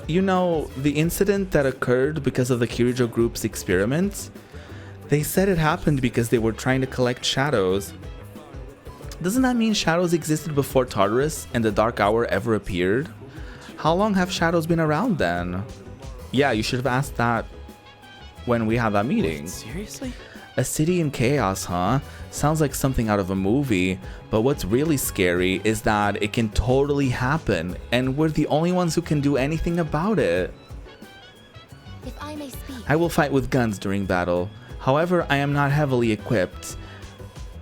You know, the incident that occurred because of the Kirijo group's experiments? They said it happened because they were trying to collect shadows. Doesn't that mean shadows existed before Tartarus and the Dark Hour ever appeared? How long have shadows been around then? Yeah, you should have asked that when we had that meeting. Seriously? A city in chaos, huh? Sounds like something out of a movie, but what's really scary is that it can totally happen, and we're the only ones who can do anything about it. If I may speak. I will fight with guns during battle. However, I am not heavily equipped,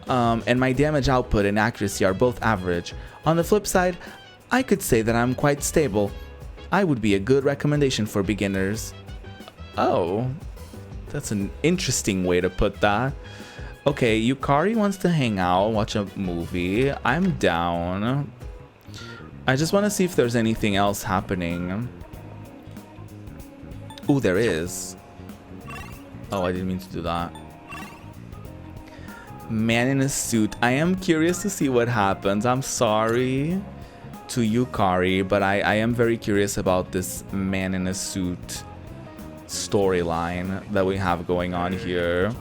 and my damage output and accuracy are both average. On the flip side, I could say that I'm quite stable. I would be a good recommendation for beginners. Oh, that's an interesting way to put that. Okay, Yukari wants to hang out, watch a movie. I'm down. I just want to see if there's anything else happening. Ooh, there is. Oh, I didn't mean to do that. Man in a suit. I am curious to see what happens. I'm sorry to Yukari, but I am very curious about this man in a suit storyline that we have going on here.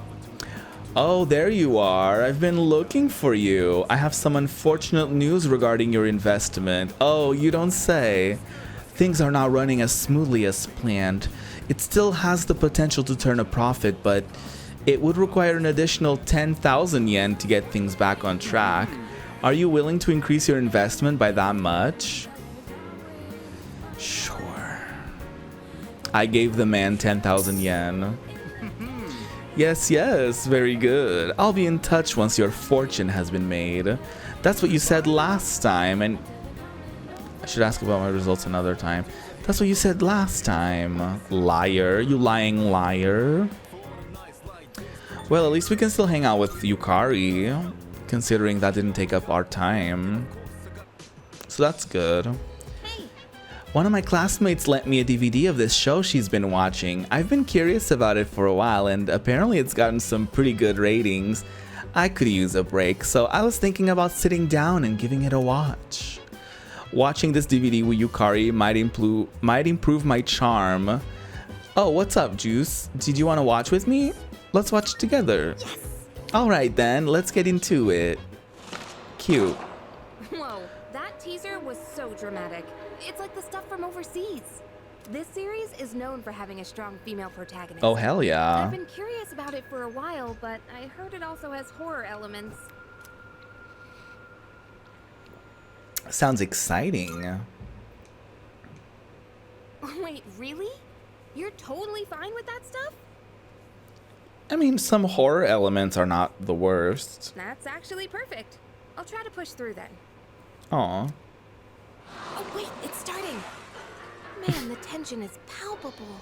Oh, there you are. I've been looking for you. I have some unfortunate news regarding your investment. Oh, you don't say. Things are not running as smoothly as planned. It still has the potential to turn a profit, but it would require an additional 10,000 yen to get things back on track. Are you willing to increase your investment by that much? Sure. I gave the man 10,000 yen. Yes, yes, very good. I'll be in touch once your fortune has been made. That's what you said last time, and I should ask about my results another time. That's what you said last time. Liar, you lying liar. Well, at least we can still hang out with Yukari, considering that didn't take up our time. So that's good. One of my classmates lent me a DVD of this show she's been watching. I've been curious about it for a while, and apparently it's gotten some pretty good ratings. I could use a break, so I was thinking about sitting down and giving it a watch. Watching this DVD with Yukari might improve my charm. Oh, what's up, Juice? Did you want to watch with me? Let's watch together. Yes. Alright then, let's get into it. Cute. Whoa, that teaser was so dramatic. It's like the stuff from overseas. This series is known for having a strong female protagonist. Oh, hell yeah. I've been curious about it for a while, but I heard it also has horror elements. Sounds exciting. Wait, really? You're totally fine with that stuff? I mean, some horror elements are not the worst. That's actually perfect. I'll try to push through then. Aw. Oh wait, it's starting. Man, the tension is palpable.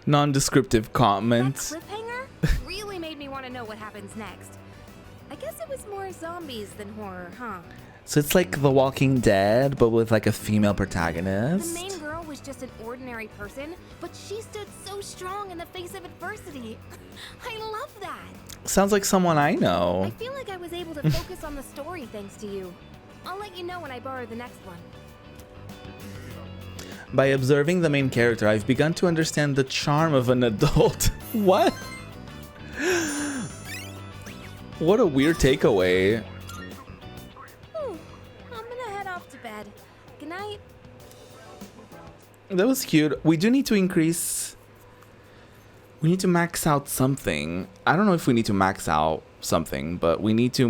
Non-descriptive That comments. cliffhanger really made me want to know what happens next. I guess it was more zombies than horror, huh? So it's like The Walking Dead, but with like a female The protagonist. main girl was just an ordinary person, but she stood so strong in the face of adversity. I love that. Sounds like someone I I know. feel like I was able to focus on the story thanks to you. I'll let you know when I borrow the next one. By observing the main character, I've begun to understand the charm of an adult. What? What a weird takeaway. Whew, I'm gonna head off to bed. Good night. That was cute. We do need to increase. We need to max out something. I don't know if we need to max out something, but we need to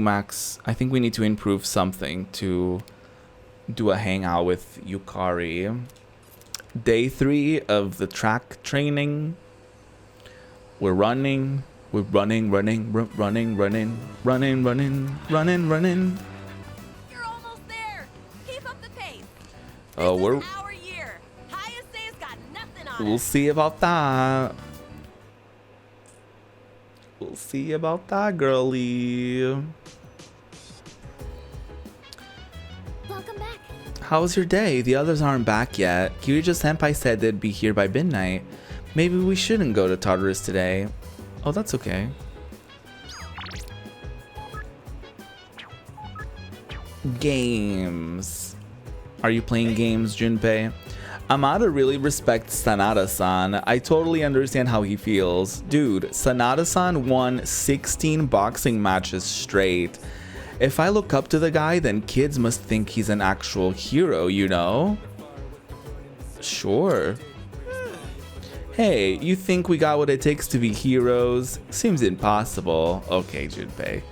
I think we need to improve something to do a hangout with Yukari. Day 3 of the track training. We're running. We're running. You're almost there. Keep up the pace. Oh, This is our year. Hayase's got nothing on we'll us. see about that. We'll see about that, girlie. Welcome back. How was your day? The others aren't back yet. Kiryu-senpai said they'd be here by midnight. Maybe we shouldn't go to Tartarus today. Oh, that's okay. Games. Are you playing games, Junpei? Amada really respects Sanada-san. I totally understand how he feels. Dude, Sanada-san won 16 boxing matches straight. If I look up to the guy, then kids must think he's an actual hero, you know? Sure. Hey, you think we got what it takes to be heroes? Seems impossible. Okay, Junpei.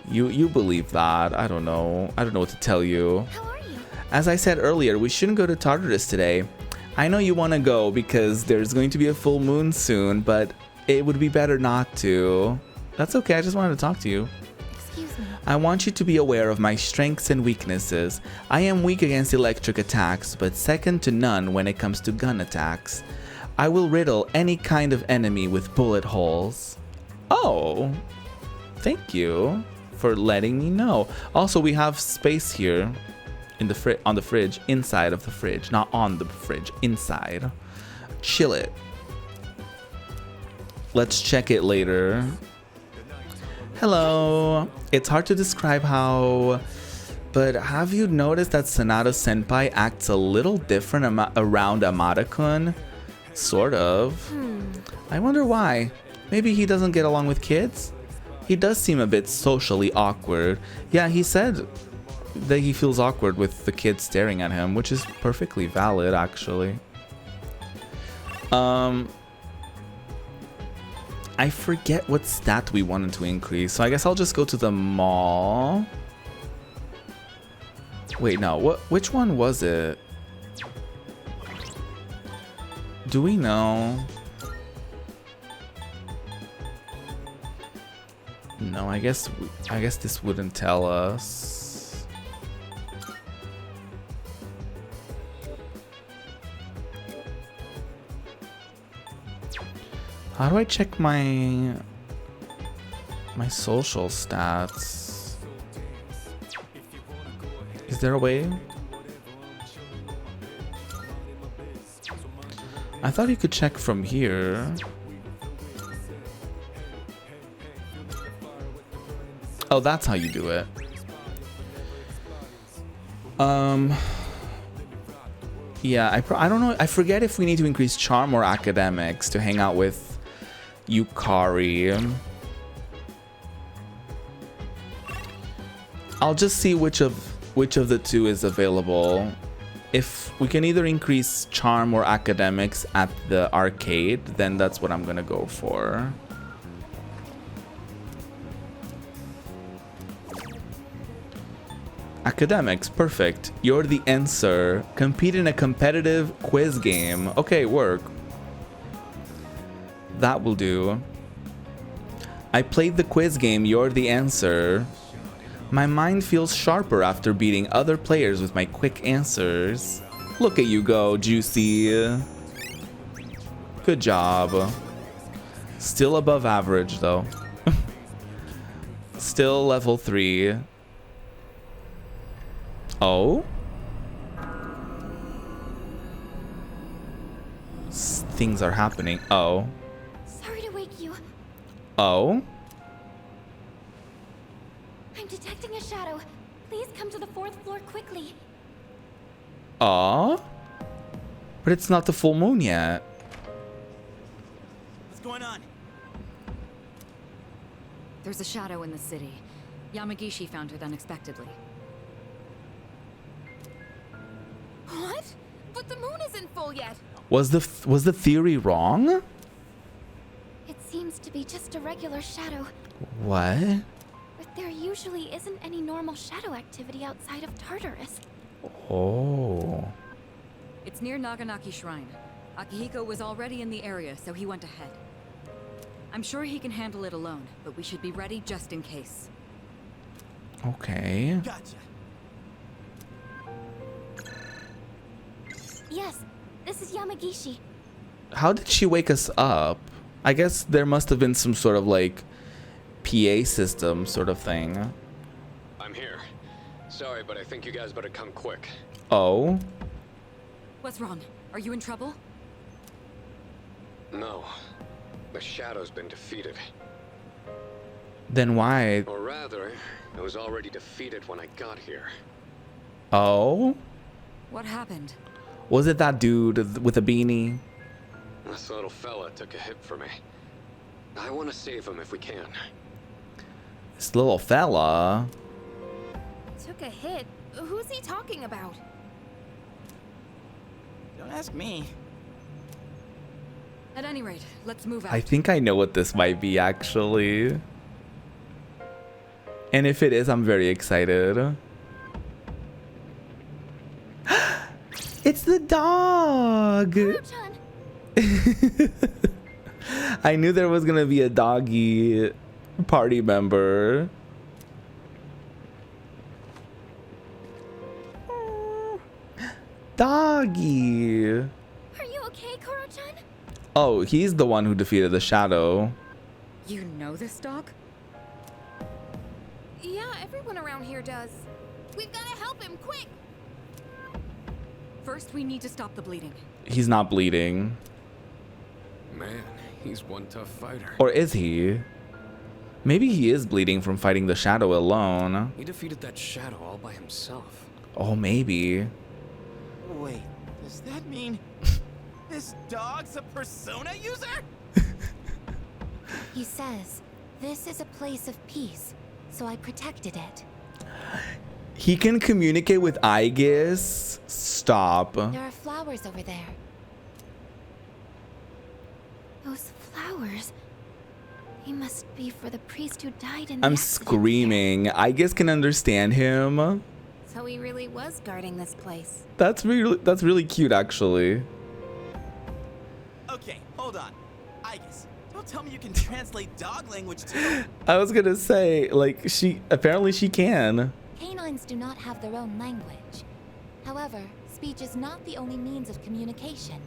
You believe that. I don't know. I don't know what to tell you. How are you? As I said earlier, we shouldn't go to Tartarus today. I know you want to go because there's going to be a full moon soon, but it would be better not to. That's okay. I just wanted to talk to you. Excuse me. I want you to be aware of my strengths and weaknesses. I am weak against electric attacks, but second to none when it comes to gun attacks. I will riddle any kind of enemy with bullet holes. Oh, thank you for letting me know. Also, we have space here in the on the fridge, inside of the fridge, not on the fridge, inside. Chill it. Let's check it later. Hello. It's hard to describe how, but have you noticed that Sanada-senpai acts a little different around Amada-kun? Sort of. I wonder why. Maybe he doesn't get along with kids? He does seem a bit socially awkward. Yeah, he said that he feels awkward with the kids staring at him, which is perfectly valid, actually. I forget what stat we wanted to increase, so I guess I'll just go to the mall. Wait, no, which one was it? Do we know? No, I guess this wouldn't tell us. How do I check my social stats? Is there a way? I thought you could check from here. Oh, that's how you do it. Yeah, I don't know. I forget if we need to increase charm or academics to hang out with Yukari. I'll just see which of the two is available. If we can either increase charm or academics at the arcade, then that's what I'm gonna go for. Academics, perfect. You're the answer. Compete in a competitive quiz game. Okay, work. That will do. I played the quiz game, you're the answer. My mind feels sharper after beating other players with my quick answers. Look at you go, Juicy. Good job. Still above average, though. Still level 3. Oh? Things are happening. Oh. Sorry to wake you. Oh? I'm detecting a shadow. Please come to the 4th floor quickly. Aw? But it's not the full moon yet. What's going on? There's a shadow in the city. Yamagishi found it unexpectedly. What? But the moon isn't full yet. Was the theory wrong? It seems to be just a regular shadow. What? But there usually isn't any normal shadow activity outside of Tartarus. Oh. It's near Naganaki Shrine. Akihiko was already in the area, so he went ahead. I'm sure he can handle it alone, but we should be ready just in case. Okay. Gotcha. Yes, this is Yamagishi. How did she wake us up? I guess there must have been some sort of like PA system sort of thing. I'm here. Sorry, but I think you guys better come quick. Oh. What's wrong? Are you in trouble? No. The Shadow's been defeated. Then why? Or rather, it was already defeated when I got here. Oh? What happened? Was it that dude with a beanie? This little fella took a hit for me. I want to save him if we can. This little fella? Took a hit? Who's he talking about? Don't ask me. At any rate, let's move out. I think I know what this might be, actually. And if it is, I'm very excited. It's the dog! Kuro-chan! I knew there was gonna be a doggy party member. Doggy! Are you okay, Kuro-chan? Oh, he's the one who defeated the Shadow. You know this dog? Yeah, everyone around here does. We've got to help him, quick! First, we need to stop the bleeding. He's not bleeding. Man, he's one tough fighter. Or is he? Maybe he is bleeding from fighting the Shadow alone. He defeated that Shadow all by himself. Oh, maybe. Wait, does that mean this dog's a Persona user? He says, this is a place of peace, so I protected it. He can communicate with Aegis. Stop. There are flowers over there. Those flowers. They must be for the priest who died in the I'm accident. screaming. Aegis can understand him. So he really was guarding this place. That's really cute, actually. Okay, hold on. Igus, don't tell me you can translate dog language too. I was gonna say, like, apparently she can. Canines do not have their own language. However, speech is not the only means of communication.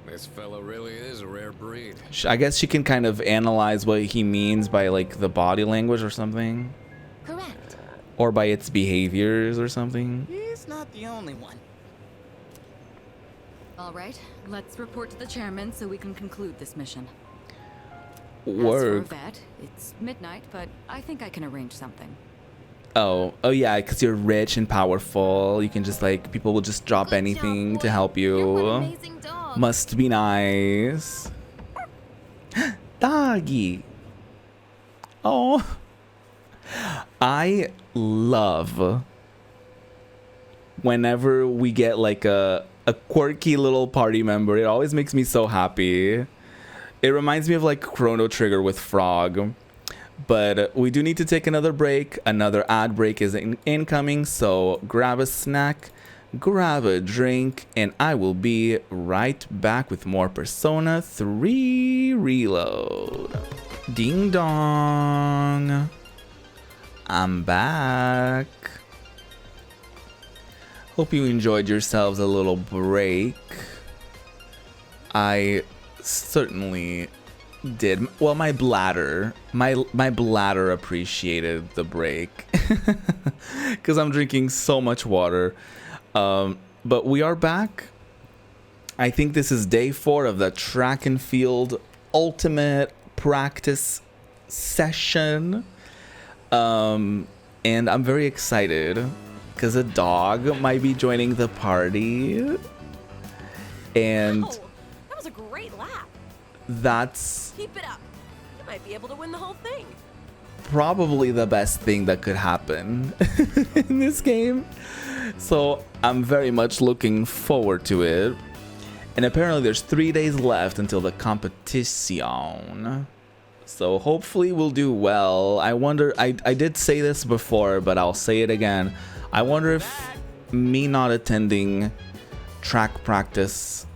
This fella really is a rare breed. I guess she can kind of analyze what he means by like the body language or something. Correct. Or by its behaviors or something. He's not the only one. All right, let's report to the chairman so we can conclude this mission. Work. As for a vet, it's midnight, but I think I can arrange something. Oh yeah, because you're rich and powerful. You can just like, people will just drop Good anything job, to boy. help You're you. one amazing dog. Must be nice. Doggy. Oh. I love whenever we get like a quirky little party member. It always makes me so happy. It reminds me of like Chrono Trigger with Frog. But we do need to take another break. Another ad break is incoming. So grab a snack, grab a drink, and I will be right back with more Persona 3 Reload. Ding dong. I'm back. Hope you enjoyed yourselves a little break. I certainly did. Well, my bladder appreciated the break because I'm drinking so much water. But we are back. I think this is day 4 of the track and field ultimate practice session. And I'm very excited because a dog might be joining the party. And Wow, that was a great lap. that's Keep it up. You might be able to win the whole thing. probably the best thing that could happen in this game. So I'm very much looking forward to it. And apparently there's 3 days left until the competition. So hopefully we'll do well. I wonder, I did say this before, but I'll say it again. I wonder if me not attending track practice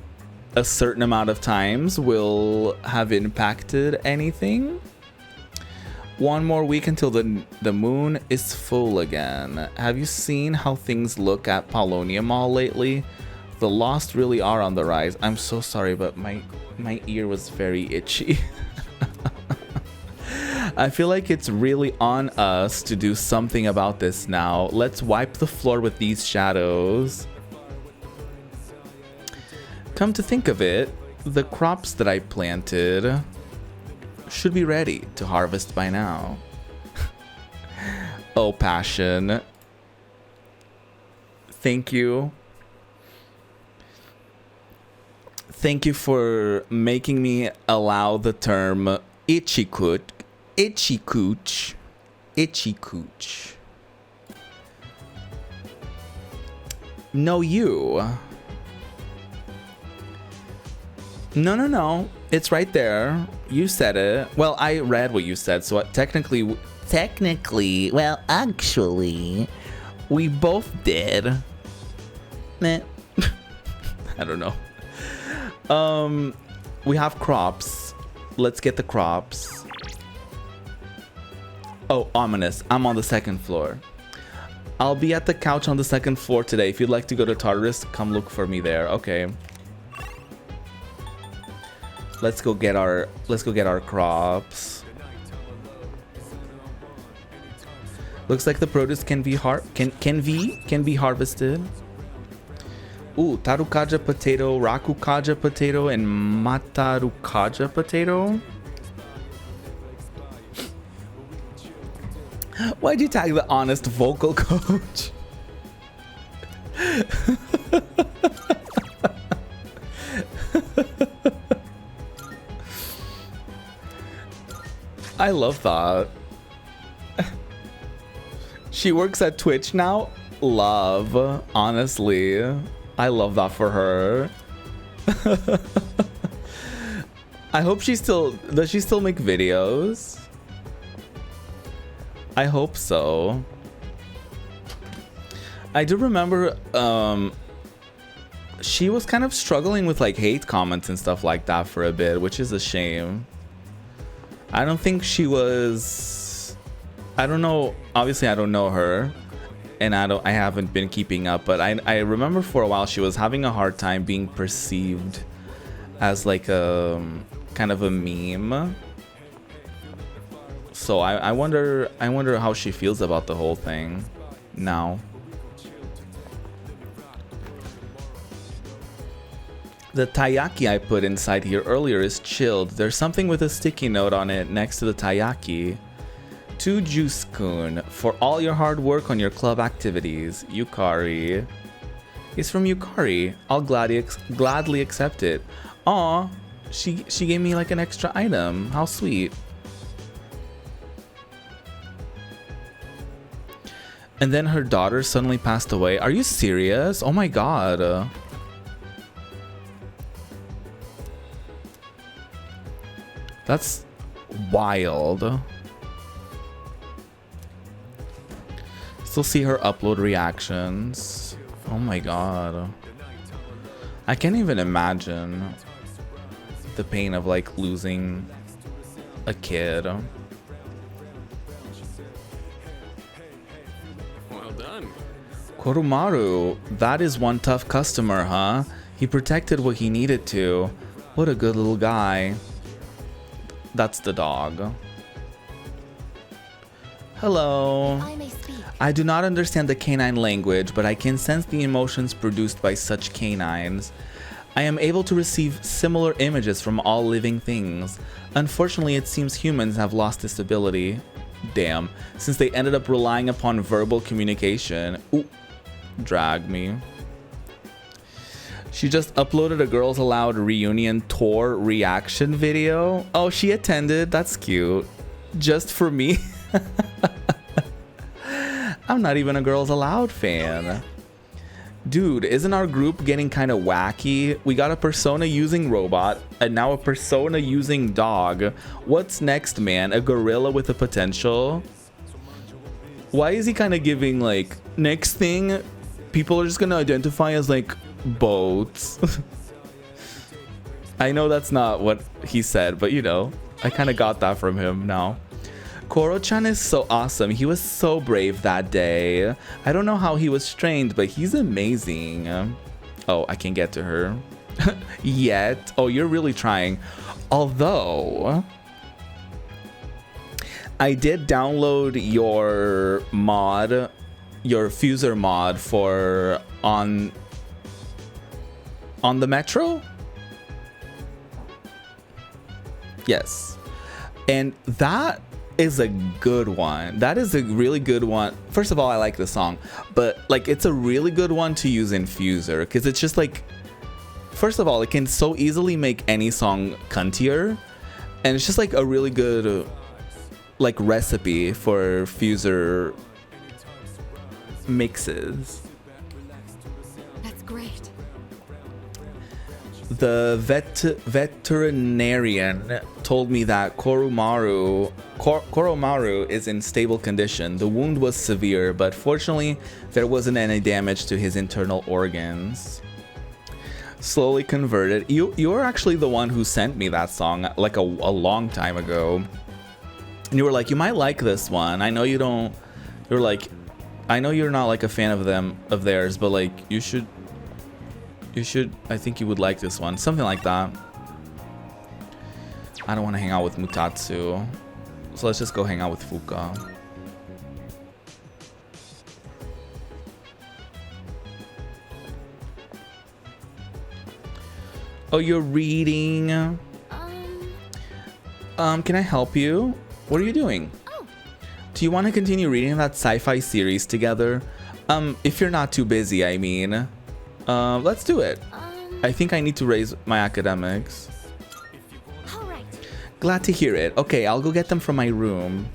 a certain amount of times will have impacted anything. One more week until the moon is full again. Have you seen how things look at Paulownia Mall lately? The Lost really are on the rise. I'm so sorry, but my ear was very itchy. I feel like it's really on us to do something about this now. Let's wipe the floor with these shadows. Come to think of it, the crops that I planted should be ready to harvest by now. Oh, Passion. Thank you. Thank you for making me allow the term itchy cooch. Itchy cooch. Itchy cooch. No, you. No. It's right there. You said it. Well, I read what you said, so technically, well, actually, we both did. Meh. I don't know. We have crops. Let's get the crops. Oh, ominous. I'm on the second floor. I'll be at the couch on the second floor today. If you'd like to go to Tartarus, come look for me there. Okay. Let's go get our crops. Looks like the produce can be harvested. Ooh, tarukaja potato, rakukaja potato, and matarukaja potato. Why'd you tag the honest vocal coach? I love that. She works at Twitch now. Love, honestly. I love that for her. I hope does she still make videos? I hope so. I do remember she was kind of struggling with like hate comments and stuff like that for a bit, which is a shame. I don't think she was, I don't know, obviously I don't know her, and I haven't been keeping up, but I remember for a while she was having a hard time being perceived as like a kind of a meme. So I wonder how she feels about the whole thing now. The taiyaki I put inside here earlier is chilled. There's something with a sticky note on it next to the taiyaki. To Juice-kun, for all your hard work on your club activities. Yukari. It's from Yukari. I'll gladly accept it. Aw, she gave me like an extra item. How sweet. And then her daughter suddenly passed away. Are you serious? Oh my god. That's wild. Still see her upload reactions. Oh my god. I can't even imagine the pain of like losing a kid. Well done. Korumaru, that is one tough customer, huh? He protected what he needed to. What a good little guy. That's the dog. Hello. If I may speak. I do not understand the canine language, but I can sense the emotions produced by such canines. I am able to receive similar images from all living things. Unfortunately, it seems humans have lost this ability. Damn, since they ended up relying upon verbal communication. Ooh, drag me. She just uploaded a Girls Aloud reunion tour reaction video. Oh, she attended. That's cute. Just for me. I'm not even a Girls Aloud fan. Dude, isn't our group getting kind of wacky? We got a persona using robot and now a persona using dog. What's next, man? A gorilla with a potential? Why is he kind of giving like, next thing, people are just gonna identify as like boats? I know that's not what he said, but you know, I kind of got that from him now. Koro-chan is so awesome. He was so brave that day. I don't know how he was trained, but he's amazing. Oh, I can't get to her yet. Oh, you're really trying. Although I did download your mod, your Fuser mod for on the Metro. Yes, and that is a good one. That is a really good one. First of all, I like the song, but like it's a really good one to use in Fuser because it's just like, first of all, it can so easily make any song cuntier, and it's just like a really good like recipe for Fuser mixes. That's great. The veterinarian told me that Koromaru is in stable condition. The wound was severe, but fortunately there wasn't any damage to his internal organs. Slowly converted. You were actually the one who sent me that song like a long time ago. And you were like, you might like this one. I know you don't. You're like, I know you're not like a fan of theirs, but like you should, I think you would like this one. Something like that. I don't want to hang out with Mutatsu. So let's just go hang out with Fuka. Oh, you're reading? Can I help you? What are you doing? Oh. Do you want to continue reading that sci-fi series together? If you're not too busy, I mean. Let's do it. I think I need to raise my academics. All right. Glad to hear it. Okay, I'll go get them from my room.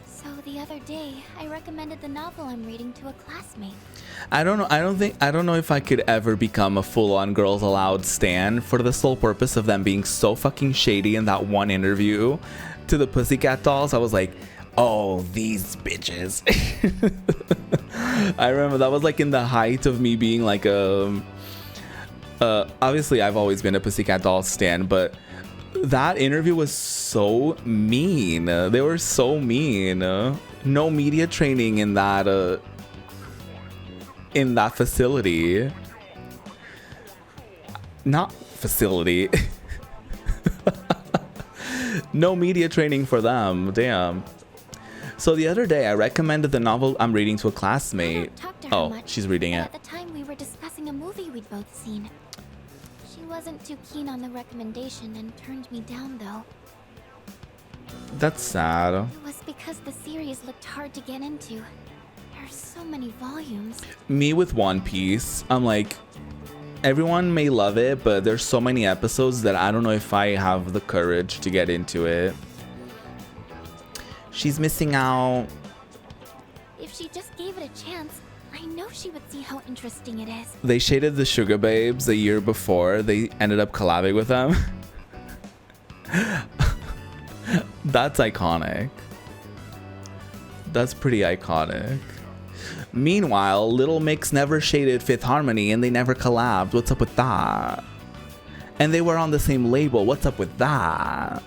So the other day, I recommended the novel I'm reading to a classmate. I don't know if I could ever become a full-on Girls Aloud stan for the sole purpose of them being so fucking shady in that one interview to the Pussycat Dolls. I was like, oh, these bitches. I remember that was like in the height of me being like obviously I've always been a Pussycat Dolls stan, but that interview was so mean. They were so mean. No media training in that facility. Not facility. No media training for them. Damn. So the other day I recommended the novel I'm reading to a classmate. Oh, Much, she's reading it. At the time we were discussing a movie we'd both seen. She wasn't too keen on the recommendation and turned me down though. That's sad. It was because the series looked hard to get into. There's so many volumes. Me with One Piece, I'm like, everyone may love it, but there's so many episodes that I don't know if I have the courage to get into it. She's missing out. If she just gave it a chance, I know she would see how interesting it is. They shaded the Sugar Babes a year before they ended up collabing with them. That's iconic. That's pretty iconic. Meanwhile, Little Mix never shaded Fifth Harmony and they never collabed. What's up with that? And they were on the same label. What's up with that?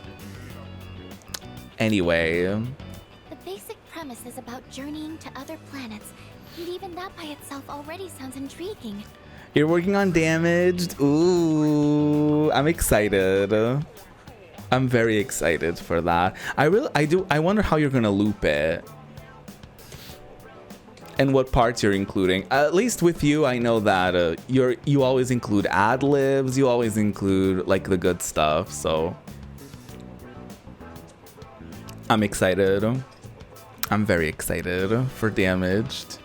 Anyway. The basic premise is about journeying to other planets, and even that by itself already sounds intriguing. You're working on Damaged? Ooh, I'm excited. I'm very excited for that. I wonder how you're gonna loop it. And what parts you're including. At least with you, I know that you always include ad-libs, you always include like the good stuff, so I'm excited. I'm very excited for Damaged.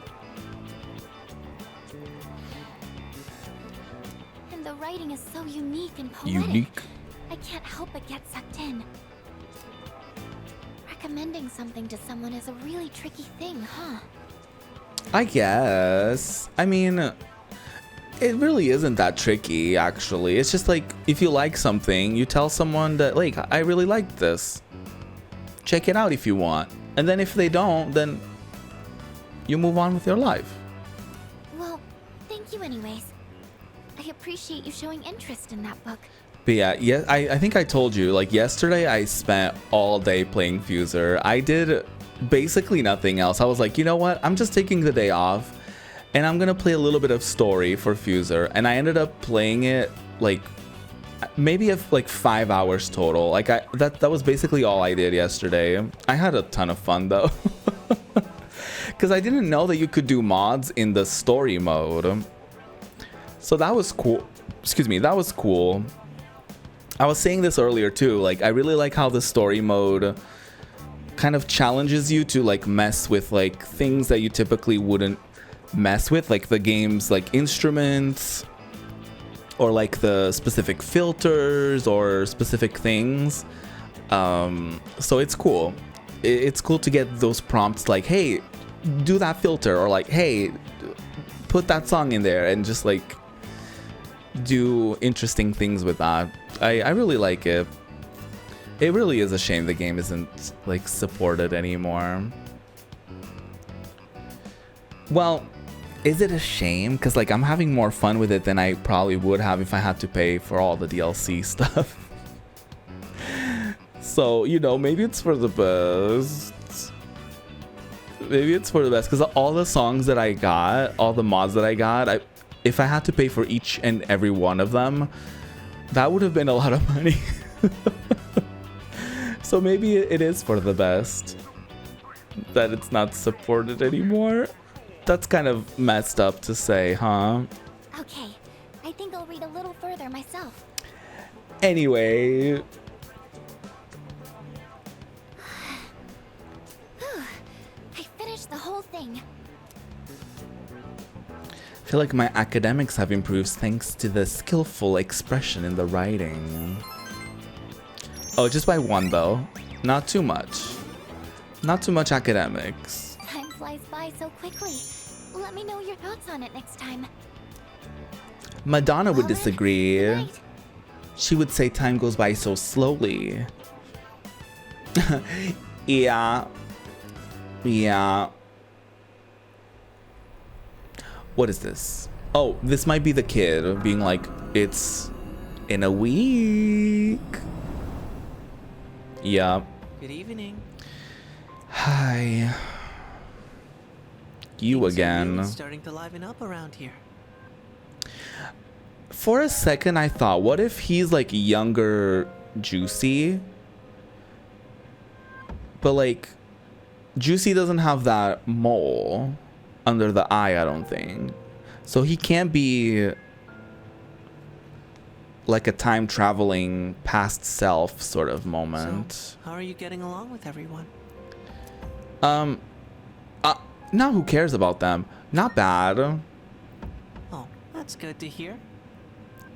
And the writing is so unique and poetic. I can't help but get sucked in. Recommending something to someone is a really tricky thing, huh? I guess. I mean, it really isn't that tricky, actually. It's just like, if you like something, you tell someone that, like, I really like this. Check it out if you want. And then if they don't, then you move on with your life. Well, thank you anyways. I appreciate you showing interest in that book. But yeah, I think I told you, like, yesterday I spent all day playing Fuser. I did basically nothing else. I was like, you know what? I'm just taking the day off and I'm gonna play a little bit of story for Fuser. And I ended up playing it like maybe like 5 hours total. Like that was basically all I did yesterday. I had a ton of fun though. Because I didn't know that you could do mods in the story mode. So that was cool. Excuse me, that was cool. I was saying this earlier too, like I really like how the story mode kind of challenges you to like mess with like things that you typically wouldn't mess with, like the game's like instruments or like the specific filters or specific things. So it's cool. It's cool to get those prompts like, hey, do that filter, or like, hey, put that song in there, and just like do interesting things with that. I really like it. It really is a shame the game isn't like supported anymore. Well, is it a shame? Because like I'm having more fun with it than I probably would have if I had to pay for all the DLC stuff. So, you know, maybe it's for the best. Maybe it's for the best, because all the songs that I got, all the mods that I got, if I had to pay for each and every one of them, that would have been a lot of money. So maybe it is for the best that it's not supported anymore. That's kind of messed up to say, huh? Okay, I think I'll read a little further myself. Anyway. I finished the whole thing. I feel like my academics have improved thanks to the skillful expression in the writing. Oh, just by one though. Not too much. Not too much academics. Time flies by so quickly. Let me know your thoughts on it next time. Madonna would Well then, disagree. good night. She would say time goes by so slowly. Yeah. Yeah. What is this? Oh, this might be the kid being like, it's in a week. Yeah. Good evening. Hi. You Things are again. really starting to liven up around here. For a second, I thought, what if he's like younger Juicy? But like, Juicy doesn't have that mole under the eye, I don't think. So he can't be like a time traveling past self sort of moment. So, how are you getting along with everyone? Now who cares about them? Not bad. Oh, that's good to hear.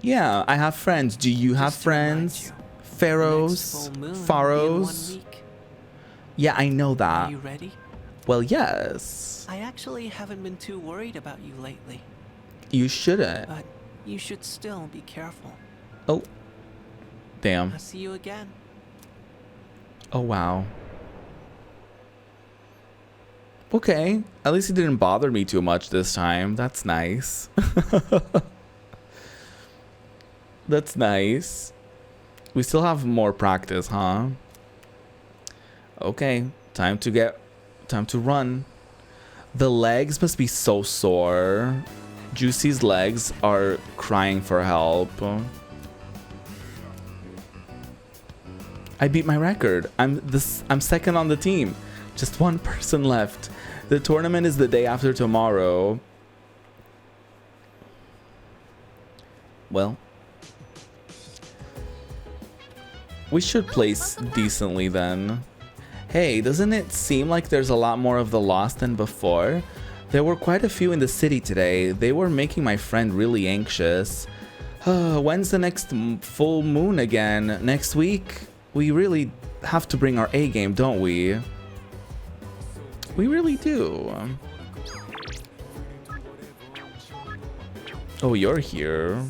Yeah, I have friends. Do you have Just to remind friends? you, the next Pharaohs? full moon will be in Pharaohs? 1 week. Yeah, I know Are that. you ready? Well, yes. I actually haven't been too worried about you lately, You shouldn't. but you should still be careful. Oh. Damn. I'll see you again. Oh, wow. Okay. At least he didn't bother me too much this time. That's nice. That's nice. We still have more practice, huh? Okay. Time to run. The legs must be so sore. Juicy's legs are crying for help. I beat my record. I'm second on the team. Just one person left. The tournament is the day after tomorrow. Well, we should place decently then. Hey, doesn't it seem like there's a lot more of the Lost than before? There were quite a few in the city today. They were making my friend really anxious. When's the next full moon again? Next week? We really have to bring our A game, don't we? We really do. Oh, you're here.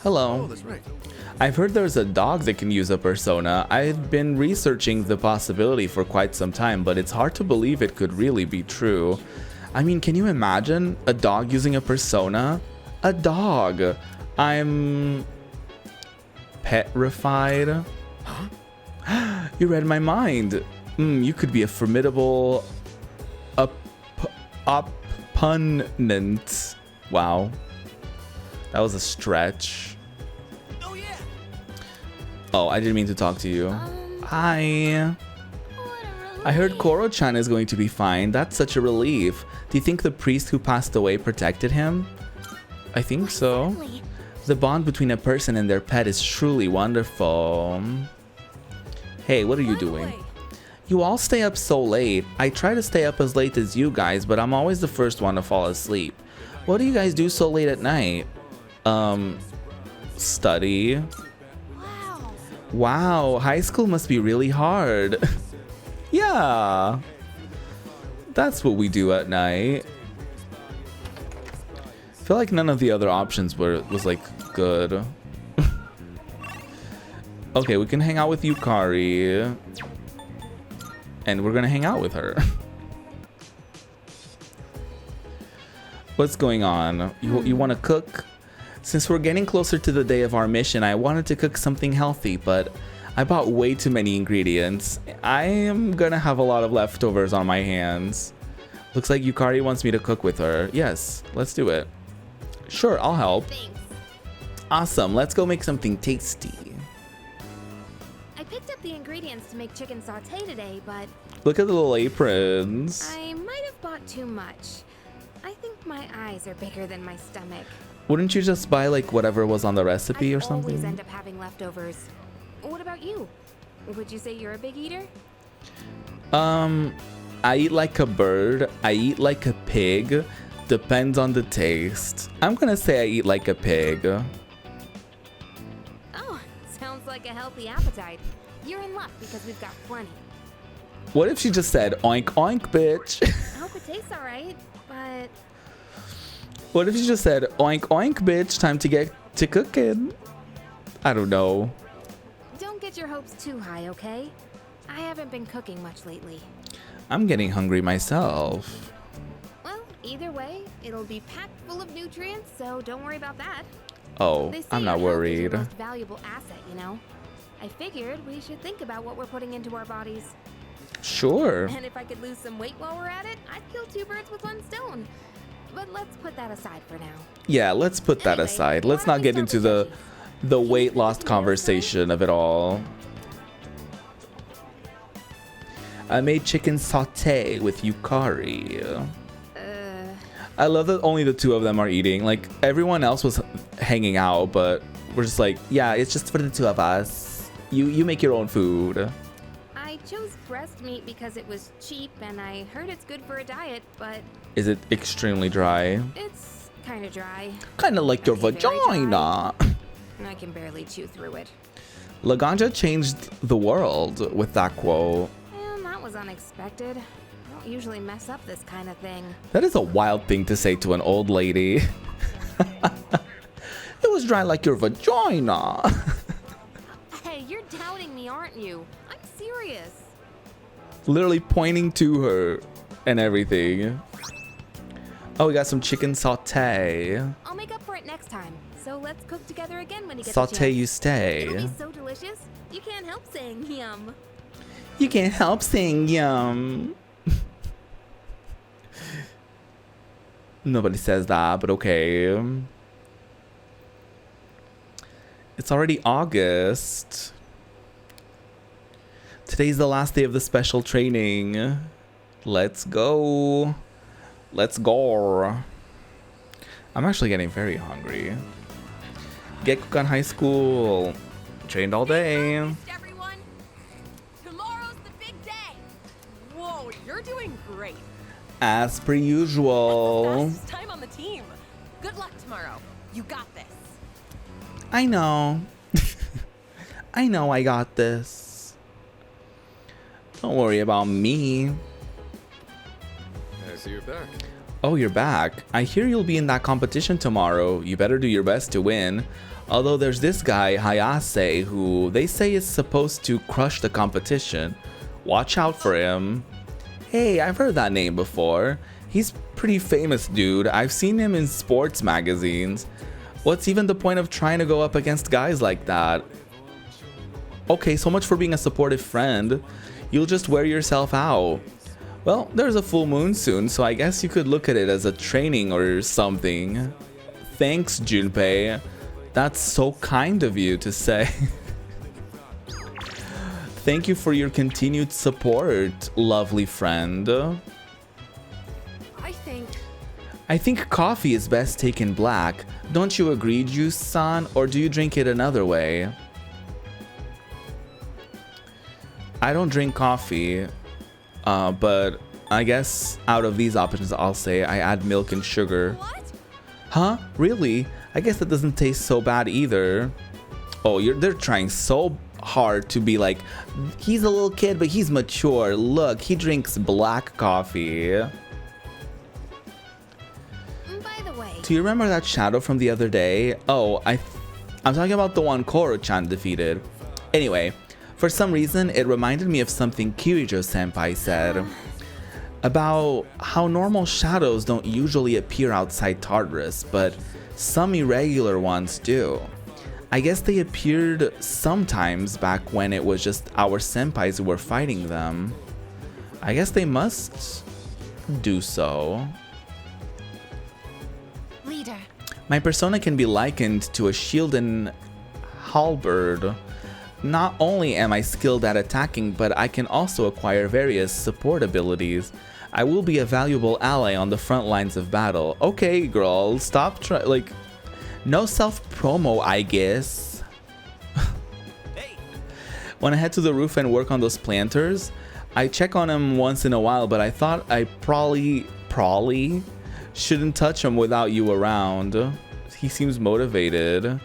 Hello. Oh, that's right. I've heard there's a dog that can use a persona. I've been researching the possibility for quite some time, but it's hard to believe it could really be true. I mean, can you imagine a dog using a persona? A dog! I'm petrified. Huh? You read my mind. You could be a formidable opponent. Wow. That was a stretch. Oh yeah. Oh, I didn't mean to talk to you. Hi. I heard Koro-chan is going to be fine. That's such a relief. Do you think the priest who passed away protected him? I think so. Exactly. The bond between a person and their pet is truly wonderful. Hey, what are you doing? You all stay up so late. I try to stay up as late as you guys, but I'm always the first one to fall asleep. What do you guys do so late at night? Study. Wow. Wow, high school must be really hard. Yeah. That's what we do at night. I feel like none of the other options was like good. Okay, we can hang out with Yukari. And we're gonna hang out with her. What's going on? You want to cook? Since we're getting closer to the day of our mission, I wanted to cook something healthy, but I bought way too many ingredients. I am gonna have a lot of leftovers on my hands. Looks like Yukari wants me to cook with her. Yes, let's do it. Sure, I'll help. Thanks. Awesome, let's go make something tasty. I picked up the ingredients to make chicken sauté today, but Look at the little aprons. I might have bought too much. I think my eyes are bigger than my stomach. Wouldn't you just buy like whatever was on the recipe I or something? always end up having leftovers. What about you? Would you say you're a big eater? I eat like a bird. I eat like a pig. Depends on the taste. I'm gonna say I eat like a pig. Oh, sounds like a healthy appetite. You're in luck because we've got plenty. What if she just said oink oink, bitch? I hope it tastes alright, but What if she just said oink oink, bitch? Time to get to cooking. I don't know. don't get your hopes too high, okay? I haven't been cooking much lately. I'm getting hungry myself. Well, either way, it'll be packed full of nutrients, so don't worry about that. Oh, They say I'm not your health is your worried. most valuable asset, you know? I figured we should think about what we're putting into our bodies. Sure. And if I could lose some weight while we're at it, I'd kill two birds with one stone. But let's put that aside for now. Yeah, let's put that Anyway, aside. Let's why not don't get we into start with the weight loss conversation of it all. I made chicken sauté with Yukari. I love that only the two of them are eating. Like, everyone else was hanging out, but we're just like, yeah, it's just for the two of us. You make your own food. I chose breast meat because it was cheap and I heard it's good for a diet, but Is it extremely dry? it's kind of dry. Kind of like your Very dry. vagina. And I can barely chew through it. Laganja changed the world with that quote. And that was unexpected. I don't usually mess up this kind of thing. That is a wild thing to say to an old lady. It was dry like your vagina. Hey, you're doubting me, aren't you? I'm serious. Literally pointing to her and everything. Oh, we got some chicken sauté. I'll make up for it next time. So let's cook together again when you get the Sauté chance. you It'll stay. be so delicious. You can't help saying yum. You can't help saying yum. Nobody says that, but okay. It's already August. Today's the last day of the special training. Let's go. Let's go. I'm actually getting very hungry. Gekukan High School. Trained all day. Everyone, tomorrow's the big day. Whoa, you're doing great. As per usual. Fastest time on the team. Good luck tomorrow. You got this. I know. I know I got this. Don't worry about me. I see you're back. Oh, you're back. I hear you'll be in that competition tomorrow. You better do your best to win. Although there's this guy, Hayase, who they say is supposed to crush the competition. Watch out for him. Hey, I've heard that name before. He's pretty famous, dude. I've seen him in sports magazines. What's even the point of trying to go up against guys like that? Okay, so much for being a supportive friend. You'll just wear yourself out. Well, there's a full moon soon, so I guess you could look at it as a training or something. Thanks, Junpei. That's so kind of you to say. Thank you for your continued support, lovely friend. I think coffee is best taken black. Don't you agree, Juice-san? Or do you drink it another way? I don't drink coffee. But I guess out of these options, I'll say I add milk and sugar. What? Huh? Really? I guess that doesn't taste so bad either. Oh, they're trying so hard to be like, he's a little kid, but he's mature. Look, he drinks black coffee. By the way, Do you remember that shadow from the other day? Oh, I'm talking about the one Koro-chan defeated. Anyway. For some reason, it reminded me of something Kirijo-senpai said about how normal shadows don't usually appear outside Tartarus, but some irregular ones do. I guess they appeared sometimes back when it was just our senpais who were fighting them. I guess they must do so. Leader. My persona can be likened to a shield and halberd. Not only am I skilled at attacking, but I can also acquire various support abilities. I will be a valuable ally on the front lines of battle. Okay, girl, stop no self-promo, I guess. When I head to the roof and work on those planters, I check on them once in a while, but I thought I probably shouldn't touch him without you around. He seems motivated.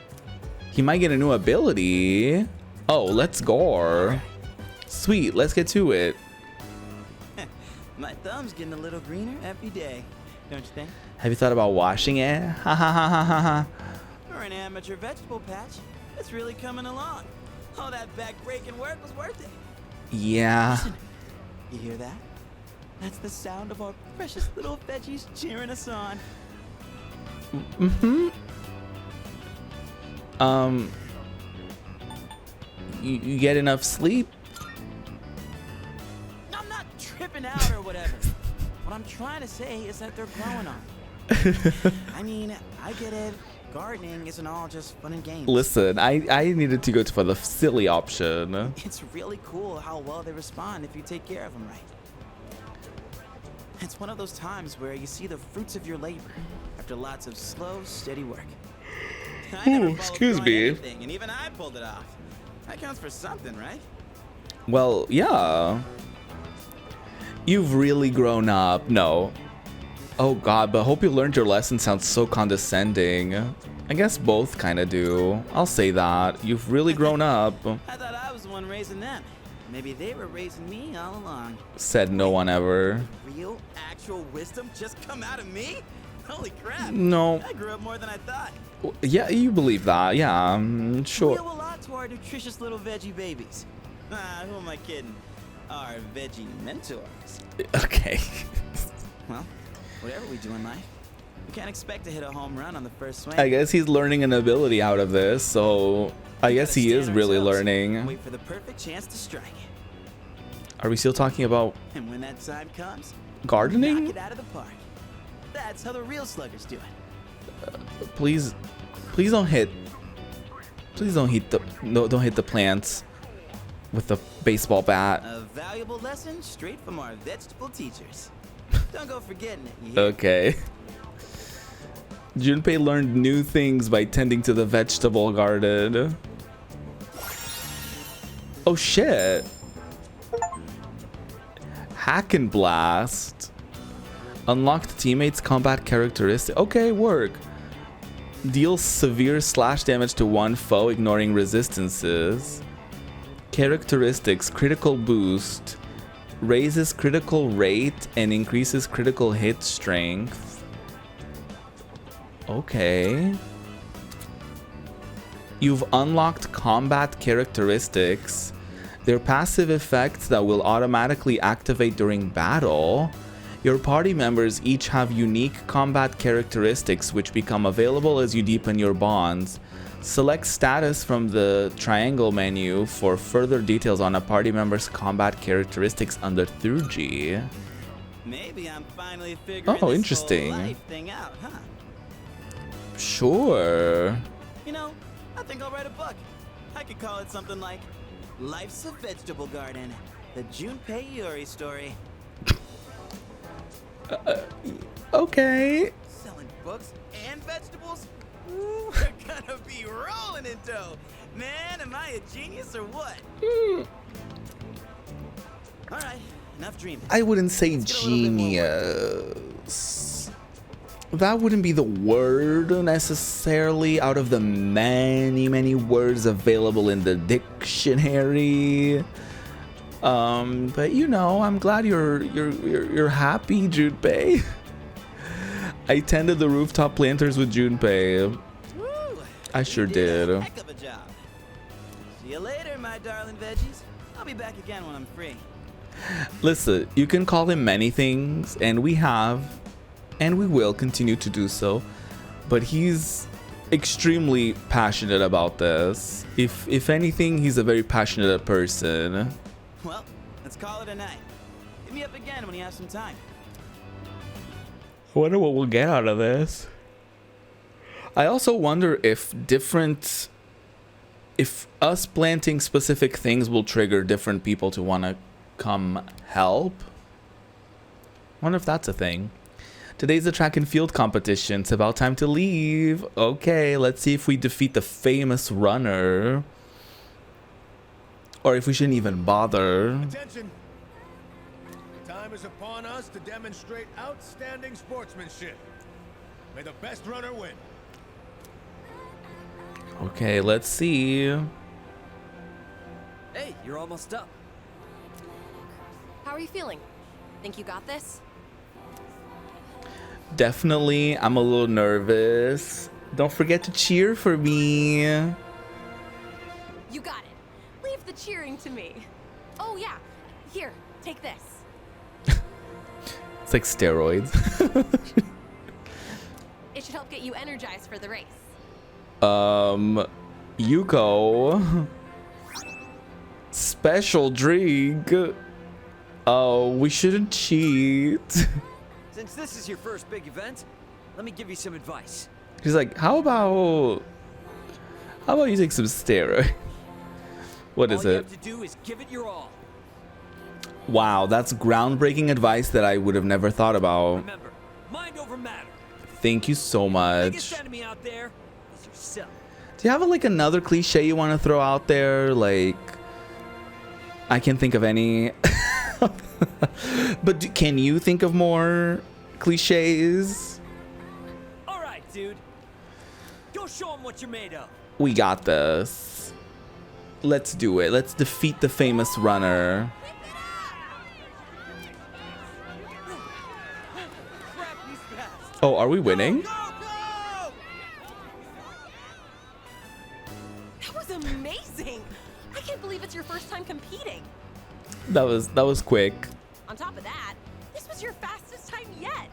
He might get a new ability. Oh, let's go. Sweet, let's get to it. My thumb's getting a little greener every day, don't you think? Have you thought about washing it? Ha ha ha ha ha ha. For an amateur vegetable patch, it's really coming along. All that back-breaking work was worth it. Yeah. Listen, you hear that? That's the sound of our precious little veggies cheering us on. Mm-hmm. You get enough sleep? I'm not tripping out or whatever. What I'm trying to say is that they're growing on. I mean, I get it. Gardening isn't all just fun and games. Listen, I needed to go for the silly option. It's really cool how well they respond if you take care of them right. It's one of those times where you see the fruits of your labor after lots of slow, steady work. I never followed excuse through on me. anything, and even I pulled it off. That counts for something, right? Well, yeah. You've really grown up. No. Oh god, but hope you learned your lesson sounds so condescending. I guess both kind of do. I'll say that. You've really grown up. I thought I was the one raising them. Maybe they were raising me all along. Said no one ever. Real, actual wisdom just come out of me? Holy crap. No. I grew up more than I thought. Yeah, you believe that. Yeah, We sure. owe a lot to our nutritious little veggie babies. Who am I kidding? Our veggie mentors. Okay. Well, whatever we do in life, we can't expect to hit a home run on the first swing. I guess he's learning an ability out of this, so I guess he is really learning. Wait for the perfect chance to strike. Are we still talking about And when that time comes, gardening? knock it out of the park. That's how the real sluggers do it. Please don't hit. Please don't hit the don't hit the plants with the baseball bat. A valuable lesson straight from our vegetable teachers. Don't go forgetting it. You hear? Okay. Junpei learned new things by tending to the vegetable garden. Oh shit. Hack and blast. Unlocked teammates combat characteristic. Okay, work. Deals severe slash damage to one foe, ignoring resistances. Characteristics: critical boost, raises critical rate and increases critical hit strength. Okay. You've unlocked combat characteristics. They're passive effects that will automatically activate during battle. Your party members each have unique combat characteristics which become available as you deepen your bonds. Select status from the triangle menu for further details on a party member's combat characteristics under 3G. Maybe I'm finally figuring Oh, this interesting. whole life thing out, huh? Sure. You know, I think I'll write a book. I could call it something like Life's a Vegetable Garden, the Junpei Yuri story. Okay. Selling books and vegetables? Ooh, we're gonna be rolling in dough. Man, am I a genius or what? All right, enough dreaming. I wouldn't say Let's get a little bit more work. genius. That wouldn't be the word necessarily out of the many words available in the dictionary. But you know, I'm glad you're happy, Junpei. I tended the rooftop planters with Junpei. Woo, I sure you did. A did. heck of a job. See you later, my darling veggies. I'll be back again when I'm free. Listen, you can call him many things, and we have, and we will continue to do so. But he's extremely passionate about this. If anything, he's a very passionate person. Well, let's call it a night. Hit me up again when you have some time. I wonder what we'll get out of this. I also wonder if us planting specific things will trigger different people to want to come help. Wonder if that's a thing. Today's the track and field competition. It's about time to leave. Okay, let's see if we defeat the famous runner. Or if we shouldn't even bother. Attention! The time is upon us to demonstrate outstanding sportsmanship. May the best runner win. Okay, let's see. Hey, you're almost up. How are you feeling? Think you got this? Definitely, I'm a little nervous. Don't forget to cheer for me. You got it. Leave the cheering to me. Oh yeah. Here, take this. It's like steroids. It should help get you energized for the race. Yuko. Special drink. Oh, we shouldn't cheat. Since this is your first big event, let me give you some advice. He's like, how about using some steroid? What is All you it? have to do is give it your all. Wow, that's groundbreaking advice that I would have never thought about. Remember, mind over matter. Thank you so much. Biggest enemy out there is yourself. Do you have like another cliche you want to throw out there? Like, I can't think of any. But can you think of more cliches? All right, dude. Go show them what you're made of. We got this. Let's do it. Let's defeat the famous runner. Crap, he's fast. Oh, are we winning? Go, go! That was amazing. I can't believe it's your first time competing. That was quick. On top of that, this was your fastest time yet.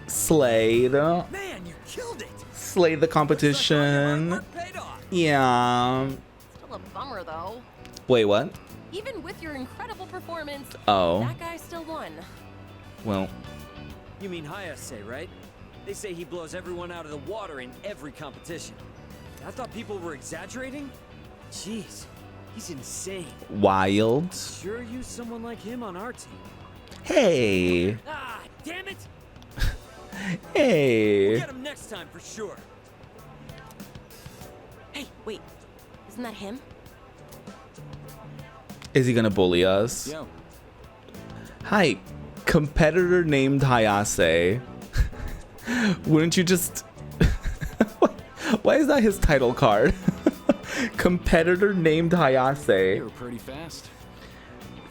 Slayed. Man, you killed it. Slayed the competition. Work paid off. Yeah. Still a bummer though. Wait, what? Even with your incredible performance, Oh. that guy still won. Well, You mean Hayase, right? They say he blows everyone out of the water in every competition. I thought people were exaggerating. Jeez, he's insane. wild. Sure use someone like him on our team. Hey. Ah, damn it! Hey. Get him next time for sure. Hey, wait. Isn't that him? Is he gonna bully us? Yo. Hi, competitor named Hayase. Wouldn't you just... Why is that his title card? Competitor named Hayase. You were pretty fast.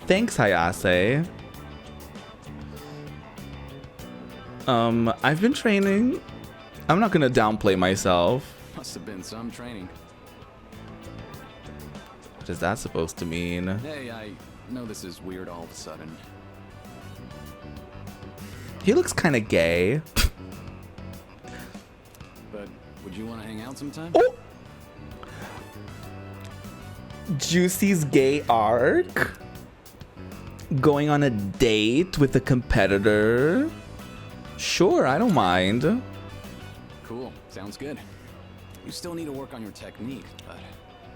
Thanks, Hayase. I've been training. I'm not gonna downplay myself. Must have been some training. What is that supposed to mean? Hey, I know this is weird all of a sudden. He looks kind of gay. But would you want to hang out sometime? Oh! Juicy's gay arc. Going on a date with a competitor. Sure, I don't mind. Cool, sounds good. You still need to work on your technique, but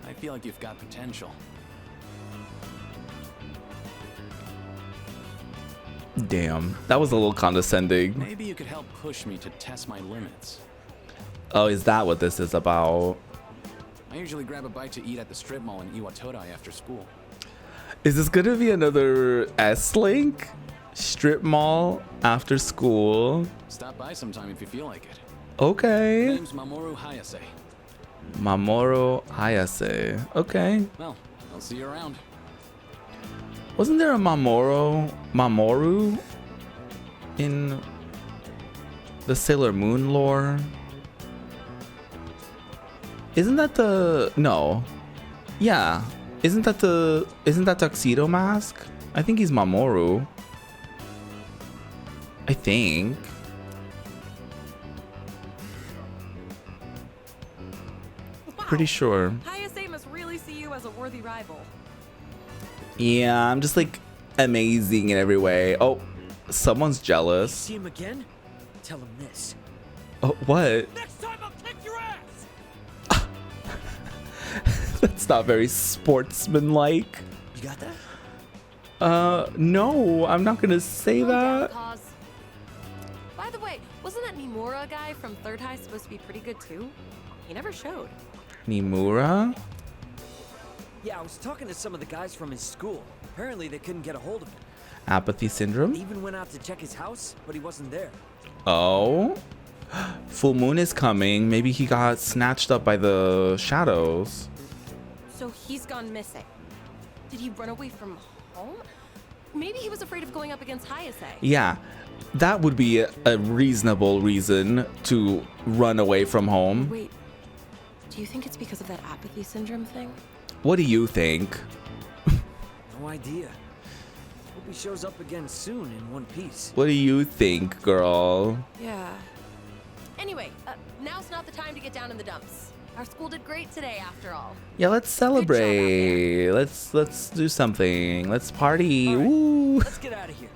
I feel like you've got potential. Damn, that was a little condescending. Maybe you could help push me to test my limits. Oh, is that what this is about? I usually grab a bite to eat at the strip mall in Iwatodai after school. Is this gonna be another S-Link? Strip mall after school? Stop by sometime if you feel like it. Okay. My name's Mamoru Hayase. Mamoru Hayase. Okay. Well, I'll see you around. Wasn't there a Mamoru in the Sailor Moon lore? Isn't that the... No. Yeah. Isn't that Tuxedo Mask? I think he's Mamoru. I think. Pretty sure. Hayase must really see you as a worthy rival. Yeah, I'm just like amazing in every way. Oh, someone's jealous. See him again? Tell him this. Oh, what? Next time I'll kick your ass! That's not very sportsmanlike. You got that? No, I'm not gonna say that. By the way, wasn't that Nimura guy from Third High supposed to be pretty good too? He never showed. Nimura? Yeah, I was talking to some of the guys from his school. Apparently they couldn't get a hold of him. Apathy syndrome? They even went out to check his house, but he wasn't there. Oh? Full moon is coming. Maybe he got snatched up by the shadows. So he's gone missing. Did he run away from home? Maybe he was afraid of going up against Hayase. Yeah, that would be a reasonable reason to run away from home. Wait, do you think it's because of that apathy syndrome thing? What do you think? No idea. Hope he shows up again soon in one piece. What do you think, girl? Yeah. Anyway, now's not the time to get down in the dumps. Our school did great today, after all. Yeah, let's celebrate. Let's do something. Let's party. All right, Woo! let's get out of here.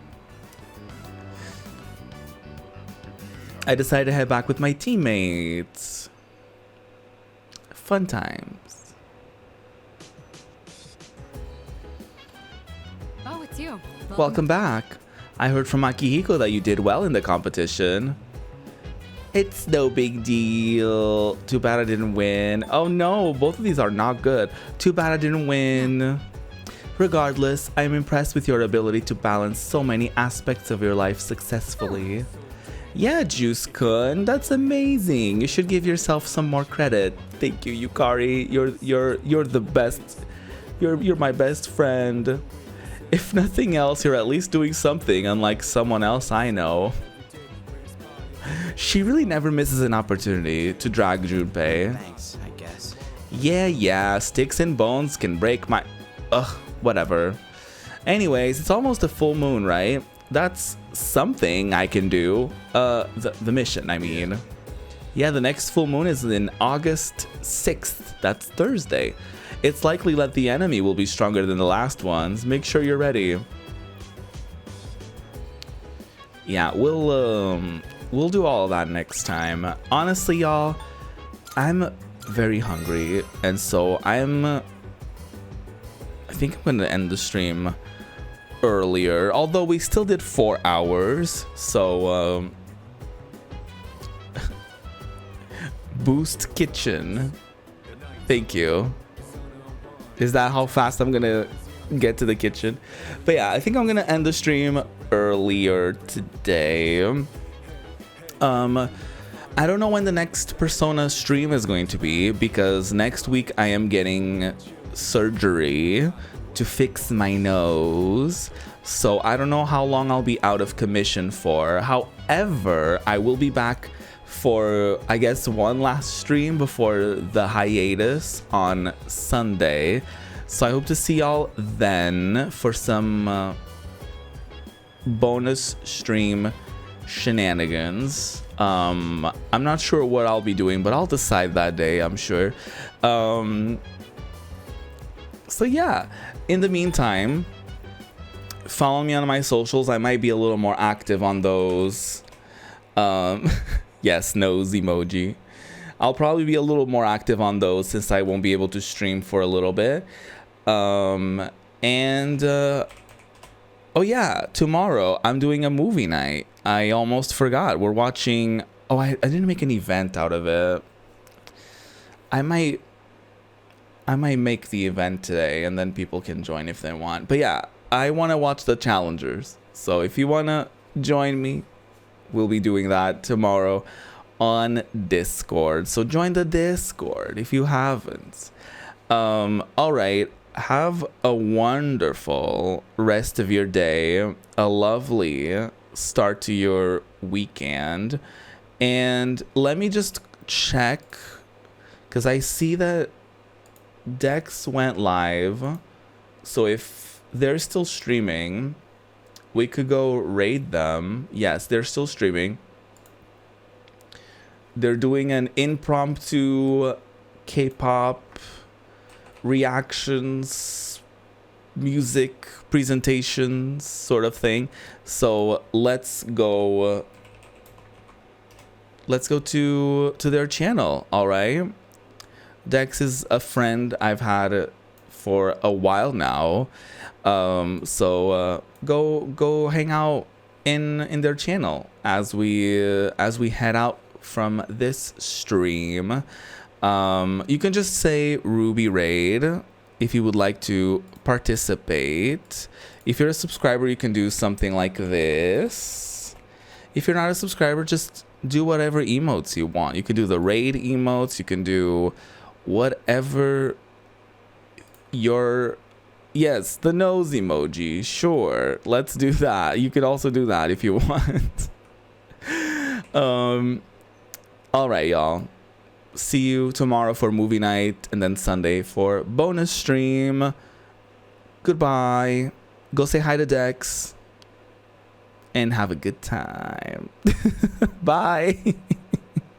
I decided to head back with my teammates. Fun times. Oh, it's you. Welcome back. I heard from Akihiko that you did well in the competition. It's no big deal. Too bad I didn't win. Oh no, both of these are not good. Too bad I didn't win. Regardless, I am impressed with your ability to balance so many aspects of your life successfully. Yeah, Juice-kun, that's amazing. You should give yourself some more credit. Thank you, Yukari. You're the best. You're my best friend. If nothing else, you're at least doing something, unlike someone else I know. She really never misses an opportunity to drag Junpei. Thanks, I guess. Yeah, sticks and bones can break my... Ugh, whatever. Anyways, it's almost a full moon, right? That's something I can do. The mission, I mean. Yeah, the next full moon is in August 6th. That's Thursday. It's likely that the enemy will be stronger than the last ones. Make sure you're ready. Yeah, we'll do all of that next time. Honestly, y'all, I'm very hungry, and so I think I'm gonna end the stream earlier, although we still did 4 hours, so Boost Kitchen, thank you. Is that how fast I'm gonna get to the kitchen? But yeah, I think I'm gonna end the stream earlier today. I don't know when the next Persona stream is going to be, because next week I am getting surgery to fix my nose. So I don't know how long I'll be out of commission for. However, I will be back for, I guess, one last stream before the hiatus on Sunday. So I hope to see y'all then for some bonus stream shenanigans. I'm not sure what I'll be doing, but I'll decide that day, I'm sure. So yeah, in the meantime, follow me on my socials. I might be a little more active on those. Yes, nose emoji. I'll probably be a little more active on those since I won't be able to stream for a little bit. Oh yeah, tomorrow I'm doing a movie night. I almost forgot. We're watching... Oh, I didn't make an event out of it. I might make the event today and then people can join if they want. But yeah, I want to watch the Challengers. So if you want to join me, we'll be doing that tomorrow on Discord. So join the Discord if you haven't. All right. Have a wonderful rest of your day. A lovely start to your weekend. And let me just check, because I see that Dex went live. So if they're still streaming, we could go raid them. Yes, they're still streaming. They're doing an impromptu K-pop reactions, music presentations sort of thing. So let's go to their channel. All right, Dex is a friend I've had for a while now. So go hang out in their channel as we head out from this stream. You can just say Ruby Raid if you would like to participate. If you're a subscriber, you can do something like this. If you're not a subscriber, just do whatever emotes you want. You can do the raid emotes. You can do whatever your... Yes, the nose emoji. Sure, let's do that. You could also do that if you want. All right, y'all. See you tomorrow for movie night and then Sunday for bonus stream. Goodbye. Go say hi to Dex and have a good time. Bye.